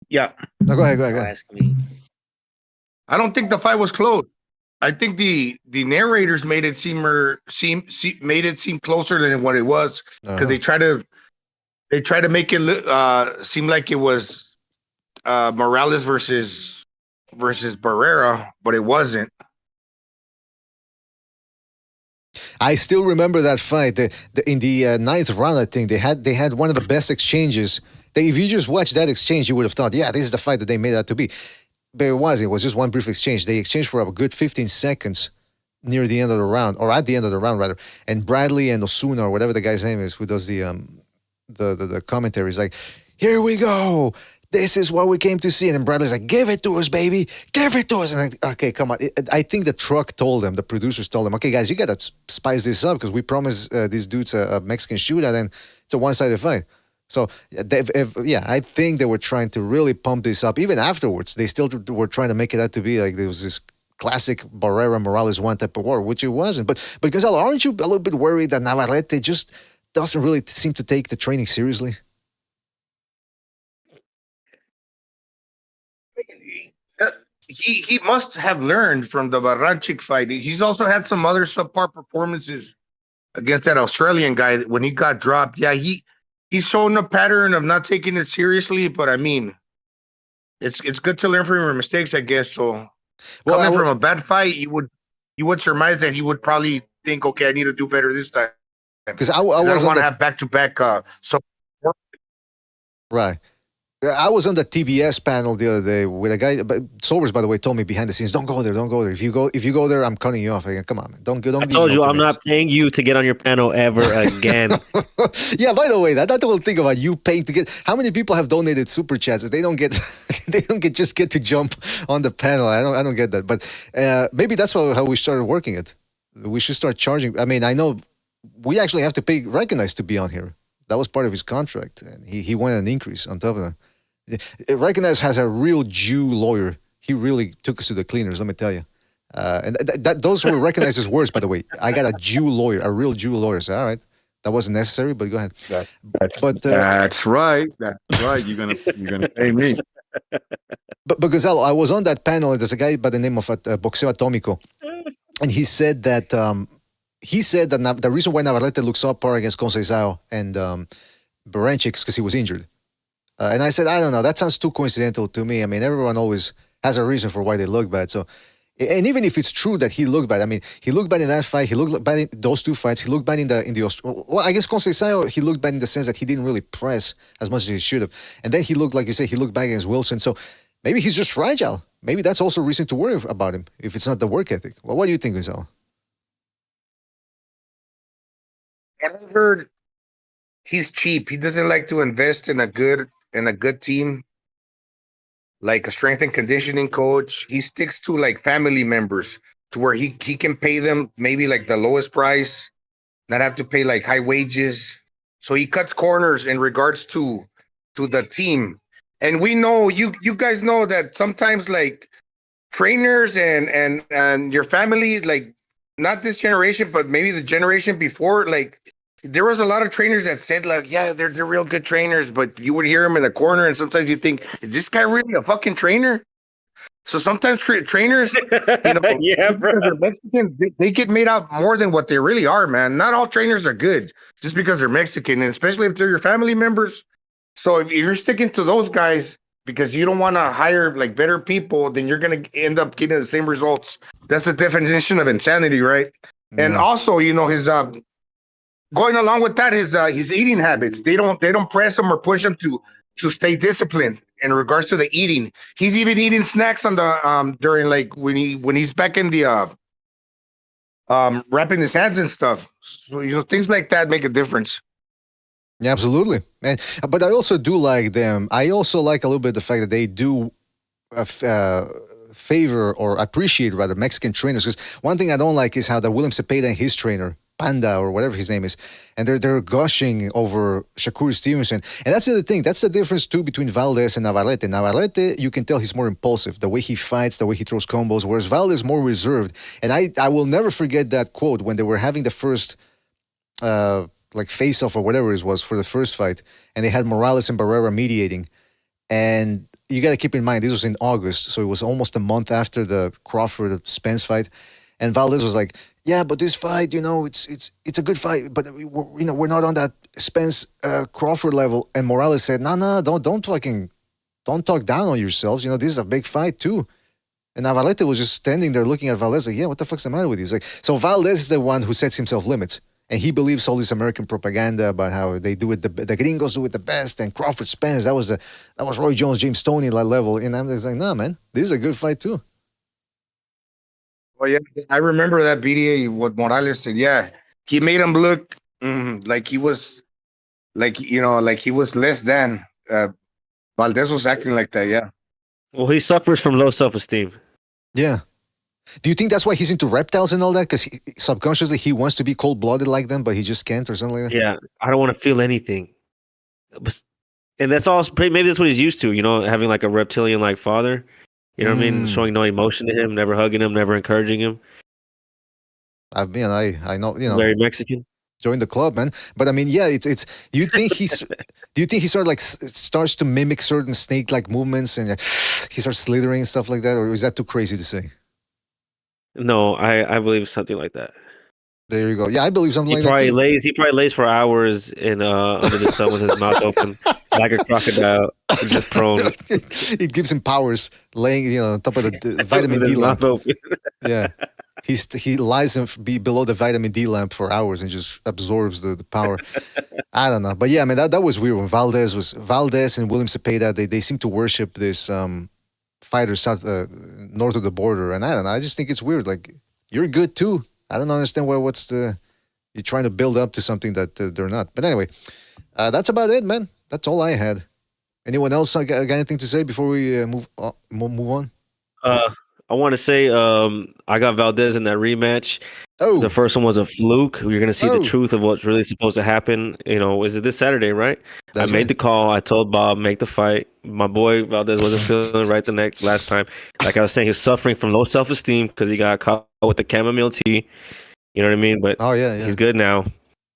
Yeah. No, go ahead. Ask me. I don't think the fight was close. I think the narrators made it seem closer than what it was because they try to make it seem like it was Morales versus Barrera, but it wasn't. I still remember that fight. In the ninth round, I think they had one of the best exchanges. If you just watched that exchange, you would have thought, yeah, this is the fight that they made out to be. But it was just one brief exchange. They exchanged for a good 15 seconds near the end of the round, or at the end of the round rather. And Bradley and Osuna, or whatever the guy's name is, who does the commentary, is like, "Here we go. This is what we came to see." And then Bradley's like, "Give it to us, baby. Give it to us." And like, okay, come on. I think the truck told them, the producers told them, "Okay, guys, you got to spice this up because we promised these dudes a Mexican shootout and it's a one-sided fight." So, I think they were trying to really pump this up. Even afterwards, they still were trying to make it out to be like there was this classic Barrera Morales one type of war, which it wasn't. But Gonzalo, aren't you a little bit worried that Navarrete just doesn't really seem to take the training seriously? He must have learned from the Baranchik fight. He's also had some other subpar performances against that Australian guy when he got dropped. Yeah, he's shown a pattern of not taking it seriously, but I mean, it's good to learn from your mistakes, I guess. So coming from a bad fight, you would surmise that he would probably think, okay, I need to do better this time. Because I don't want to have back-to-back right. I was on the TBS panel the other day with a guy. But Sobers, by the way, told me behind the scenes, "Don't go there. Don't go there. If you go there, I'm cutting you off." Again, come on, man. Don't. I told you, I'm not paying you to get on your panel ever again. Yeah. By the way, that whole thing about you paying to get. How many people have donated super chats? They don't get. They don't get to jump on the panel. I don't get that. But maybe that's how we started working it. We should start charging. I mean, I know we actually have to pay recognized to be on here. That was part of his contract, and he wanted an increase on top of that. Recognize has a real Jew lawyer. He really took us to the cleaners, let me tell you. And those were Recogniz's words, by the way. I got a Jew lawyer, a real Jew lawyer. So, all right, that wasn't necessary, but go ahead. That's right. That's right. You're gonna pay me. But Gonzalo, I was on that panel. There's a guy by the name of Boxeo Atomico, and he said that the reason why Navarrete looks subpar against Conceição and Baranchik is because he was injured. And I said, I don't know. That sounds too coincidental to me. I mean, everyone always has a reason for why they look bad. So, and even if it's true that he looked bad, I mean, he looked bad in that fight. He looked bad in those two fights. He looked bad in the. Well, I guess Conceição, he looked bad in the sense that he didn't really press as much as he should have. And then he looked, like you say, he looked bad against Wilson. So maybe he's just fragile. Maybe that's also a reason to worry about him if it's not the work ethic. Well, what do you think, Gonzalo? I've heard he's cheap. He doesn't like to invest in a good team, like a strength and conditioning coach. He sticks to like family members to where he can pay them maybe like the lowest price, not have to pay like high wages. So he cuts corners in regards to the team. And we know you guys know that sometimes like trainers and your family, like not this generation, but maybe the generation before, like there was a lot of trainers that said like, yeah, they're real good trainers, but you would hear them in the corner, and sometimes you think, is this guy really a fucking trainer? So sometimes trainers, yeah, bro. They're Mexican, they get made out more than what they really are, man. Not all trainers are good just because they're Mexican, and especially if they're your family members. So if you're sticking to those guys because you don't want to hire like better people, then you're gonna end up getting the same results. That's the definition of insanity, right? Yeah. And also, his going along with that, his eating habits. They don't press him or push him to stay disciplined in regards to the eating. He's even eating snacks on the during like when he's back in the wrapping his hands and stuff. So things like that make a difference. Yeah, absolutely, man. But I also do like them. I also like a little bit the fact that they do favor or appreciate rather Mexican trainers. Because one thing I don't like is how the William Cepeda and his trainer Panda or whatever his name is, and they're gushing over Shakur Stevenson. And that's the other thing. That's the difference too between Valdez and Navarrete. Navarrete, you can tell he's more impulsive, the way he fights, the way he throws combos, whereas Valdez more reserved. And I will never forget that quote when they were having the first like face-off or whatever it was for the first fight, and they had Morales and Barrera mediating. And you got to keep in mind, this was in August, so it was almost a month after the Crawford Spence fight. And Valdez was like, yeah, but this fight, it's a good fight, but we're not on that Spence Crawford level. And Morales said, no, don't talk down on yourselves. This is a big fight too. And Navarrete was just standing there looking at Valdez like, yeah, what the fuck's the matter with you? He's like, so Valdez is the one who sets himself limits. And he believes all this American propaganda about how they do it, the gringos do it the best, and Crawford Spence, that was Roy Jones, James Toney level. And I'm just like, nah, man, this is a good fight too. Oh yeah, I remember that BDA. What Morales said. Yeah, he made him look like he was, like he was less than. Valdez was acting like that. Yeah. Well, he suffers from low self-esteem. Yeah. Do you think that's why he's into reptiles and all that? Because subconsciously he wants to be cold-blooded like them, but he just can't or something like that? Yeah, I don't want to feel anything. And that's all. Maybe that's what he's used to, having like a reptilian-like father. You know what I mean? Showing no emotion to him, never hugging him, never encouraging him. I mean, I know, Very Mexican. Join the club, man. But I mean, yeah, it's. Do you think he sort of like starts to mimic certain snake-like movements and he starts slithering and stuff like that, or is that too crazy to say? No, I believe something like that. There you go. Yeah, I believe something He like that too. He probably lays for hours in under the sun with his mouth open, like a crocodile, just prone. It gives him powers, laying on top of the vitamin With D his lamp. mouth open. Yeah, he lies below the vitamin D lamp for hours and just absorbs the power. I don't know, but yeah, I mean that was weird when Valdez and William Cepeda. They seem to worship this fighter north of the border, and I don't know. I just think it's weird. Like you're good too. I don't understand you're trying to build up to something that they're not. But anyway, that's about it, man. That's all I had. Anyone else got anything to say before we move on? I want to say I got Valdez in that rematch. Oh, the first one was a fluke. You're going to see the truth of what's really supposed to happen. Is it this Saturday, right? That's I made right. the call. I told Bob, make the fight. My boy Valdez wasn't feeling right last time. Like I was saying, he was suffering from low self-esteem because he got caught with the chamomile tea. You know what I mean? But he's good now.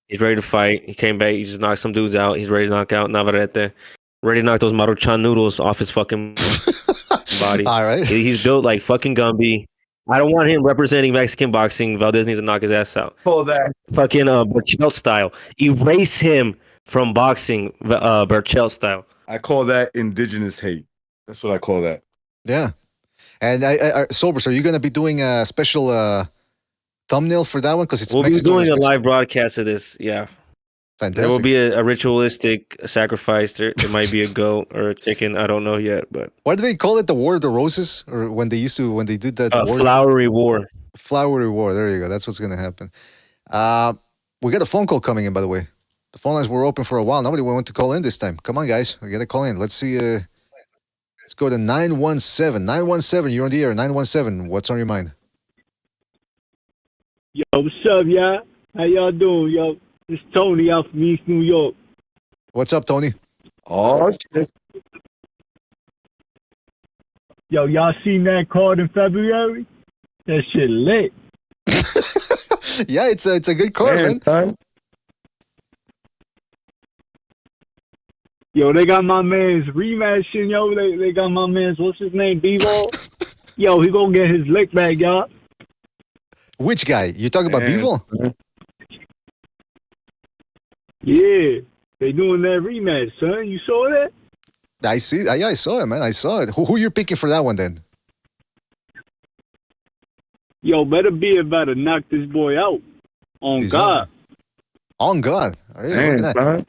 He's ready to fight. He came back. He just knocked some dudes out. He's ready to knock out Navarrete. Ready to knock those Maruchan noodles off his fucking body. All right. He's built like fucking Gumby. I don't want him representing Mexican boxing. Valdez needs to knock his ass out. Pull that. Fucking Berchelt style. Erase him from boxing, Berchelt style. I call that indigenous hate. That's what I call that. Yeah. And Sober, so are you going to be doing a special thumbnail for that one? Because it's We'll be Mexico doing versus a Mexico. live broadcast of this. Yeah. Fantastic. There will be a ritualistic sacrifice. It might be a goat or a chicken. I don't know yet, but Why do they call it the War of the Roses? Or when they did that flowery war. Flowery War. There you go. That's what's going to happen. We got a phone call coming in, by the way. The phone lines were open for a while. Nobody wanted to call in this time. Come on, guys. We got to call in. Let's see. Let's go to 917. 917, you're on the air. 917, what's on your mind? Yo, what's up, y'all? How y'all doing, yo? It's Tony out from East New York. What's up, Tony? Oh, shit. Yo, y'all seen that card in February? That shit lit. Yeah, it's a good card, man. Yo, they got my man's rematching, yo. They got my man's, what's his name, B-Ball? Yo, he gonna get his lick back, y'all. Which guy? You talking about Beevil? Yeah, they doing that rematch, son. You saw that? I see. Yeah, I saw it, man. I saw it. Who you picking for that one, then? Yo, better be about to knock this boy out. On He's God. On God. Man, son.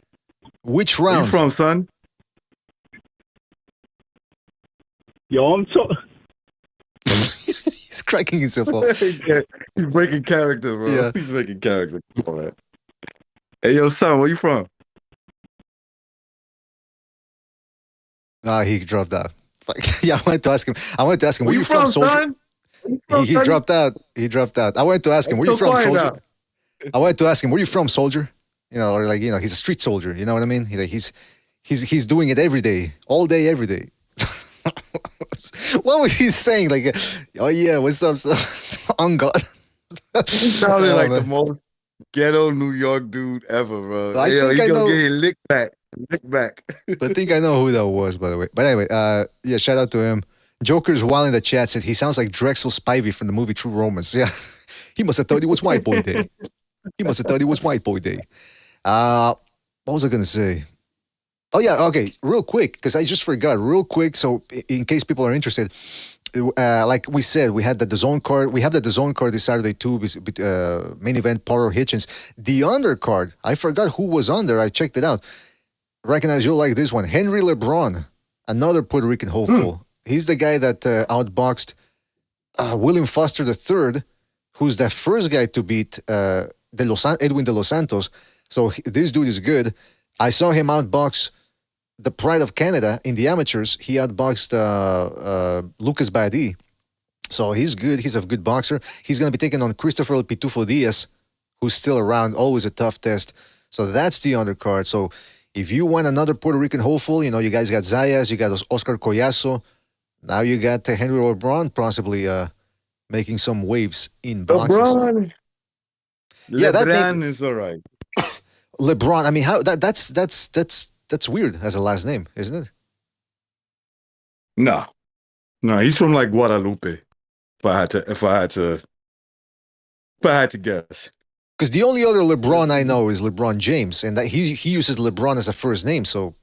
Which Where round? you from, son? Yo, I'm talking. He's cracking himself up. He's breaking character, bro. Yeah. He's breaking character. Come on, man. Hey, yo, son, where you from? He dropped out. Yeah, I wanted to ask him. Where you from, soldier? son? He dropped out. I wanted to ask him, where you from, soldier? I wanted to ask him, where you from, soldier? Or like, he's a street soldier. You know what I mean? He's doing it every day, all day, every day. What was he saying? Like, oh yeah, what's up, son? On God. He sounded like the most ghetto New York dude ever, bro. I Yo, think he I gonna know. get his lick back. Lick back. I think I know who that was, by the way. But anyway, yeah, shout out to him. Joker's while in the chat said he sounds like Drexel Spivey from the movie True Romance. Yeah, he must have thought it was White Boy Day. What was I gonna say? Oh yeah, okay. Real quick, because I just forgot. Real quick, so in case people are interested, like we said, we had the DAZN card. We have the DAZN card this Saturday too. Main event: Paro Hitchens. The undercard, I forgot who was on there. I checked it out. Recognize you'll like this one. Henry LeBron, another Puerto Rican hopeful. He's the guy that outboxed William Foster III, who's the first guy to beat Edwin de los Santos. So this dude is good. I saw him outbox the Pride of Canada in the amateurs. He outboxed Lucas Baadi. So he's good. He's a good boxer. He's going to be taking on Christopher El Pitufo Diaz, who's still around. Always a tough test. So that's the undercard. So if you want another Puerto Rican hopeful, you guys got Zayas, you got Oscar Collazo, Now you got Henry LeBron possibly making some waves in boxing. LeBron. Yeah, that LeBron name, is all right. LeBron. I mean, how that's weird as a last name, isn't it? No, he's from like Guadalupe. If I had to guess. Because the only other LeBron I know is LeBron James, and that he uses LeBron as a first name. So,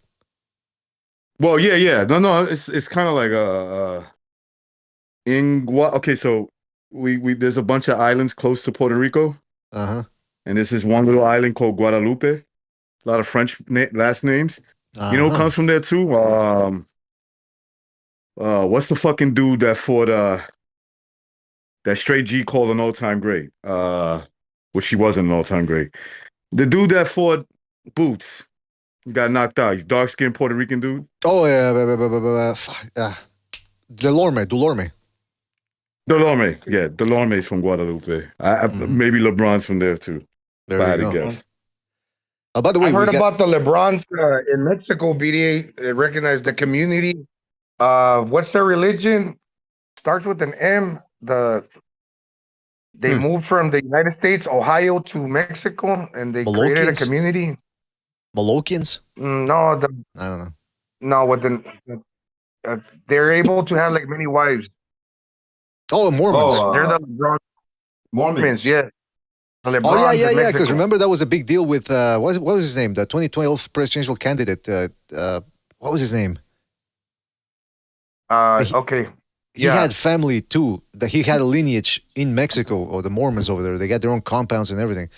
well, yeah. No, it's kind of like okay, so we there's a bunch of islands close to Puerto Rico. Uh-huh. And there's this one little island called Guadalupe. A lot of French last names. Uh-huh. You know who comes from there too? What's the fucking dude that fought that straight G called an all-time great? Well, she wasn't an all-time great. The dude that fought Boots got knocked out. He's dark-skinned Puerto Rican dude. Oh yeah, Delorme. Yeah, Delorme's from Guadalupe. Maybe LeBron's from there too. There if I had you to go. guess. By the way, I heard about the LeBrons in Mexico. BDA they recognize the community. What's their religion? Starts with an M. They moved from the United States, Ohio, to Mexico, and they created a community. Molokians? No, I don't know. No, with they're able to have like many wives. Oh, Mormons. They're the LeBron Mormons. Yeah. Oh yeah. Because remember that was a big deal with what was his name? The 2012 presidential candidate. What was his name? Okay. He had family too. That he had a lineage in Mexico, or the Mormons over there. They got their own compounds and everything.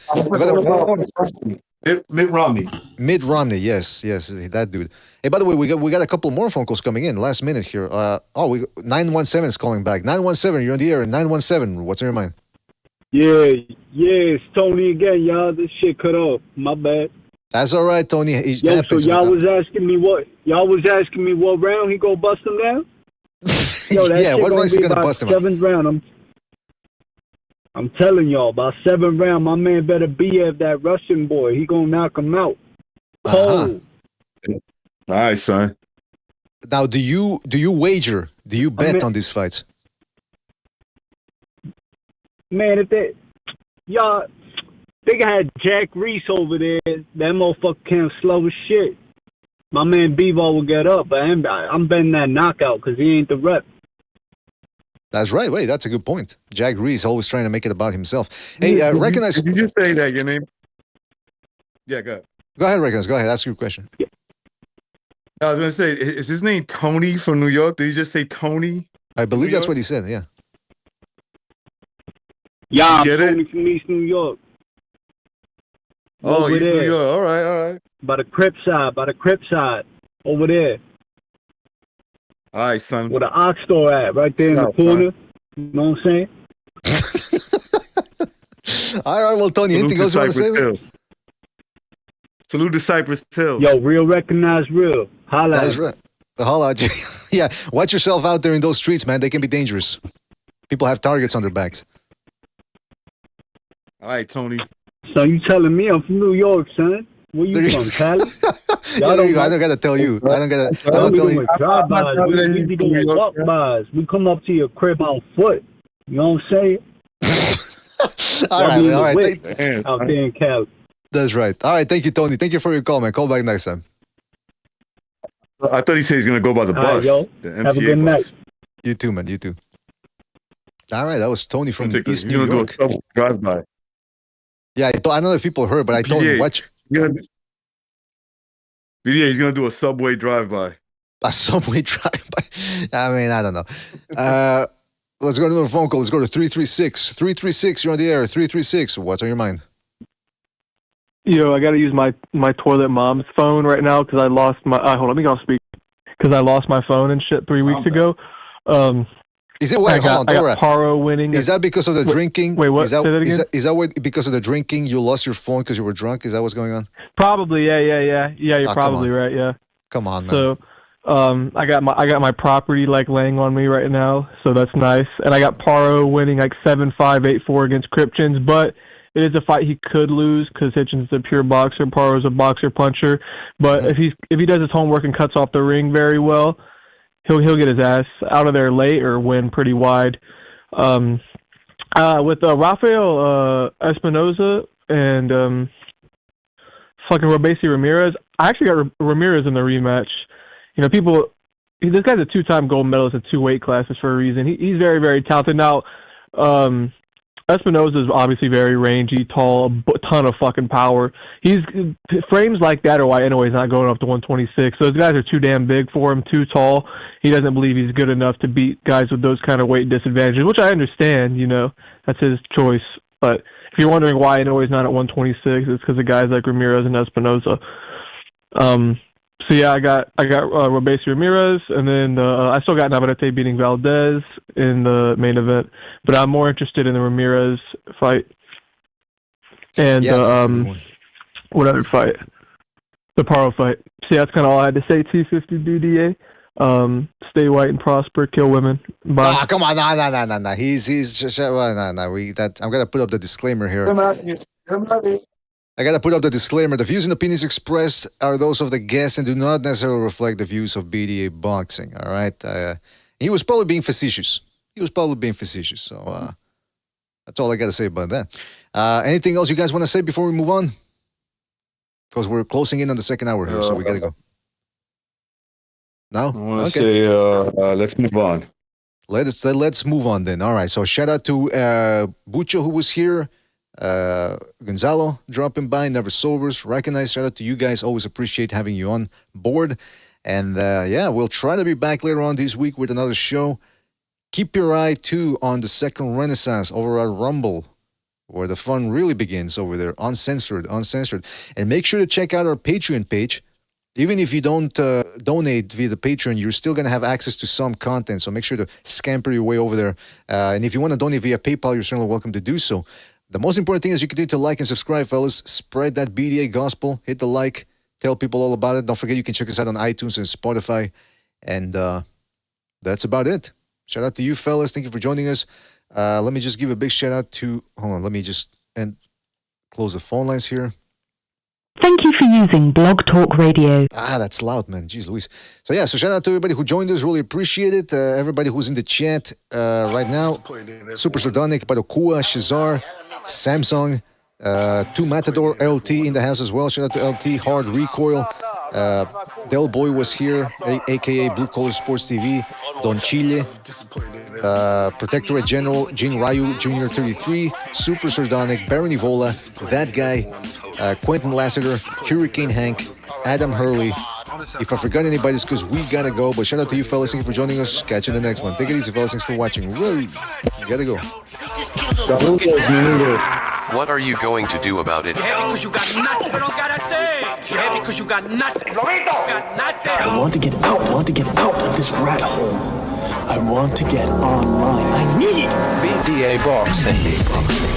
Mitt Romney. Mitt Romney, yes, that dude. Hey, by the way, we got a couple more phone calls coming in last minute here. 917 is calling back. 917, you're on the air. 917, what's on your mind? Yeah, it's Tony again, y'all. This shit cut off. My bad. That's all right, Tony. So y'all was asking me what round he go bust him down? Yo, that yeah, shit what round is he gonna about bust him? Seventh round. I'm telling y'all, about 7th round, my man better be at that Russian boy. He gonna knock him out. Cold. All right, son. Now, do you wager? Do you bet on these fights? Man, if they had Jack Reese over there, that motherfucker can't slow as shit. My man Bevo will get up, but I'm betting that knockout because he ain't the rep. That's right. Wait, that's a good point. Jack Reese always trying to make it about himself. Hey, recognize. Did you just say that your name? Yeah, go ahead. Go ahead, recognize. Go ahead. Ask your question. I was gonna say, is his name Tony from New York? Did you just say Tony? I believe that's what he said. Yeah. Yeah, I'm Tony from East New York. Oh, East New York. All right. By the Crip side, over there. All right, son. Where the Ox store at, right there in the corner. You know what I'm saying? All right, well, Tony, anything else you want to say? Salute to Cypress Hill. Yo, real recognize real. Holla. That's right. Holla at you. Yeah, watch yourself out there in those streets, man. They can be dangerous. People have targets on their backs. All right, Tony. So you telling me I'm from New York, son? Where you from, Cali? I don't gotta tell you. I don't tell you. We be doing walk-bys. We come up to your crib on foot. You know what I'm saying? all right. Out there in Cali. That's right. All right, thank you, Tony. Thank you for your call, man. Call back next time. I thought he said he's gonna go by the bus. Yo, the have a good night. You too, man. You too. All right, that was Tony from East New York. Do a drive-by. Yeah, I don't know if people heard, but I told him watch. He's gonna do a subway drive-by. A subway drive-by. I mean, I don't know. Let's go to another phone call. Let's go to 336. 336, you're on the air. 336. What's on your mind? Yo, I got to use my toilet mom's phone right now because I lost my. Hold on, let me go on speak. Because I lost my phone and shit 3 weeks ago. Is it wait? Hold on, I got Paro winning. Is that because of the drinking? Wait, what? Is that, Say that again? Is that what, because of the drinking you lost your phone because you were drunk? Is that what's going on? Probably, yeah. You're probably right. Yeah. Come on, man. So, I got my property like laying on me right now, so that's nice. And I got Paro winning like 7-5, 8-4 against Hitchens, but it is a fight he could lose because Hitchens is a pure boxer. Paro is a boxer puncher. But if he does his homework and cuts off the ring very well, he'll get his ass out of there late or win pretty wide. With Rafael Espinoza and fucking Robesi Ramirez, I actually got Ramirez in the rematch. You know, this guy's a 2-time gold medalist in 2 weight classes for a reason. He's very, very talented. Now, Espinoza is obviously very rangy, tall, a ton of fucking power. Frames like that are why Inoue's not going up to 126. Those guys are too damn big for him, too tall. He doesn't believe he's good enough to beat guys with those kind of weight disadvantages, which I understand, you know, that's his choice. But if you're wondering why Inoue's not at 126, it's because of guys like Ramirez and Espinoza. So yeah, I got Robesi Ramirez, and then I still got Navarrete beating Valdez in the main event, but I'm more interested in the Ramirez fight and what other fight? The Paro fight. So yeah, that's kind of all I had to say. T50 BDA. Stay white and prosper. Kill women. Bye. Ah, come on, no. He's just no. I'm gonna put up the disclaimer here. I gotta put up the disclaimer. The views and opinions expressed are those of the guest and do not necessarily reflect the views of BDA Boxing. All right. He was probably being facetious. So that's all I gotta say about that. Anything else you guys want to say before we move on? Because we're closing in on the second hour here, so we gotta go. No? I want to say, let's move on. Let's move on then. All right. So shout out to Bucho, who was here. Gonzalo dropping by, Never Sobers. Recognize, shout out to you guys. Always appreciate having you on board. And we'll try to be back later on this week with another show. Keep your eye too on the second Renaissance over at Rumble, where the fun really begins over there, uncensored. And make sure to check out our Patreon page. Even if you don't donate via the Patreon, you're still going to have access to some content. So make sure to scamper your way over there. And if you want to donate via PayPal, you're certainly welcome to do so. The most important thing is you continue to like and subscribe, fellas. Spread that BDA gospel. Hit the like. Tell people all about it. Don't forget you can check us out on iTunes and Spotify. And that's about it. Shout out to you, fellas. Thank you for joining us. Let me just give a big shout out to... Hold on. Let me just close the phone lines here. Thank you for using Blog Talk Radio. That's loud, man. Jeez Louise. So shout out to everybody who joined us. Really appreciate it. Everybody who's in the chat right now. Super Sardonic, Barokua, Shazar, Samsung, 2 Matador, LT in the house as well. Shout out to LT, Hard Recoil. Del Boy was here, a.k.a. Blue Collar Sports TV. Don Chile. Protectorate General, Jin Ryu Jr. 33. Super Sardonic, Baron Evola, That Guy, Quentin Lassiter, Hurricane Hank, Adam Hurley. If I forgot anybody, it's because we gotta go. But shout out to you, fellas. Thank you for joining us. Catch you in the next one. Take it easy, fellas. Thanks for watching. Woo! You gotta go. What are you going to do about it? Because you got nothing. You don't got a thing. Because you got nothing. Got nothing. I want to get out. I want to get out of this rat hole. I want to get online. I need BDA Boxing.